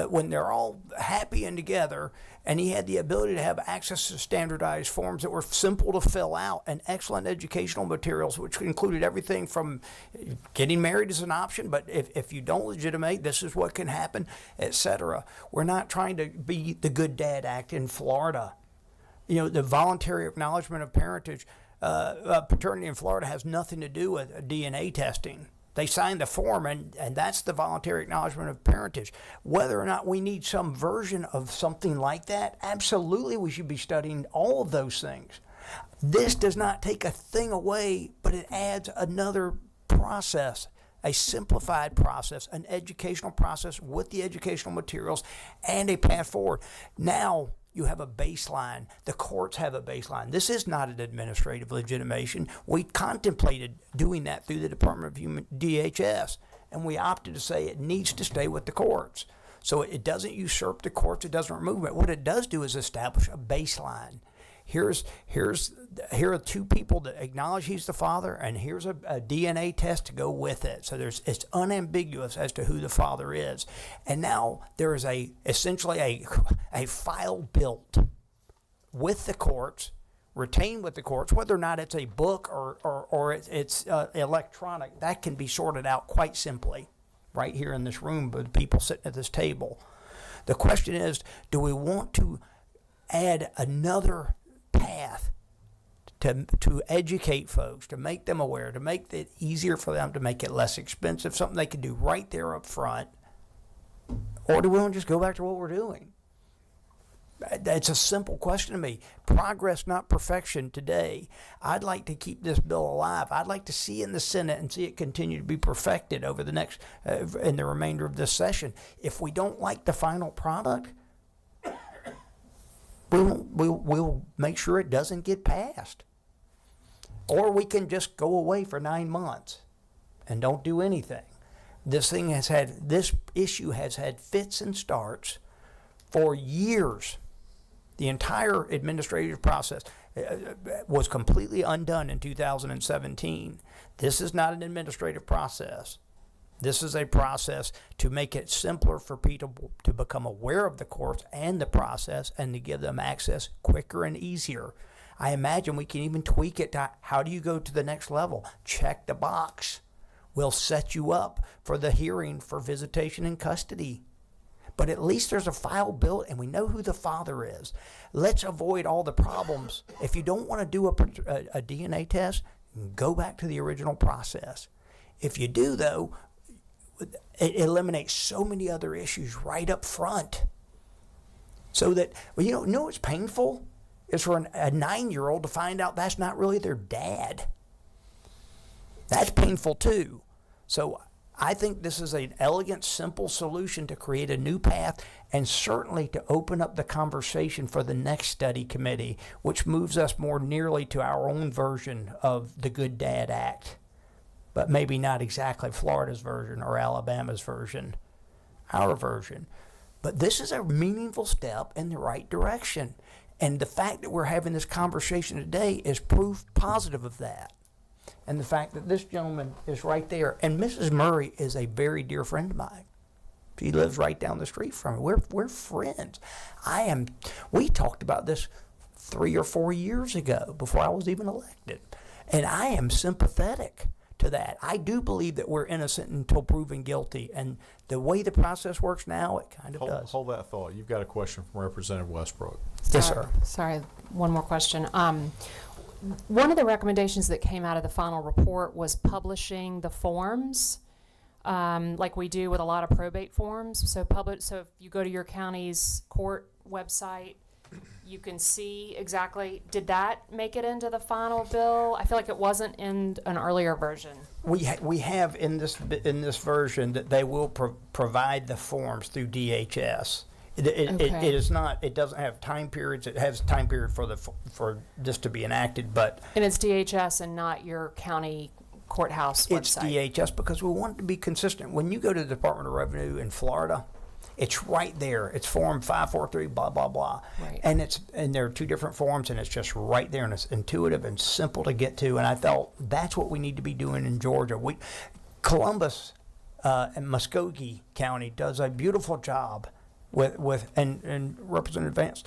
when they're all happy and together, and he had the ability to have access to standardized forms that were simple to fill out and excellent educational materials, which included everything from getting married as an option, but if you don't legitimate, this is what can happen, etc. We're not trying to be the Good Dad Act in Florida. You know, the voluntary acknowledgement of parentage, paternity in Florida has nothing to do with DNA testing. They signed the form, and that's the voluntary acknowledgement of parentage. Whether or not we need some version of something like that, absolutely we should be studying all of those things. This does not take a thing away, but it adds another process, a simplified process, an educational process with the educational materials, and a path forward. Now, you have a baseline. The courts have a baseline. This is not an administrative legitimation. We contemplated doing that through the Department of Human DHS, and we opted to say it needs to stay with the courts. So it doesn't usurp the courts. It doesn't remove it. What it does do is establish a baseline. Here are two people that acknowledge he's the father, and here's a DNA test to go with it. So it's unambiguous as to who the father is. And now there is essentially a file built with the courts, retained with the courts, whether or not it's a book or it's electronic. That can be sorted out quite simply right here in this room by the people sitting at this table. The question is, do we want to add another path to educate folks, to make them aware, to make it easier for them, to make it less expensive, something they can do right there up front? Or do we want to just go back to what we're doing? It's a simple question to me. Progress, not perfection today. I'd like to keep this bill alive. I'd like to see it in the Senate and see it continue to be perfected over the next, in the remainder of this session. If we don't like the final product, we'll make sure it doesn't get passed. Or we can just go away for 9 months and don't do anything. This issue has had fits and starts for years. The entire administrative process was completely undone in 2017. This is not an administrative process. This is a process to make it simpler for people to become aware of the courts and the process and to give them access quicker and easier. I imagine we can even tweak it to how do you go to the next level? Check the box. We'll set you up for the hearing for visitation and custody. But at least there's a file built and we know who the father is. Let's avoid all the problems. If you don't want to do a DNA test, go back to the original process. If you do, though, it eliminates so many other issues right up front. So that, well, you know what's painful? Is for a 9-year-old to find out that's not really their dad. That's painful too. So I think this is an elegant, simple solution to create a new path and certainly to open up the conversation for the next study committee, which moves us more nearly to our own version of the Good Dad Act, but maybe not exactly Florida's version or Alabama's version, our version. But this is a meaningful step in the right direction. And the fact that we're having this conversation today is proof positive of that. And the fact that this gentleman is right there, and Mrs. Murray is a very dear friend of mine. She lives right down the street from me. We're friends. We talked about this 3 or 4 years ago before I was even elected. And I am sympathetic to that. I do believe that we're innocent until proven guilty. And the way the process works now, it kind of does. Hold that thought. You've got a question from Representative Westbrook. Yes, sir. Sorry, one more question. One of the recommendations that came out of the final report was publishing the forms, like we do with a lot of probate forms. So if you go to your county's court website, you can see exactly, did that make it into the final bill? I feel like it wasn't in an earlier version. We have in this version that they will provide the forms through DHS. It is not. It doesn't have time periods. It has time period for this to be enacted, but and it's DHS and not your county courthouse website. It's DHS because we want it to be consistent. When you go to the Department of Revenue in Florida, it's right there. It's Form 543, blah blah blah, right. and there are 2 different forms, and it's just right there, and it's intuitive and simple to get to. And I felt that's what we need to be doing in Georgia. Columbus and Muskogee County does a beautiful job. And Representative Vance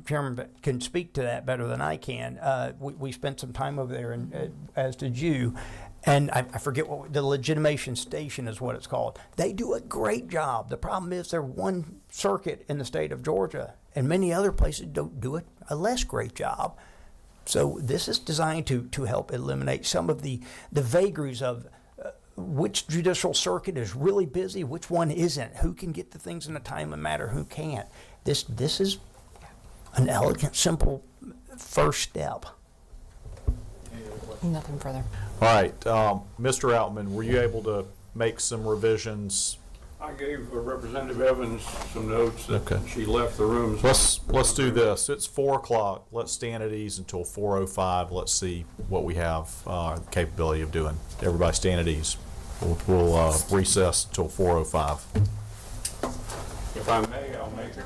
Chairman can speak to that better than I can. We spent some time over there, and as did you, and I forget what the legitimation station is what it's called. They do a great job. The problem is they're one circuit in the state of Georgia, and many other places don't do a less great job. So this is designed to help eliminate some of the vagaries of which judicial circuit is really busy, which one isn't, who can get the things in a timely manner, who can't. This is an elegant, simple first step. Nothing further. All right, Mr. Outman, were you able to make some revisions? I gave Representative Evans some notes that Okay. she left the room. Let's do this. It's 4 o'clock. Let's stand at ease until 4:05. Let's see what we have the capability of doing. Everybody stand at ease. We'll recess until 4:05. If I may, I'll make it.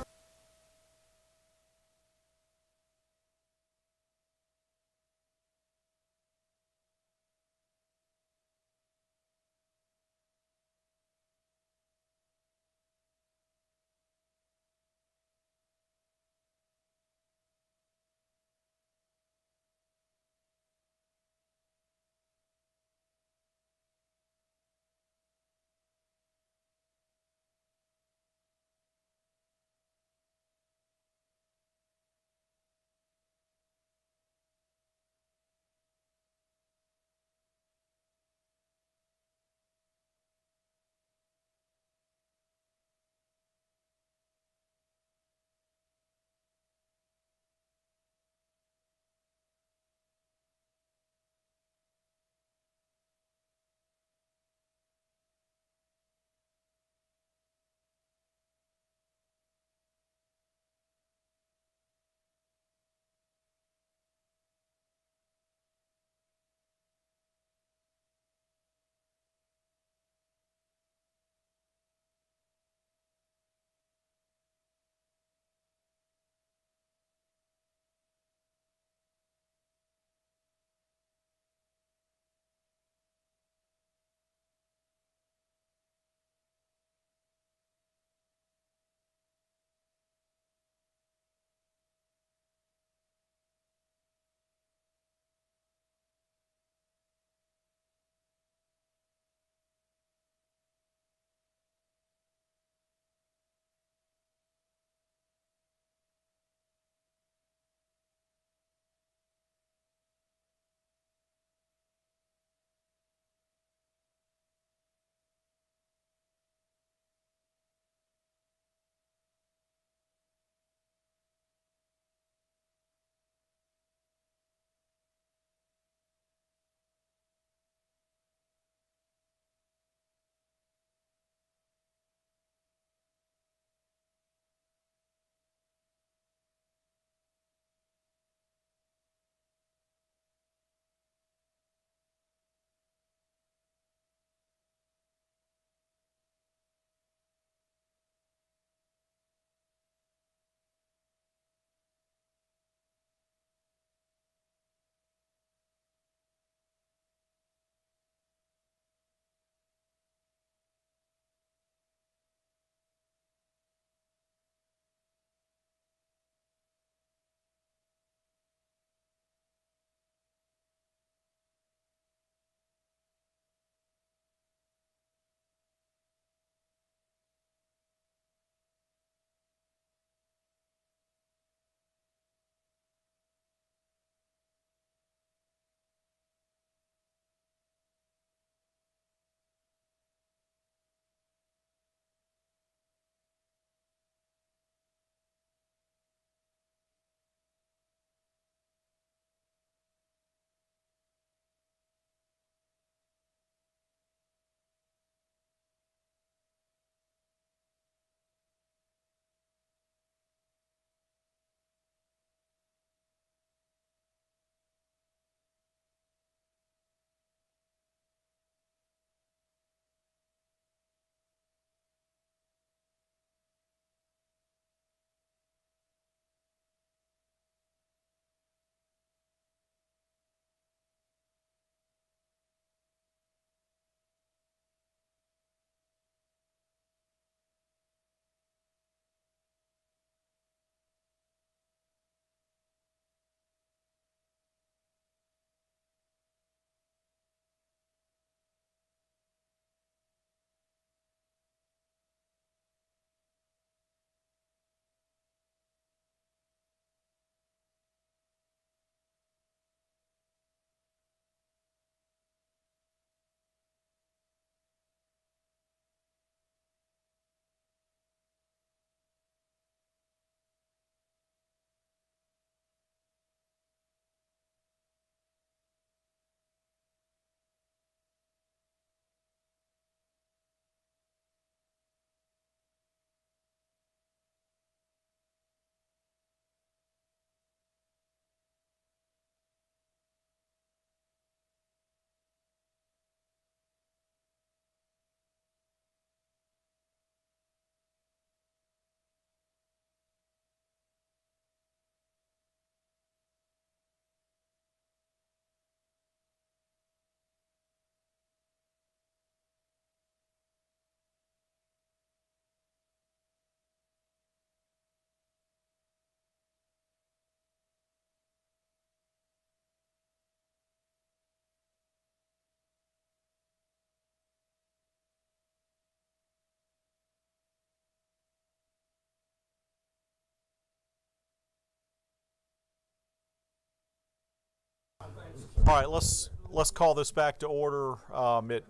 All right, let's call this back to order.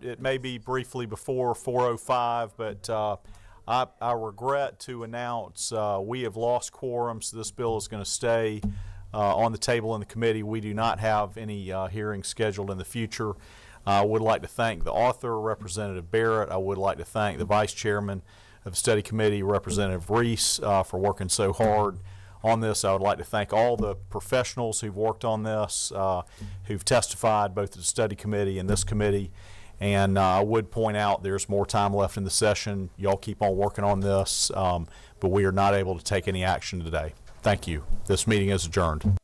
It may be briefly before 4:05, but I regret to announce we have lost quorum, so this bill is going to stay on the table in the committee. We do not have any hearings scheduled in the future. I would like to thank the author, Representative Barrett. I would like to thank the Vice Chairman of the Study Committee, Representative Reese, for working so hard on this. I would like to thank all the professionals who've worked on this, who've testified both at the Study Committee and this committee. And I would point out there's more time left in the session. Y'all keep on working on this, but we are not able to take any action today. Thank you. This meeting is adjourned.